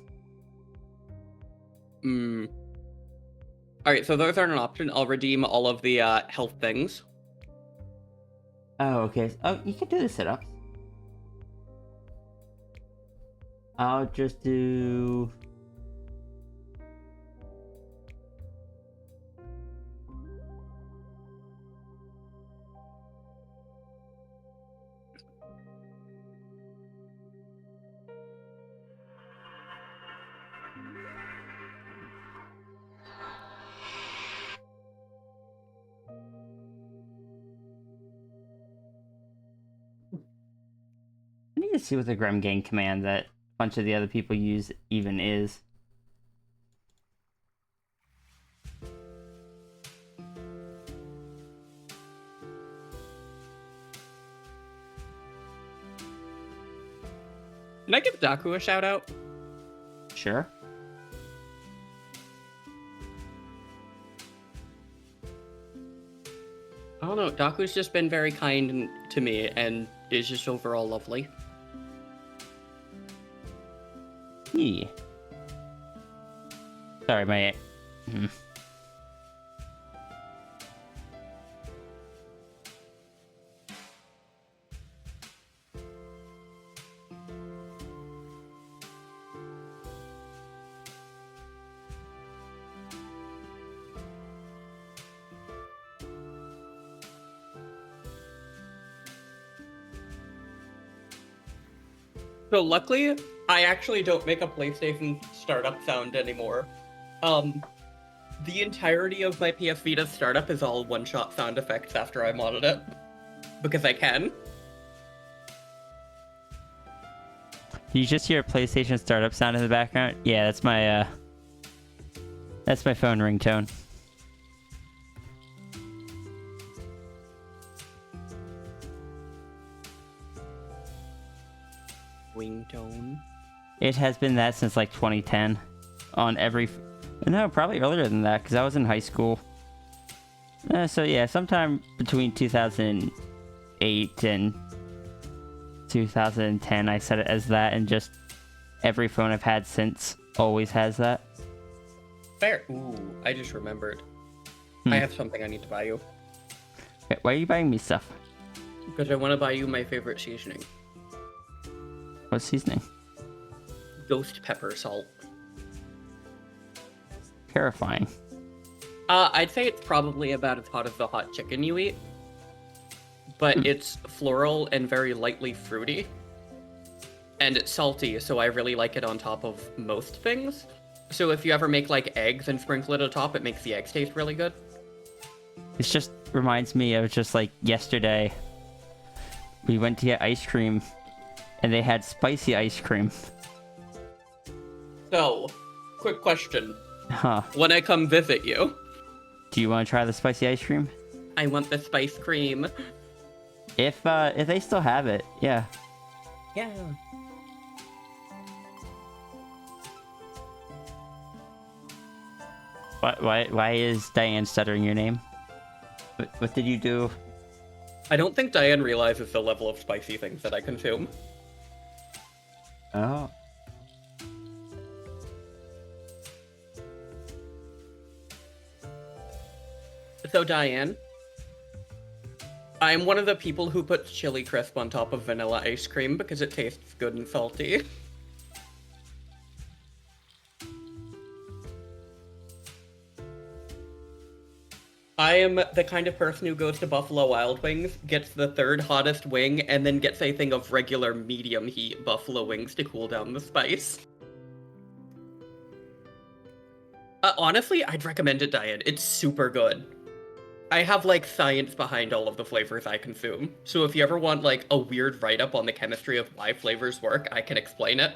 Alright, so those aren't an option. I'll redeem all of the health things. Oh, okay. Oh, you can do the sit-ups. I'll just do. I need to see what the Grim Gang command that a bunch of the other people use even is. Can I give Daku a shout out? Sure. I don't know. Daku's just been very kind to me and is just overall lovely. Yeah. Sorry, my. So luckily, I actually don't make a PlayStation startup sound anymore. The entirety of my PS Vita startup is all one-shot sound effects after I modded it. Because I can. You just hear a PlayStation startup sound in the background? Yeah, that's my phone ringtone. Wingtone. It has been that since like 2010. On every. No, probably earlier than that, because I was in high school. So yeah, sometime between 2008 and 2010, I set it as that, and just every phone I've had since always has that. Fair. Ooh, I just remembered. I have something I need to buy you. Okay, why are you buying me stuff? Because I want to buy you my favorite seasoning. What seasoning? Ghost pepper salt. Terrifying. I'd say it's probably about as hot as the hot chicken you eat. But it's floral and very lightly fruity. And it's salty, so I really like it on top of most things. So if you ever make like eggs and sprinkle it on top, it makes the eggs taste really good. It just reminds me of just like yesterday. We went to get ice cream, and they had spicy ice cream. So, quick question. Huh. When I come visit you, Do you want to try the spicy ice cream? I want the spice cream. If they still have it, yeah. Yeah. Why is Diane stuttering your name? What did you do? I don't think Diane realizes the level of spicy things that I consume. Oh. So Diane, I'm one of the people who puts chili crisp on top of vanilla ice cream because it tastes good and salty. I am the kind of person who goes to Buffalo Wild Wings, gets the third hottest wing, and then gets a thing of regular medium heat buffalo wings to cool down the spice. Honestly, I'd recommend it, Diane. It's super good. I have, like, science behind all of the flavors I consume. So if you ever want, like, a weird write-up on the chemistry of why flavors work, I can explain it.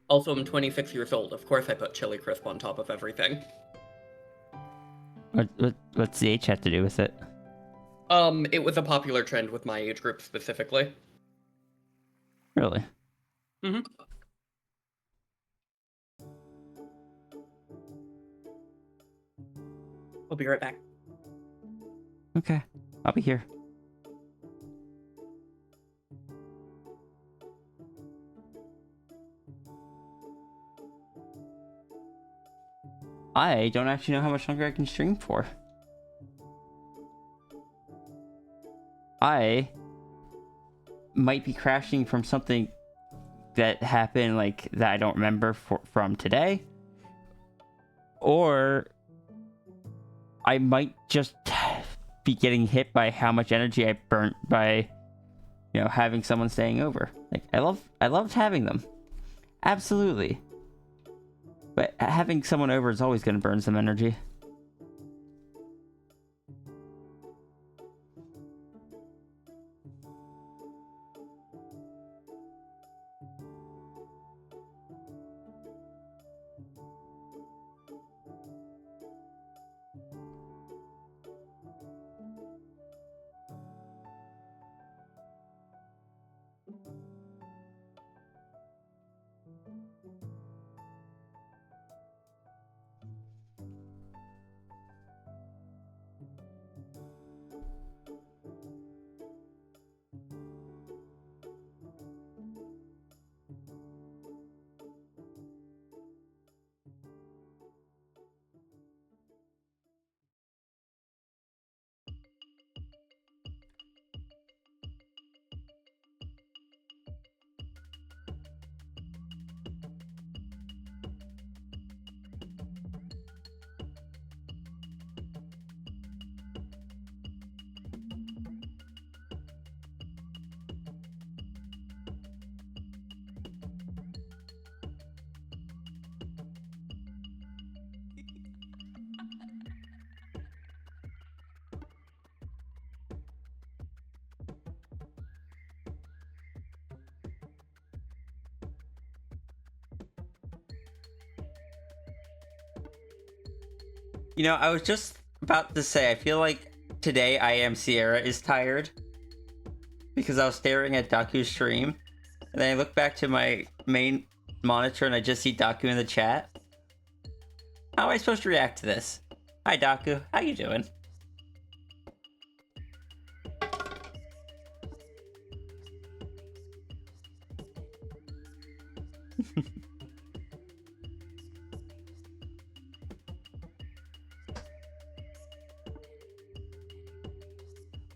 Also, I'm 26 years old. Of course I put chili crisp on top of everything. What's the H have to do with it? It was a popular trend with my age group specifically. Really? Mhm. We'll be right back. Okay. I'll be here. I don't actually know how much longer I can stream for. I might be crashing from something that happened, like, that I don't remember from today. Or I might just be getting hit by how much energy I burnt by, you know, having someone staying over. Like, I loved having them. Absolutely. But having someone over is always going to burn some energy. You know, I was just about to say, I feel like today I Am Sierra is tired. Because I was staring at Daku's stream. And then I look back to my main monitor and I just see Daku in the chat. How am I supposed to react to this? Hi Daku, how you doing?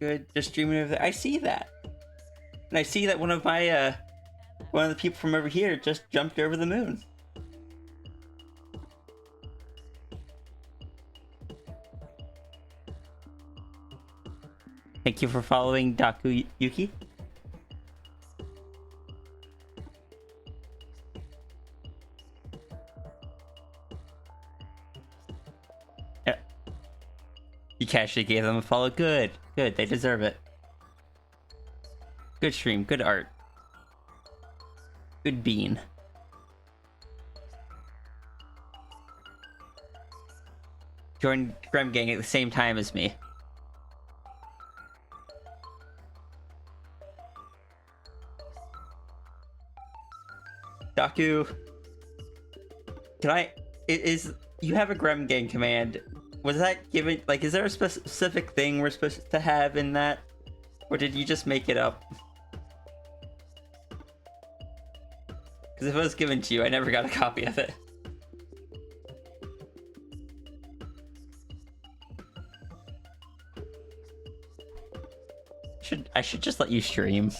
Good, just streaming over there. I see that. And I see that one of the people from over here just jumped over the moon. Thank you for following Daku Yuki. Yeah. You casually gave them a follow. Good. Good. They deserve it. Good stream. Good art. Good bean. Join Grem Gang at the same time as me. Daku, can I? You have a Grem Gang command? Was that given? Like, is there a specific thing we're supposed to have in that, or did you just make it up? Because if it was given to you, I never got a copy of it. I should just let you stream.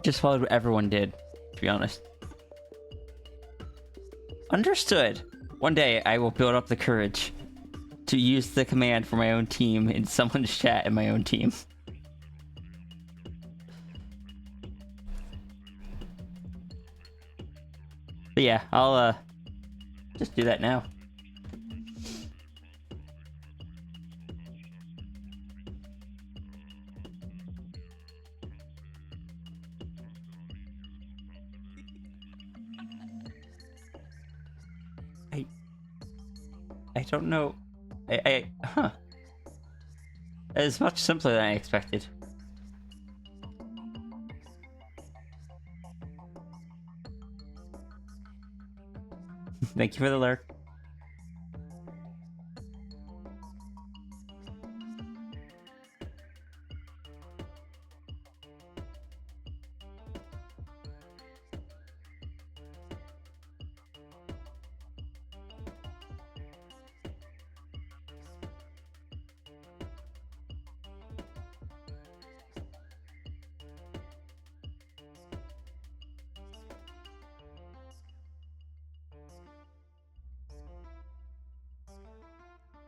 Just followed what everyone did, to be honest. Understood. One day I will build up the courage to use the command for my own team in someone's chat in my own team. But yeah, I'll just do that now. I don't know. Huh. It's much simpler than I expected. Thank you for the lurk.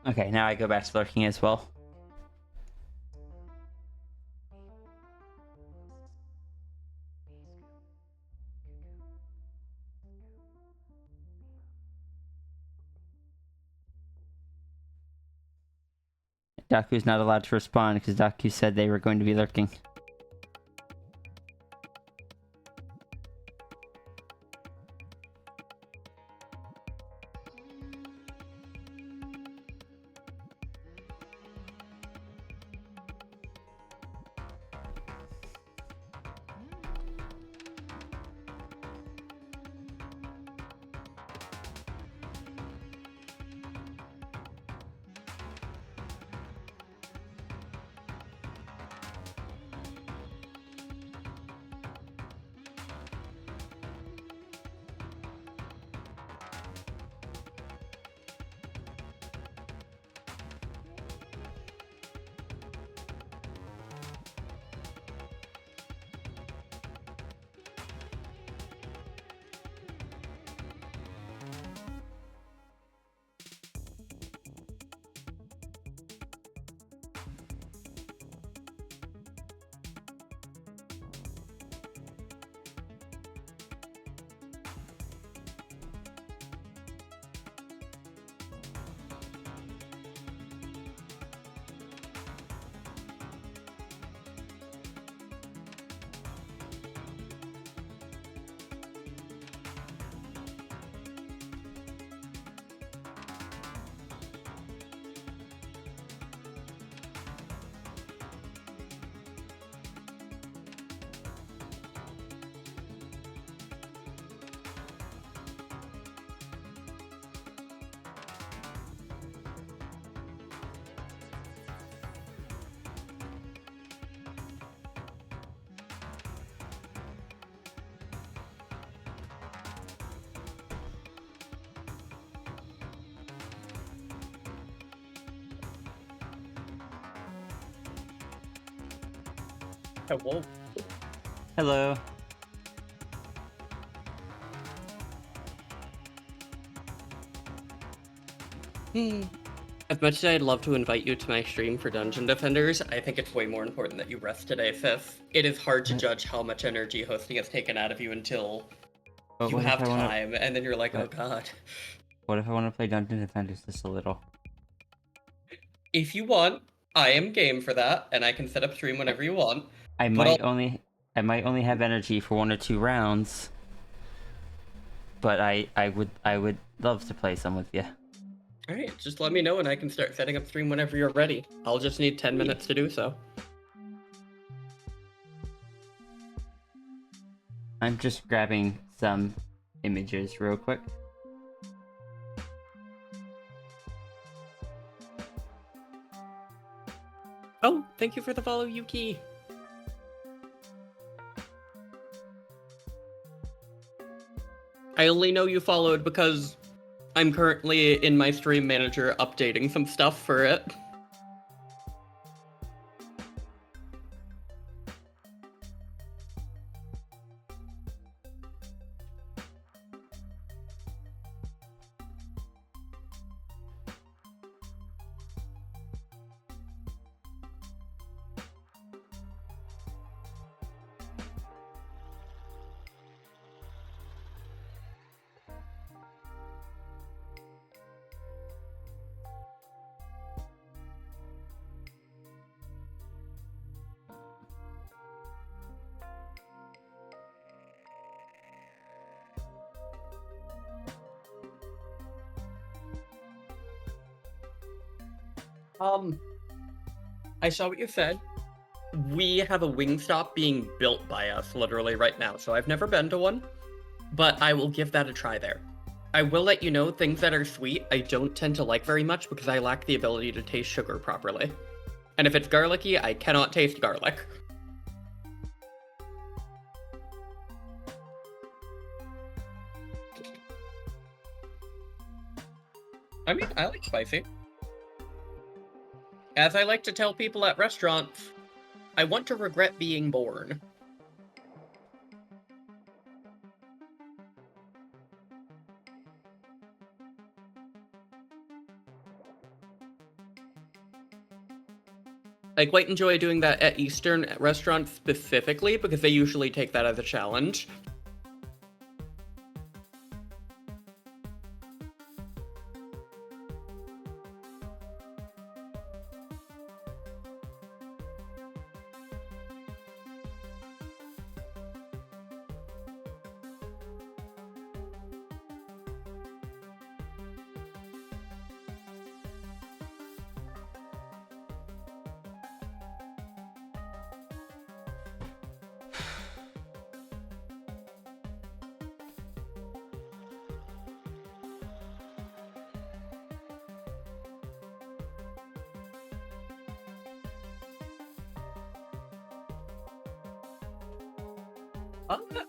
Okay, now I go back to lurking as well. Daku's not allowed to respond because Daku said they were going to be lurking. Hello. Hello. As much as I'd love to invite you to my stream for Dungeon Defenders, I think it's way more important that you rest today, Fifth. It is hard to judge how much energy hosting has taken out of you until But you what if have I wanna- time, and then you're like, oh What- god. What if I want to play Dungeon Defenders just a little? If you want, I am game for that, and I can set up stream whenever you want. I But might only have energy for 1 or 2 rounds. But I would love to play some with you. Alright, just let me know and I can start setting up stream whenever you're ready. I'll just need 10 minutes to do so. I'm just grabbing some images real quick. Oh, thank you for the follow, Yuki. I only know you followed because I'm currently in my stream manager updating some stuff for it. I saw what you said. We have a Wingstop being built by us literally right now, so I've never been to one, but I will give that a try there. I will let you know things that are sweet I don't tend to like very much because I lack the ability to taste sugar properly. And if it's garlicky, I cannot taste garlic. I mean, I like spicy. As I like to tell people at restaurants, I want to regret being born. I quite enjoy doing that at Eastern restaurants specifically because they usually take that as a challenge.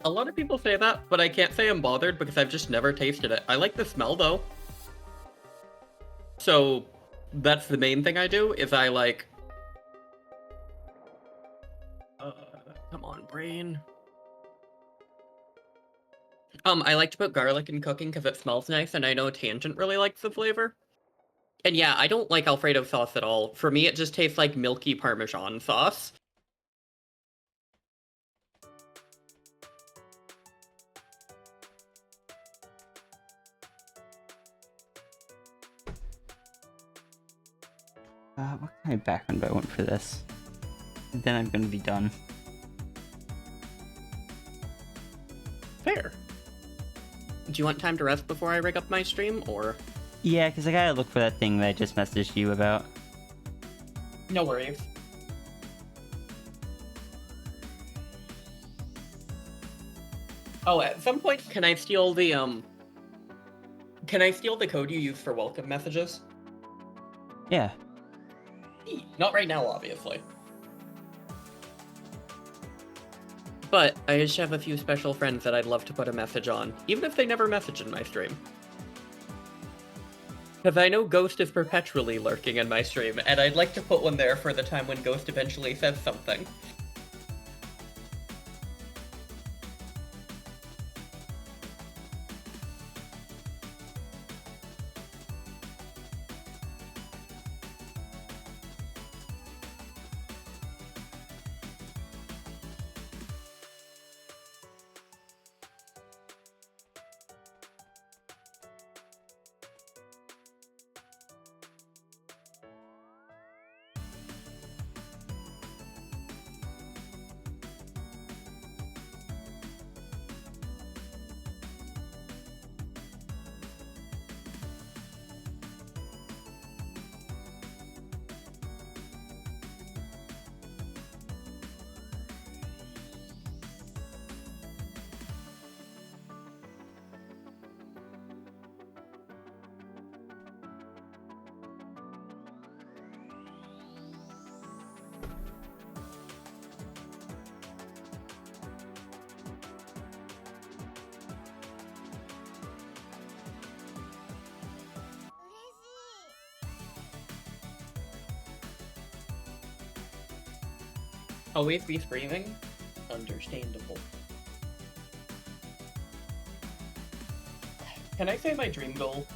A lot of people say that, but I can't say I'm bothered because I've just never tasted it. I like the smell though. So that's the main thing I do, is I like... come on, brain. I like to put garlic in cooking because it smells nice, and I know Tangent really likes the flavor. And yeah, I don't like Alfredo sauce at all. For me, it just tastes like milky Parmesan sauce. What kind of background do I want for this? And then I'm gonna be done. Fair. Do you want time to rest before I rig up my stream, or...? Yeah, because I gotta look for that thing that I just messaged you about. No worries. Oh, at some point, can I steal the, Can I steal the code you use for welcome messages? Yeah. Not right now, obviously. But I just have a few special friends that I'd love to put a message on, even if they never message in my stream. Because I know Ghost is perpetually lurking in my stream, and I'd like to put one there for the time when Ghost eventually says something. Always be screaming? Understandable. Can I say my dream goal?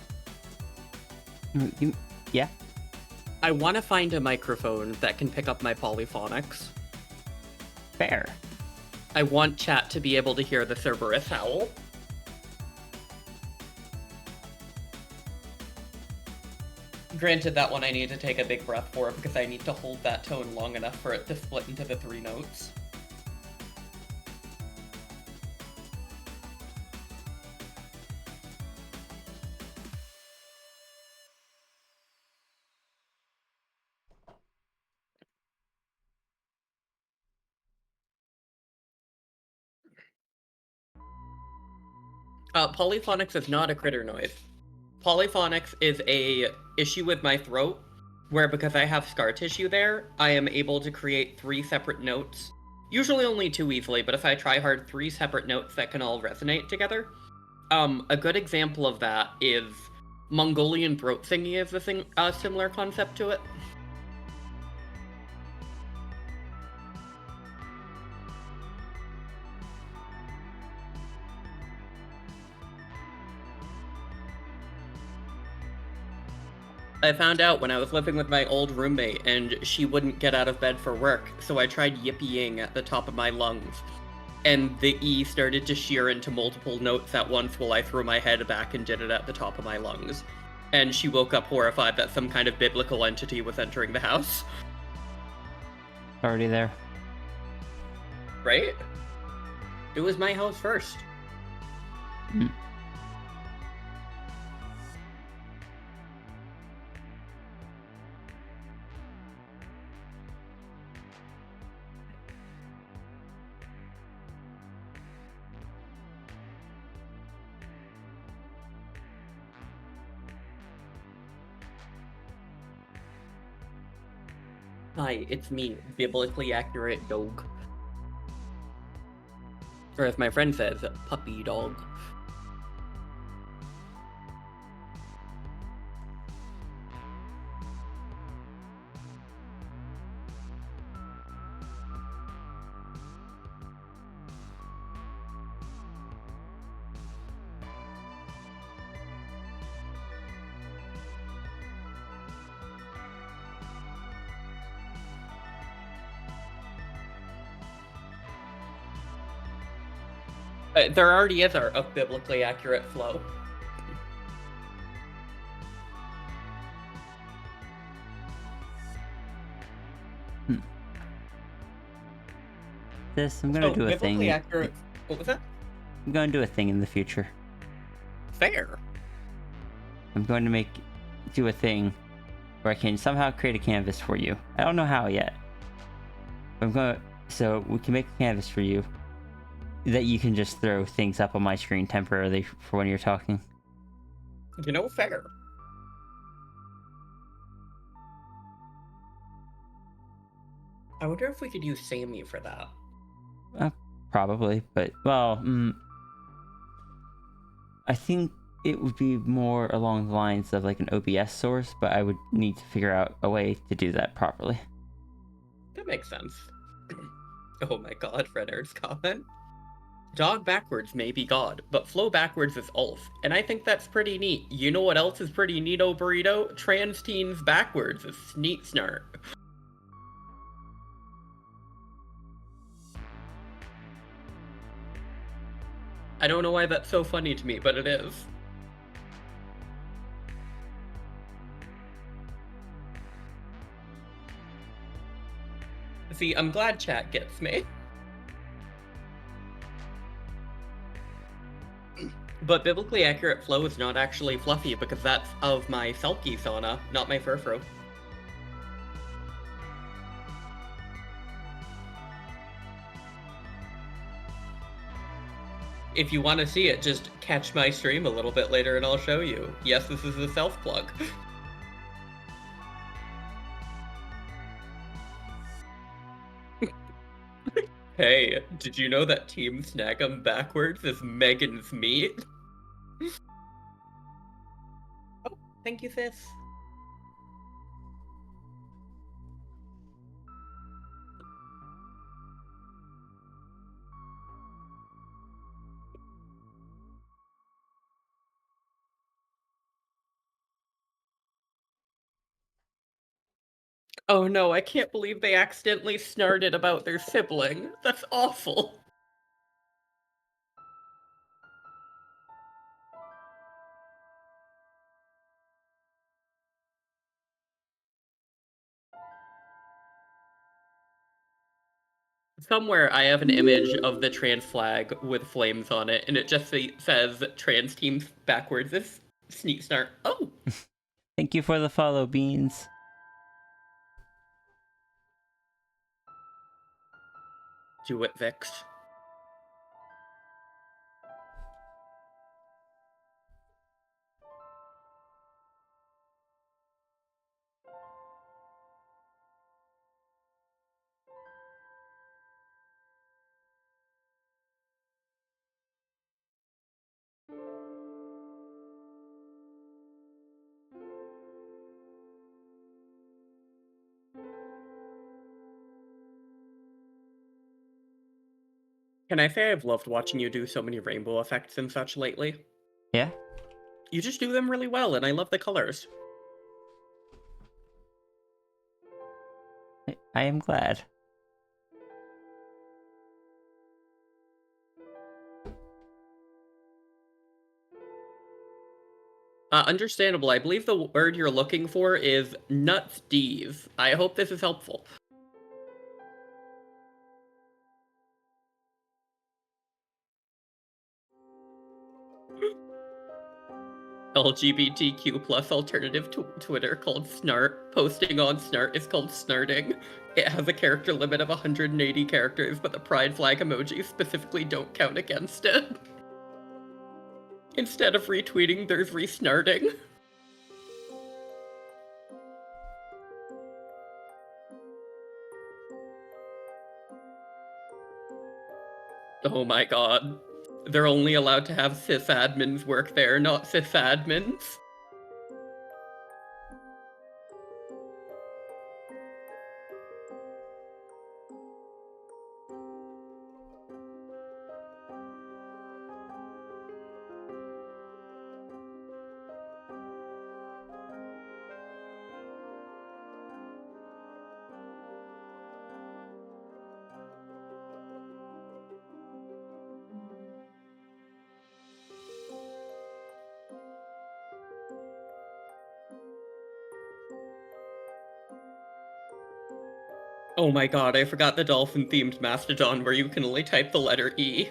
Yeah? I want to find a microphone that can pick up my polyphonics. Fair. I want chat to be able to hear the Cerberus howl. Granted, that one I need to take a big breath for because I need to hold that tone long enough for it to split into the 3 notes. Polyphonics is not a critter noise. Polyphonics is a issue with my throat, where because I have scar tissue there, I am able to create 3 separate notes. Usually only 2 easily, but if I try hard, 3 separate notes that can all resonate together. A good example of that is Mongolian throat singing is a similar concept to it. I found out when I was living with my old roommate and she wouldn't get out of bed for work, so I tried yippying at the top of my lungs. And the E started to shear into multiple notes at once while I threw my head back and did it at the top of my lungs. And she woke up horrified that some kind of biblical entity was entering the house. Already there. Right? It was my house first. Mm. Hi, it's me, biblically accurate dog. Or as my friend says, puppy dog. There already is a biblically accurate flow. I'm gonna do a thing. Biblically accurate. What was that? I'm gonna do a thing in the future. Fair. I'm going to do a thing where I can somehow create a canvas for you. I don't know how yet. So we can make a canvas for you that you can just throw things up on my screen temporarily for when you're talking. You know, fair. I wonder if we could use Sammy for that. Probably, but well, I think it would be more along the lines of like an OBS source, but I would need to figure out a way to do that properly. That makes sense. Oh my god, Fred Erd's comment. Dog backwards may be God, but flow backwards is Ulf, and I think that's pretty neat. You know what else is pretty neato, Burrito? Trans teens backwards is Sneet Snart. I don't know why that's so funny to me, but it is. See, I'm glad chat gets me. But biblically accurate flow is not actually fluffy because that's of my Selkie sauna, not my Furfro. If you want to see it, just catch my stream a little bit later and I'll show you. Yes, this is a self-plug. Hey, did you know that Team Snag'em backwards is Megan's meat? Oh, thank you, sis. Oh no, I can't believe they accidentally snarted about their sibling. That's awful. Somewhere I have an image of the trans flag with flames on it, and it just says trans team backwards is Sneak Snart. Oh! Thank you for the follow, Beans. Do it, Vix. Can I say I've loved watching you do so many rainbow effects and such lately? Yeah? You just do them really well, and I love the colors. I am glad. Understandable. I believe the word you're looking for is nuts-dees. I hope this is helpful. LGBTQ plus alternative Twitter called Snart. Posting on Snart is called snarting. It has a character limit of 180 characters, but the pride flag emojis specifically don't count against it. Instead of retweeting, there's re-snarting. Oh my god. They're only allowed to have sysadmins work there, not sysadmins. Oh my god, I forgot the dolphin-themed Mastodon where you can only type the letter E.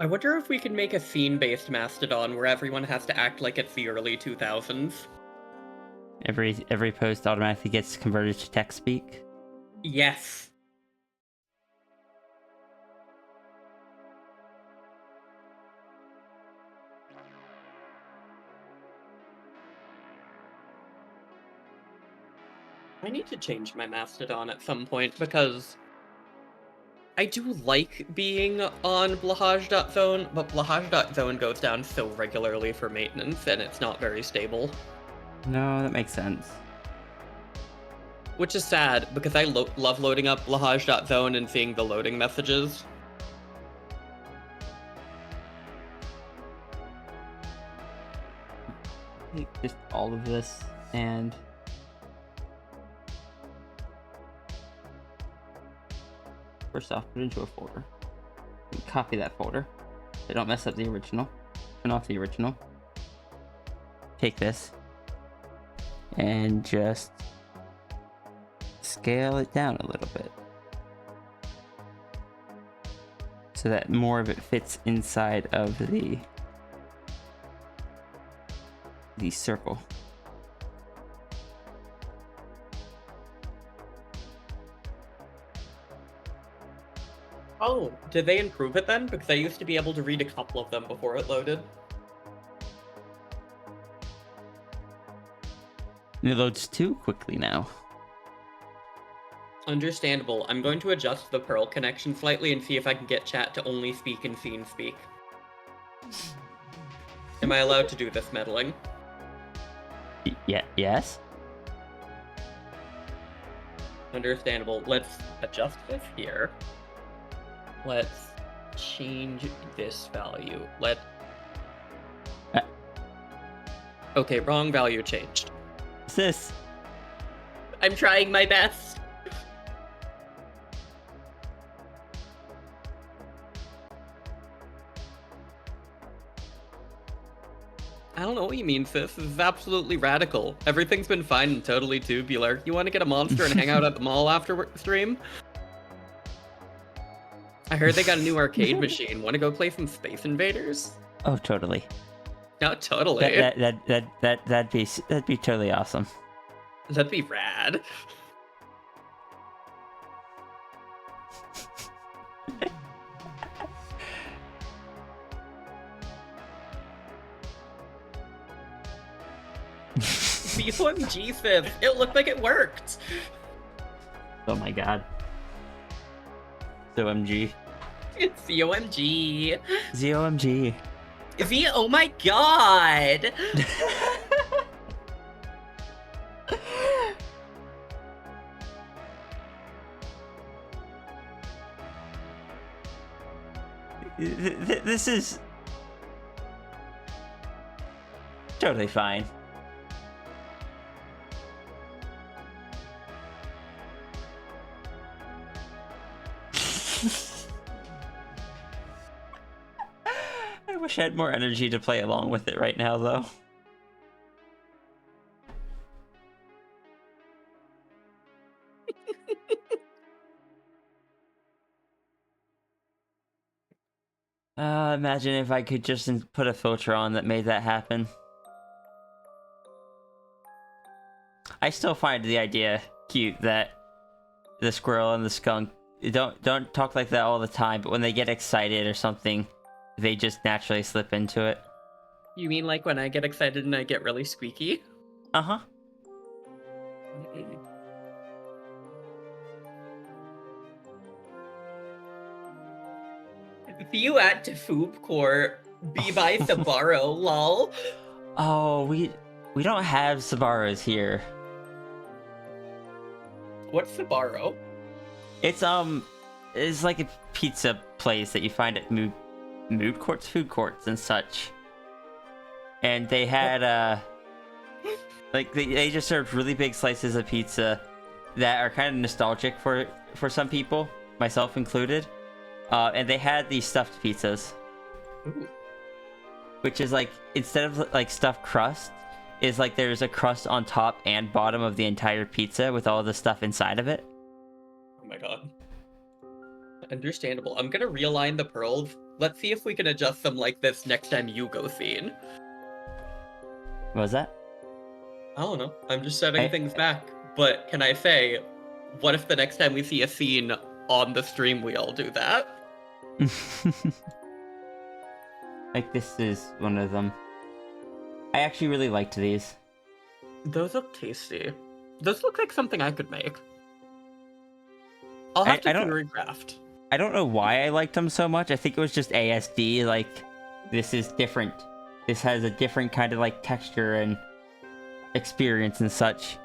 I wonder if we can make a scene-based Mastodon where everyone has to act like it's the early 2000s. Every post automatically gets converted to text speak. Yes. I need to change my Mastodon at some point because I do like being on Blahaj.zone, but Blahaj.zone goes down so regularly for maintenance and it's not very stable. No, that makes sense. Which is sad, because I love loading up Blahaj.zone and seeing the loading messages. Take just all of this and first off, put it into a folder. And copy that folder. So don't mess up the original. Turn off the original. Take this and just scale it down a little bit so that more of it fits inside of the circle. Oh, did they improve it then? Because I used to be able to read a couple of them before it loaded. It loads too quickly now. Understandable. I'm going to adjust the Perl connection slightly and see if I can get chat to only speak in scene speak. Am I allowed to do this meddling? Yeah, yes? Understandable. Let's adjust this here. Let's change this value. Okay, wrong value changed. What's this? I'm trying my best. I don't know what you mean, sis. This is absolutely radical. Everything's been fine and totally tubular. You want to get a monster and hang out at the mall after stream? I heard they got a new arcade machine. Want to go play some Space Invaders? Oh, totally. No, totally. That'd be totally awesome. That'd be rad. B1G Fib. It looked like it worked. Oh my god. OMG. It's the OMG. ZOMG. The oh my god. This is totally fine. I wish I had more energy to play along with it right now, though. Imagine if I could just put a filter on that made that happen. I still find the idea cute that the squirrel and the skunk don't talk like that all the time, but when they get excited or something, they just naturally slip into it. You mean like when I get excited and I get really squeaky? Uh-huh. See you at Tafoob Court. Be by Sabaro, lol. Oh, we don't have Sabaros here. What's Sabaro? It's like a pizza place that you find at mood courts, food courts, and such. And they had like they just served really big slices of pizza that are kind of nostalgic for some people, myself included. And they had these stuffed pizzas. Ooh. Which is like, instead of like stuffed crust, is like there's a crust on top and bottom of the entire pizza with all the stuff inside of it. Oh my god. Understandable. I'm gonna realign the pearls. Let's see if we can adjust them like this next time you go scene. What was that? I don't know. I'm just setting things back. But can I say, what if the next time we see a scene on the stream we all do that? Like, this is one of them. I actually really liked these. Those look tasty. Those look like something I could make. I'll have to choreograph. I don't know why I liked them so much. I think it was just ASD. Like, this is different. This has a different kind of like texture and experience and such.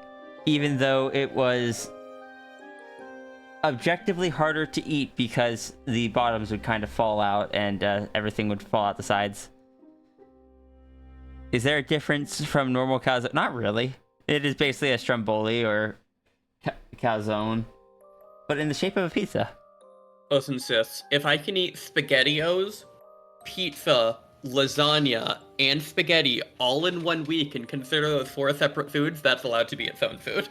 Even though it was objectively harder to eat because the bottoms would kind of fall out and everything would fall out the sides. Is there a difference from normal calzone? Not really. It is basically a stromboli or calzone, but in the shape of a pizza. Listen, sis, if I can eat SpaghettiOs, pizza, lasagna, and spaghetti all in 1 week and consider those 4 separate foods, that's allowed to be its own food.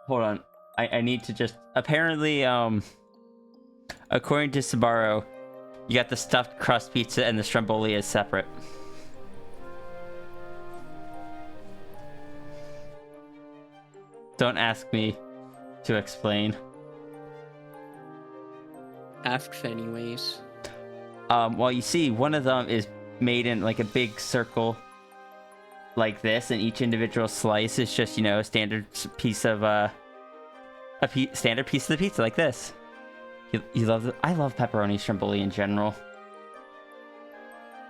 Hold on. I need to just... Apparently, according to Sabaro, you got the stuffed crust pizza and the stromboli is separate. Don't ask me to explain. Asks anyways. Well, you see, one of them is made in like a big circle like this, and each individual slice is just, you know, a standard piece of standard piece of the pizza like this. You love I love pepperoni stromboli in general.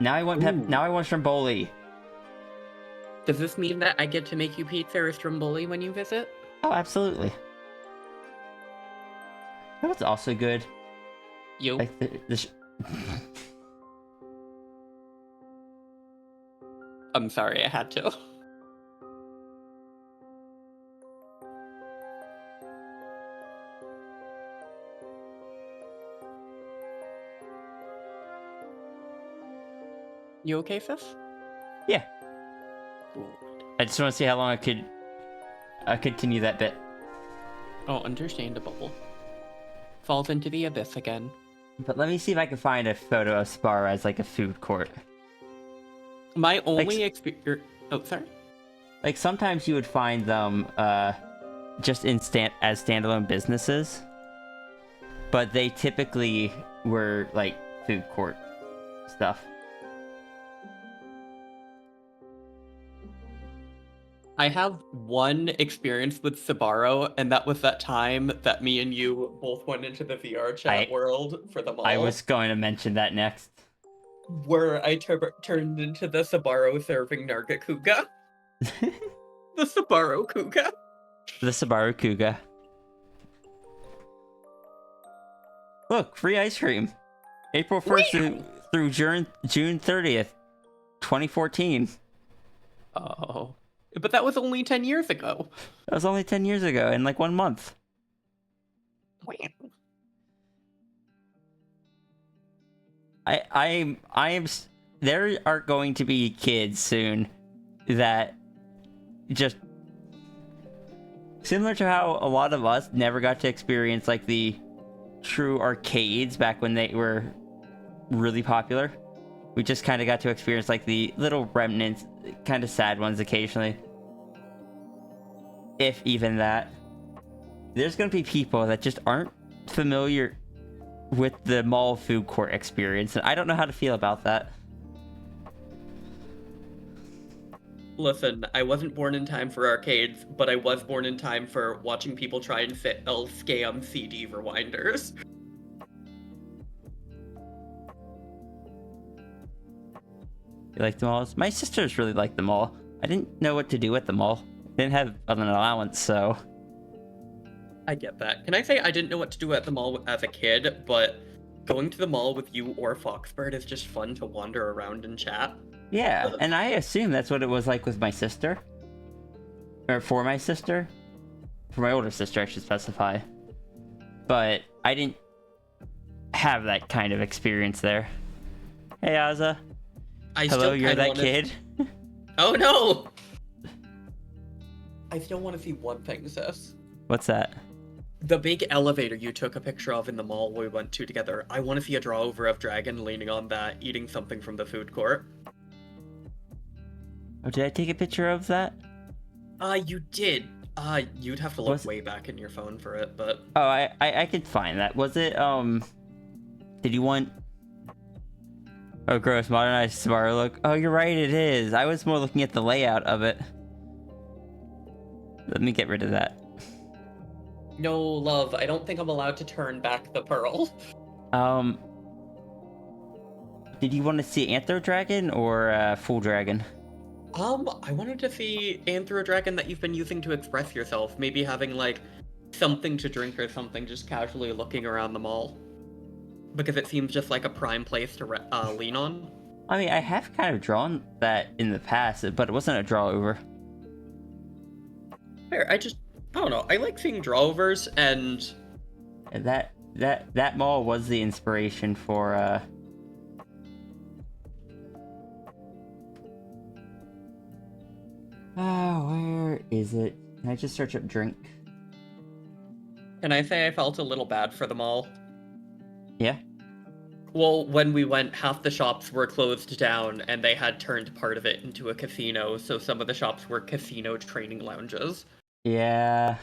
Now I want now I want stromboli. Does this mean that I get to make you pizza or stromboli when you visit? Oh, absolutely. You know what's also good? You. Like I'm sorry, I had to. You okay, sis? Yeah. Good. I just want to see how long I could continue that bit. Oh, understandable. Falls into the abyss again. But let me see if I can find a photo of Spar as like a food court. My only experience... Oh, sorry? Like, sometimes you would find them just as standalone businesses, but they typically were like food court stuff. I have one experience with Sabaro, and that was that time that me and you both went into the VR chat world for the mall. I was going to mention that next. Where I turned into the Sabaro serving Nargacuga. The Sabaro Kuga. The Subaru Kuga. Look, free ice cream. April 1st through June 30th, 2014. Oh. But that was only 10 years ago. That was only 10 years ago in like 1 month. I am. There are going to be kids soon that just similar to how a lot of us never got to experience like the true arcades back when they were really popular. We just kind of got to experience like the little remnants, kind of sad ones occasionally. If even that. There's going to be people that just aren't familiar with the mall food court experience, and I don't know how to feel about that. Listen, I wasn't born in time for arcades, but I was born in time for watching people try and sell scam CD rewinders. You like the malls? My sisters really liked the mall. I didn't know what to do at the mall. Didn't have an allowance, so... I get that. Can I say I didn't know what to do at the mall as a kid, but going to the mall with you or Foxbird is just fun to wander around and chat. Yeah, and I assume that's what it was like with my sister. Or for my sister. For my older sister, I should specify. But I didn't have that kind of experience there. Hey, Azza. Hello, you're that kid? Oh, no! I still want to see one thing, sis. What's that? The big elevator you took a picture of in the mall we went to together. I want to see a draw over of Dragon leaning on that, eating something from the food court. Oh, did I take a picture of that? You did. You'd have to look way back in your phone for it, but... Oh, I could find that. Was it, Did you want... Oh, gross. Modernized Subaru look. Oh, you're right, it is. I was more looking at the layout of it. Let me get rid of that. No, love, I don't think I'm allowed to turn back the pearl. Did you want to see Anthro Dragon or Full Dragon? I wanted to see Anthro Dragon that you've been using to express yourself. Maybe having, like, something to drink or something, just casually looking around the mall. Because it seems just like a prime place to lean on. I mean, I have kind of drawn that in the past, but it wasn't a draw over. Fair, I don't know. I like seeing drawovers, and that mall was the inspiration for where is it? Can I just search up drink? Can I say I felt a little bad for the mall? Yeah. Well, when we went, half the shops were closed down, and they had turned part of it into a casino, so some of the shops were casino training lounges. Yeah.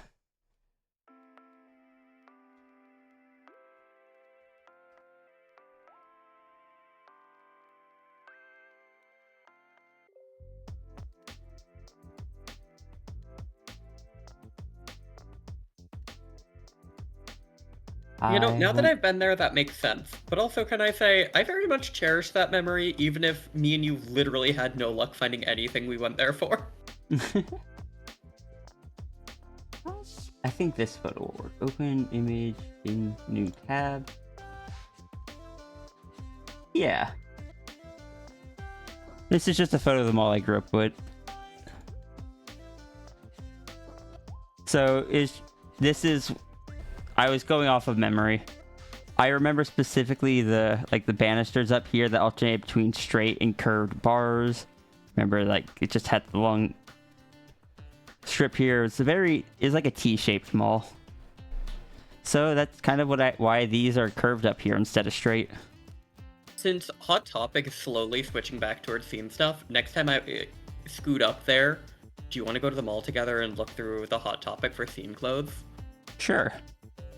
You know, now that I've been there, that makes sense. But also, can I say, I very much cherish that memory, even if me and you literally had no luck finding anything we went there for. I think this photo will work. Open image in new tab. Yeah. This is just a photo of the mall I grew up with. So I was going off of memory. I remember specifically the banisters up here that alternate between straight and curved bars. Remember, like, it just had the long strip here. It's like a T-shaped mall. So that's kind of why these are curved up here instead of straight. Since Hot Topic is slowly switching back towards theme stuff, next time I scoot up there, do you want to go to the mall together and look through the Hot Topic for theme clothes? Sure.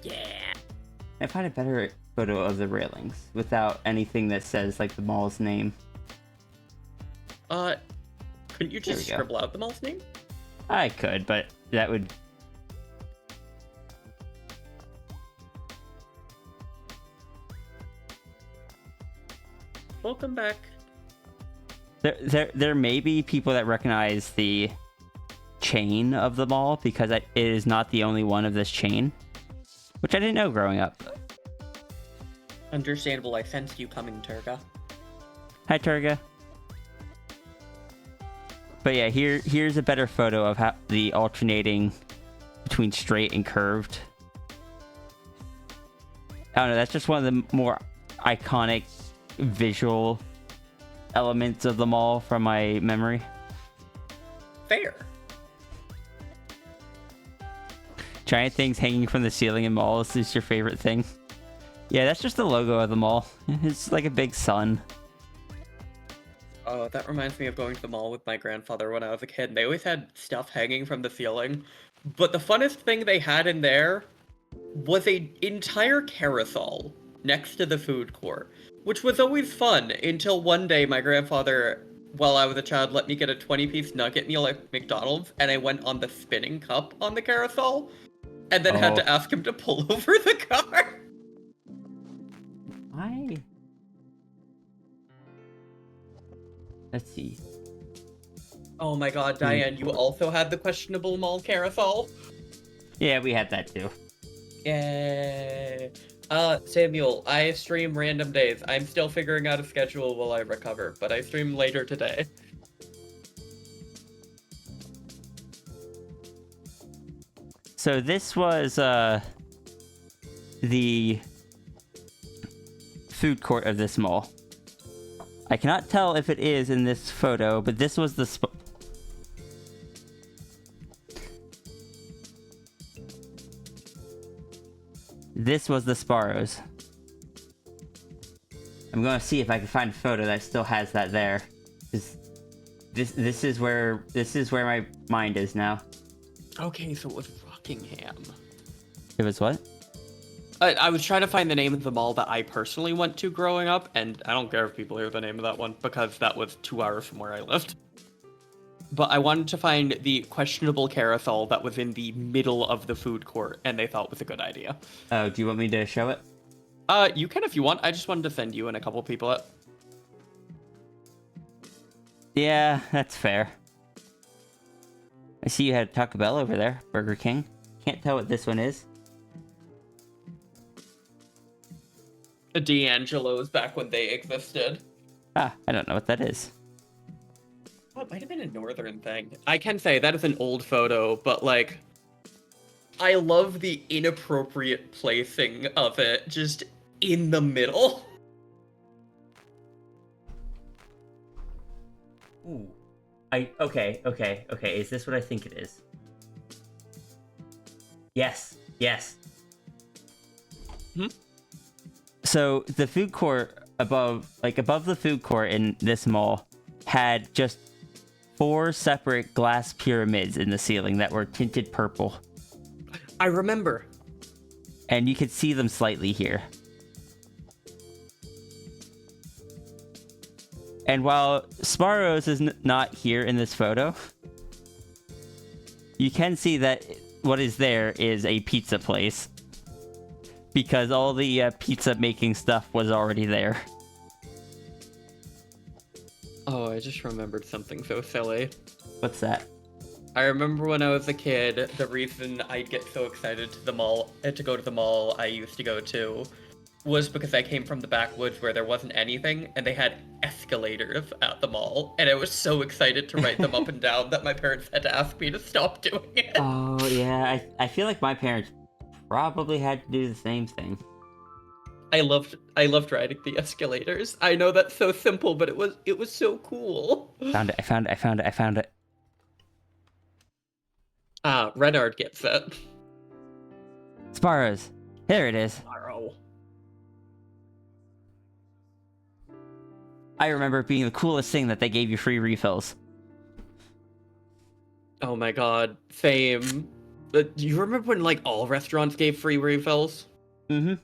Yeah. I find a better photo of the railings without anything that says like the mall's name. Couldn't you just scribble out the mall's name? I could, but that would... Welcome back. There may be people that recognize the chain of the mall because it is not the only one of this chain, which I didn't know growing up. Understandable, I sensed you coming, Turga. Hi, Turga. But yeah, here's a better photo of how the alternating between straight and curved. I don't know, that's just one of the more iconic visual elements of the mall from my memory. Fair. Giant things hanging from the ceiling in malls is your favorite thing. Yeah, that's just the logo of the mall. It's like a big sun. Oh, that reminds me of going to the mall with my grandfather when I was a kid. They always had stuff hanging from the ceiling. But the funnest thing they had in there was an entire carousel next to the food court, which was always fun until one day my grandfather, while I was a child, let me get a 20-piece nugget meal at McDonald's, and I went on the spinning cup on the carousel, and then had to ask him to pull over the car. Why? Let's see. Oh my god, Diane, you also had the questionable mall carousel? Yeah, we had that too. Yay. Samuel, I stream random days. I'm still figuring out a schedule while I recover, but I stream later today. So this was the food court of this mall. I cannot tell if it is in this photo, but this was the this was the Sparrows. I'm gonna see if I can find a photo that still has that there. This is where my mind is now. Okay, so it was Rockingham. It was what? I was trying to find the name of the mall that I personally went to growing up, and I don't care if people hear the name of that one, because that was 2 hours from where I lived. But I wanted to find the questionable carousel that was in the middle of the food court, and they thought was a good idea. Oh, do you want me to show it? You can if you want. I just wanted to send you and a couple people it. Yeah, that's fair. I see you had Taco Bell over there, Burger King. Can't tell what this one is. D'Angelo's back when they existed. Ah, I don't know what that is. Oh, it might have been a northern thing. I can say that is an old photo, but like, I love the inappropriate placing of it, just in the middle. Ooh. Okay. Is this what I think it is? Yes. So the food court above the food court in this mall had just 4 separate glass pyramids in the ceiling that were tinted purple. I remember. And you could see them slightly here. And while Sparrows is not here in this photo, you can see that what is there is a pizza place. Because all the pizza making stuff was already there. Oh, I just remembered something so silly. What's that? I remember when I was a kid, the reason I'd get so excited to go to the mall I used to go to was because I came from the backwoods where there wasn't anything, and they had escalators at the mall, and I was so excited to ride them up and down that my parents had to ask me to stop doing it. Oh, yeah, I feel like my parents probably had to do the same thing. I loved riding the escalators. I know that's so simple, but it was so cool. I found it. Renard gets it. Sparrows. There it is. Sparrow. I remember it being the coolest thing that they gave you free refills. Oh my god, same. Do you remember when like all restaurants gave free refills? Mm-hmm.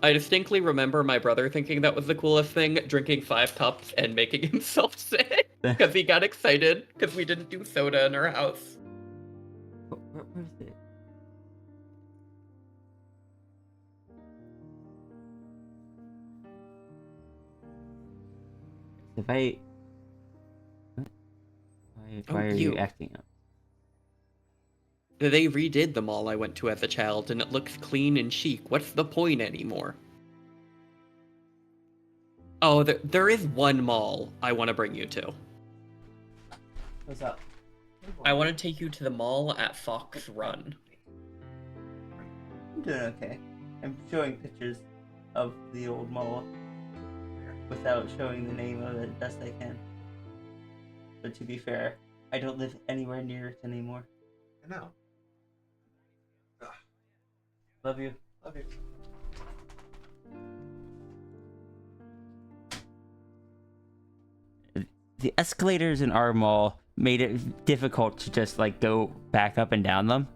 I distinctly remember my brother thinking that was the coolest thing, drinking 5 cups and making himself sick. Because he got excited because we didn't do soda in our house. Where's it? If I... What? Why are you you. acting up? They redid the mall I went to as a child, and it looks clean and chic. What's the point anymore? Oh, there is one mall I want to bring you to. What's up? I want to take you to the mall at Fox Run. I'm doing okay. I'm showing pictures of the old mall without showing the name of it best I can. But to be fair, I don't live anywhere near it anymore. I know. Love you. Love you. The escalators in our mall made it difficult to just like go back up and down them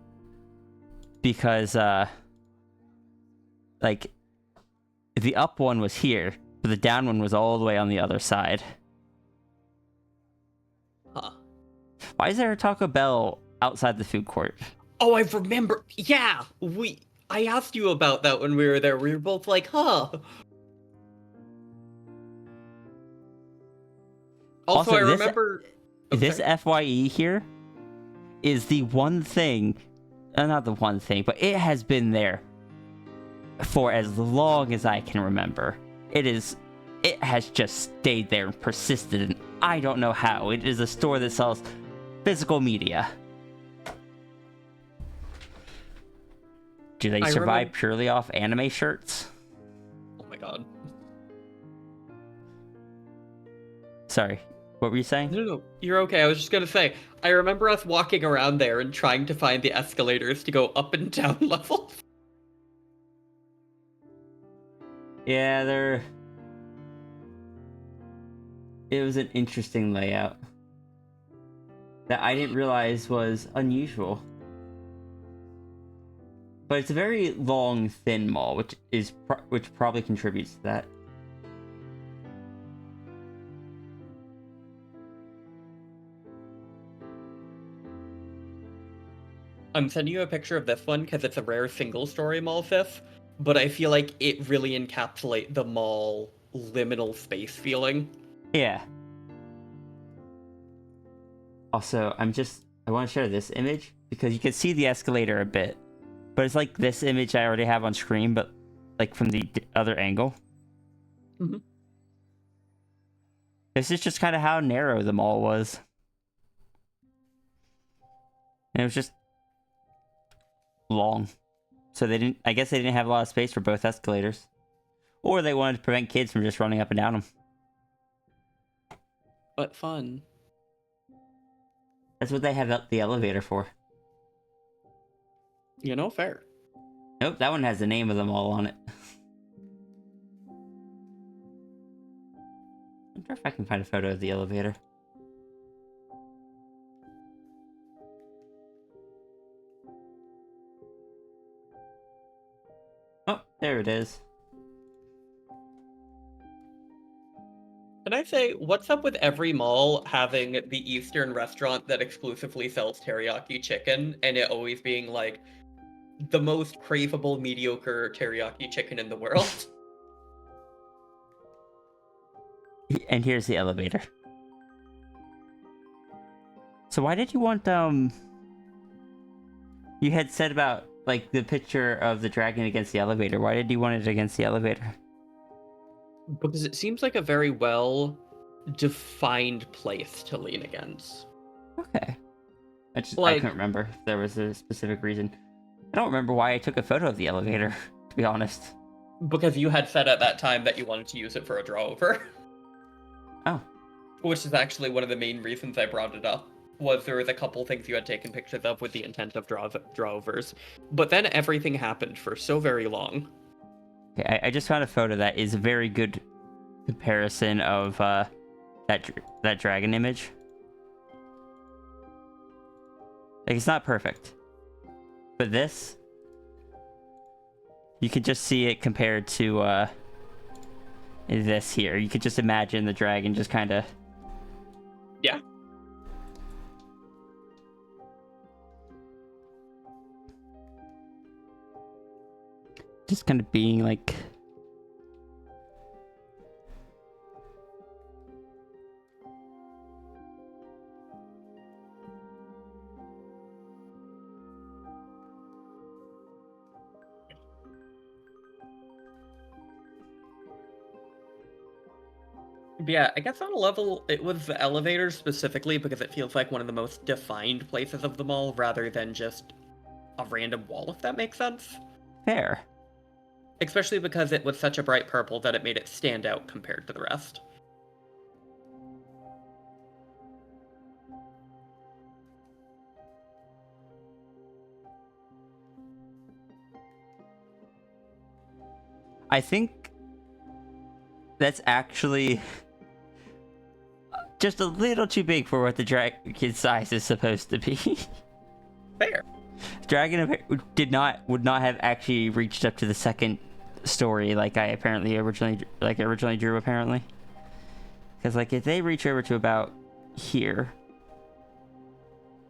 because like the up one was here, but the down one was all the way on the other side. Huh. Why is there a Taco Bell outside the food court? Oh, I remember. Yeah, I asked you about that when we were there. We were both like, huh. Also, I this- remember... Oh, This sorry. FYE here is the one thing, not the one thing, but it has been there for as long as I can remember. It has just stayed there and persisted, and I don't know how. It is a store that sells physical media. Do they I survive remem- purely off anime shirts? Oh my god. Sorry, what were you saying? No, you're okay. I was just gonna say, I remember us walking around there and trying to find the escalators to go up and down levels. Yeah, it was an interesting layout that I didn't realize was unusual. But it's a very long, thin mall, which probably contributes to that. I'm sending you a picture of this one because it's a rare single-story mall, Sif, but I feel like it really encapsulates the mall liminal space feeling. Yeah. Also, I want to share this image because you can see the escalator a bit, but it's like this image I already have on screen, but like from the other angle. Mhm. This is just kind of how narrow the mall was. And it was just long. So I guess they didn't have a lot of space for both escalators. Or they wanted to prevent kids from just running up and down them. But fun. That's what they have the elevator for. You know, fair. Nope, that one has the name of them all on it. I wonder if I can find a photo of the elevator. Oh, there it is. Can I say, what's up with every mall having the Eastern restaurant that exclusively sells teriyaki chicken, and it always being like the most craveable, mediocre teriyaki chicken in the world? And here's the elevator. So why did you want, you had said about, like, the picture of the dragon against the elevator. Why did you want it against the elevator? Because it seems like a very well defined place to lean against. Okay. I Like- couldn't remember if there was a specific reason. I don't remember why I took a photo of the elevator, to be honest. Because you had said at that time that you wanted to use it for a drawover. Oh. Which is actually one of the main reasons I brought it up. Was there was a couple things you had taken pictures of with the intent of drawovers. But then everything happened for so very long. Okay, I just found a photo that is a very good comparison of that dragon image. Like, it's not perfect. But this, you could just see it compared to this here. You could just imagine the dragon just kind of just kind of being like... But yeah, I guess on a level, it was the elevator specifically because it feels like one of the most defined places of the mall rather than just a random wall, if that makes sense. Fair. Especially because it was such a bright purple that it made it stand out compared to the rest. I think that's actually just a little too big for what the dragon size is supposed to be. Fair. Dragon would not have actually reached up to the second story like I originally drew apparently. Because like if they reach over to about here,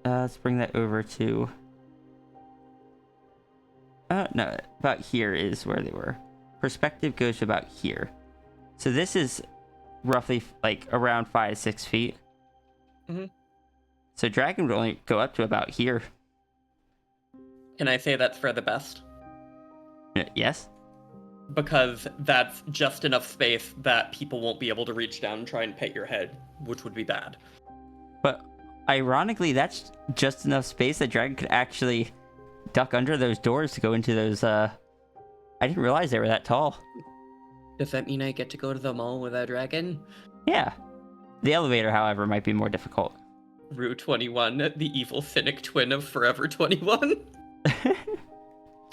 let's bring that over to. No, about here is where they were. Perspective goes to about here. So this is roughly like around 5 to 6 feet. Mm-hmm. So dragon would only go up to about here. Can I say that's for the best? Yes. Because that's just enough space that people won't be able to reach down and try and pet your head, which would be bad. But ironically, that's just enough space that dragon could actually duck under those doors to go into those. I didn't realize they were that tall. Does that mean I get to go to the mall with a dragon? Yeah. The elevator, however, might be more difficult. Rue 21, the evil cynic twin of Forever 21.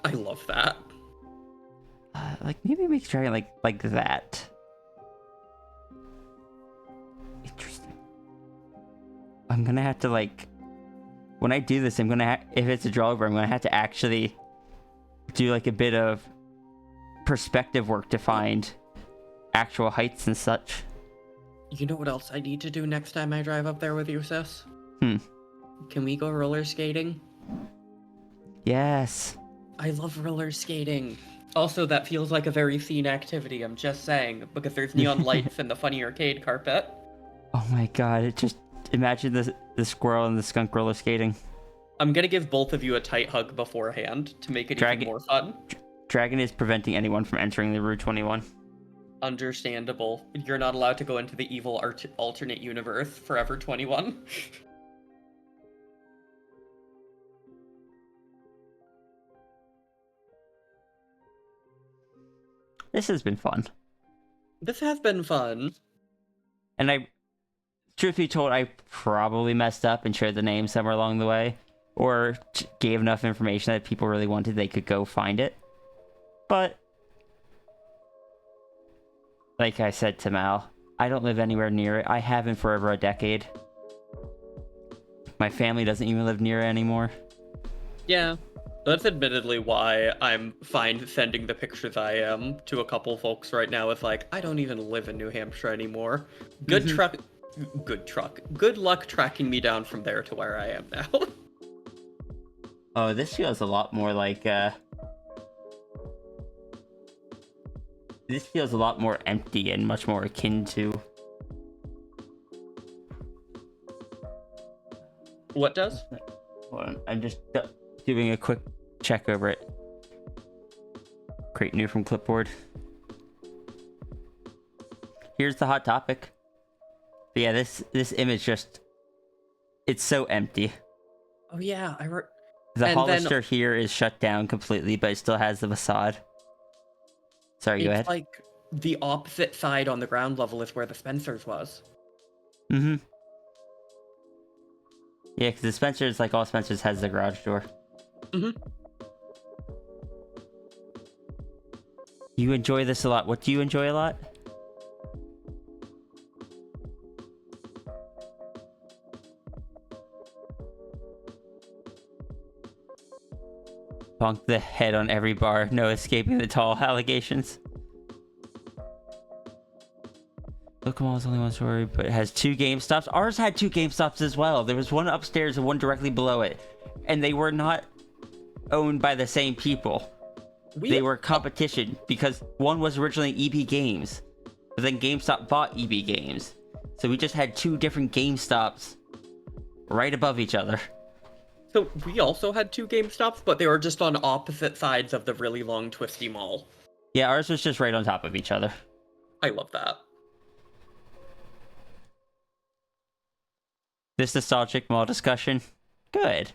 I love that. Like maybe make dragon like that. Interesting. I'm gonna have to like when I do this, I'm gonna if it's a draw over, I'm gonna have to actually do like a bit of perspective work to find actual heights and such. You know what else I need to do next time I drive up there with you, sis? Can we go roller skating? Yes. I love roller skating. Also, that feels like a very scene activity, I'm just saying, because there's neon lights and the funny arcade carpet. Oh my god, imagine the squirrel and the skunk roller skating. I'm gonna give both of you a tight hug beforehand to make it even more fun. Dragon is preventing anyone from entering the Rue 21. Understandable. You're not allowed to go into the evil alternate universe, Forever 21. This has been fun. This has been fun. And truth be told, I probably messed up and shared the name somewhere along the way. Or gave enough information that people really wanted they could go find it. But, like I said to Mal, I don't live anywhere near it. I haven't for over a decade. My family doesn't even live near it anymore. Yeah. That's admittedly why I'm fine sending the pictures I am to a couple folks right now. It's like, I don't even live in New Hampshire anymore. Good luck tracking me down from there to where I am now. Oh, this feels a lot more like, this feels a lot more empty and much more akin to... What does? Hold on, I'm just doing a quick check over it. Create new from clipboard. Here's the hot topic. But yeah, this image just... It's so empty. Oh yeah, The and Hollister here is shut down completely, but it still has the facade. Sorry, go ahead. It's like the opposite side on the ground level is where the Spencer's was. Mm-hmm. Yeah, because the Spencer's, like all Spencer's, has the garage door. Mm-hmm. You enjoy this a lot. What do you enjoy a lot? Bonk the head on every bar. No escaping the tall allegations. Look, is only one story, but it has 2 GameStops. Ours had 2 GameStops as well. There was one upstairs and one directly below it. And they were not owned by the same people. they were competition because one was originally EB Games, but then GameStop bought EB Games. So we just had two different GameStops right above each other. So we also had two GameStops, but they were just on opposite sides of the really long, twisty mall. Yeah, ours was just right on top of each other. I love that. This nostalgic mall discussion? Good.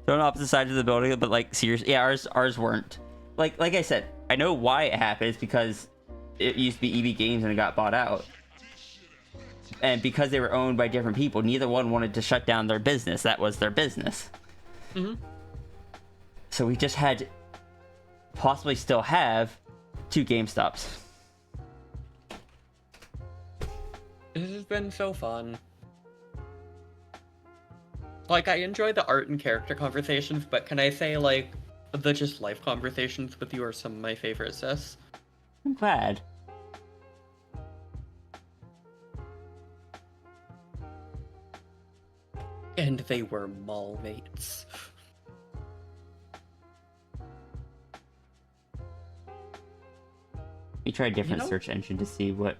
They're on opposite sides of the building, but like seriously, yeah, ours weren't. Like I said, I know why it happened. It's because it used to be EB Games and it got bought out. And because they were owned by different people, neither one wanted to shut down their business. That was their business. Mm-hmm. So we just had, possibly still have, two GameStops. This has been so fun. Like, I enjoy the art and character conversations, but can I say, like, the just life conversations with you are some of my favorites, sis? I'm glad. And they were mall mates. We tried a different know- search engine to see what.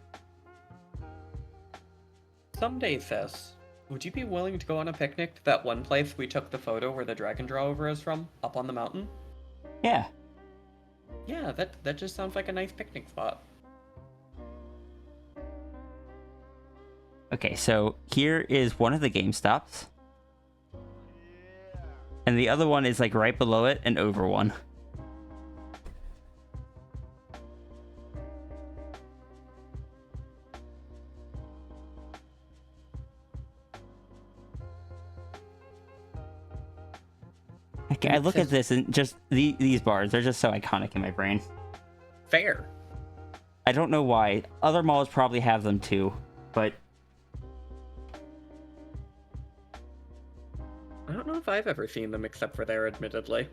Someday, sis, would you be willing to go on a picnic to that one place we took the photo where the dragon draw over is from, up on the mountain? Yeah. Yeah, that just sounds like a nice picnic spot. Okay, so here is one of the GameStops. And the other one is like right below it and over one. Okay, I look at this and just these bars, they're just so iconic in my brain. Fair. I don't know why. Other malls probably have them too, but I don't know if I've ever seen them except for there, admittedly.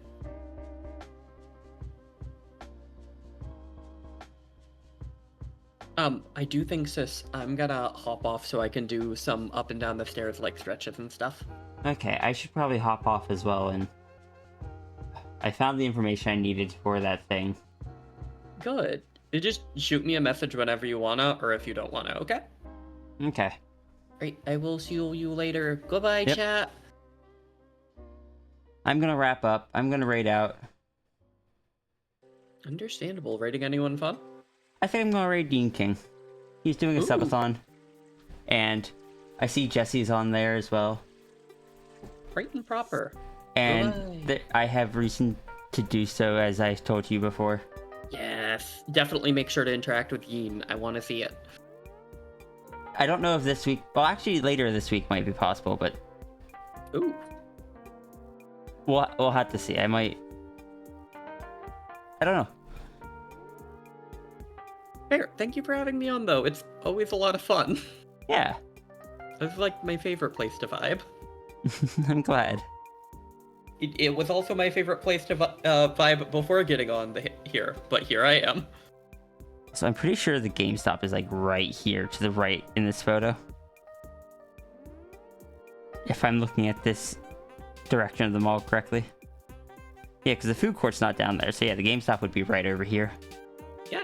I do think, sis, I'm gonna hop off so I can do some up and down the stairs like stretches and stuff. okay, I should probably hop off as well. And I found the information I needed for that thing. Good. You just shoot me a message whenever you wanna, or if you don't wanna, okay? Okay. Great, I will see you later. Goodbye, Yep. chat. I'm gonna wrap up. I'm gonna raid out. Understandable. Rating anyone fun? I think I'm gonna raid Dean King. He's doing a Ooh. subathon. And I see Jesse's on there as well. Right and proper. And Goodbye. I have reason to do so, as I told you before. Yes. Definitely make sure to interact with Yin. I want to see it. I don't know if this week... Well, actually, later this week might be possible, but Ooh. we'll have to see. I might... I don't know. Fair. Thank you for having me on, though. It's always a lot of fun. Yeah. This is like my favorite place to vibe. I'm glad. It was also my favorite place to vibe before getting on here, but here I am. So I'm pretty sure the GameStop is like right here to the right in this photo. If I'm looking at this direction of the mall correctly. Yeah, because the food court's not down there. So yeah, the GameStop would be right over here. Yeah.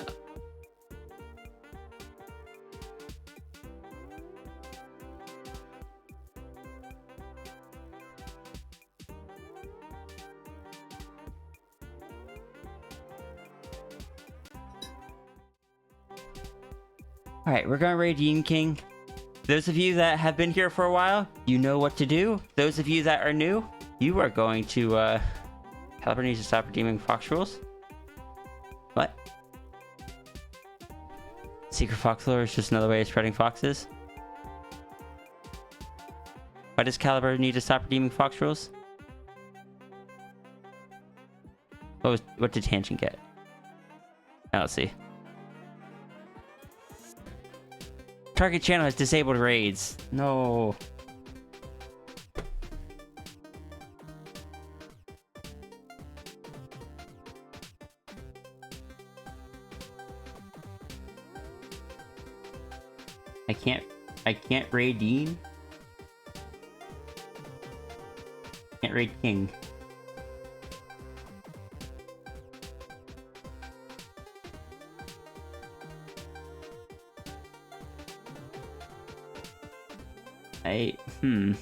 Alright, we're gonna raid Yin King. Those of you that have been here for a while, you know what to do. Those of you that are new, you are going to, Caliber needs to stop redeeming fox rules. What? Secret fox lore is just another way of spreading foxes? Why does Caliber need to stop redeeming fox rules? What did Tangent get? Now let's see. Target channel has disabled raids. No. I can't raid Dean. Can't raid King. Hmm.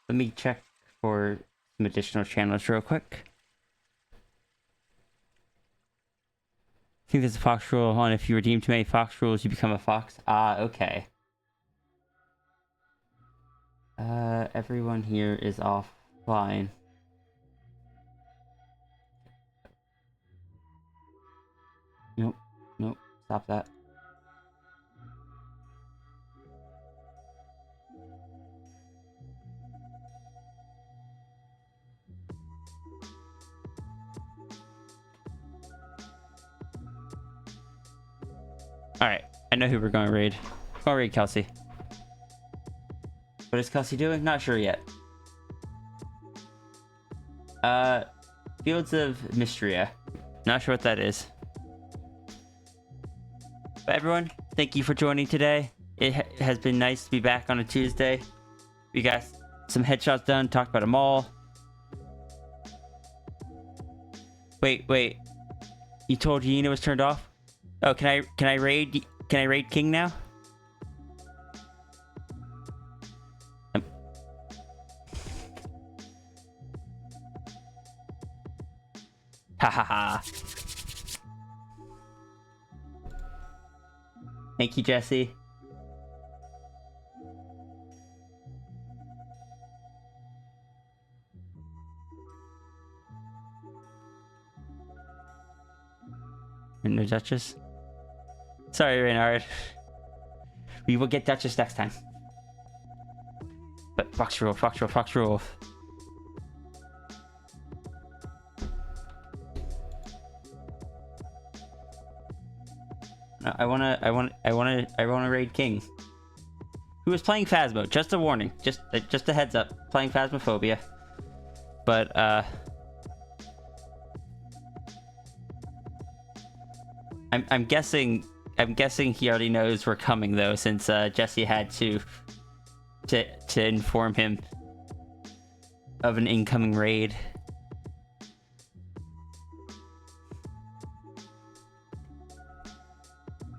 Let me check for some additional channels real quick. I think there's a fox rule on if you redeem too many fox rules, you become a fox. Ah, okay. Everyone here is offline. Nope, nope, stop that. Alright, I know who we're going to raid. Go raid Kelsey. What is Kelsey doing? Not sure yet. Fields of Mystria. Not sure what that is. But everyone, thank you for joining today. It has been nice to be back on a Tuesday. We got some headshots done, talked about them all. Wait. You told Yena was turned off? Oh, can I raid King now? Ha ha ha. Thank you, Jesse. And no Duchess? Sorry, Reynard. We will get Duchess next time. But fox rule. I wanna raid King. Who is playing Phasmo? Just a warning. Just a heads up. Playing Phasmophobia. But I'm guessing he already knows we're coming though, since Jesse had to inform him of an incoming raid.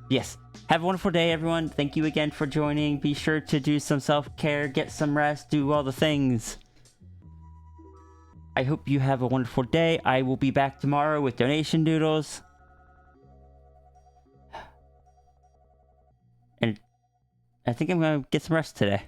Yes. Have a wonderful day, everyone. Thank you again for joining. Be sure to do some self-care, get some rest, do all the things. I hope you have a wonderful day. I will be back tomorrow with donation doodles. And I think I'm going to get some rest today.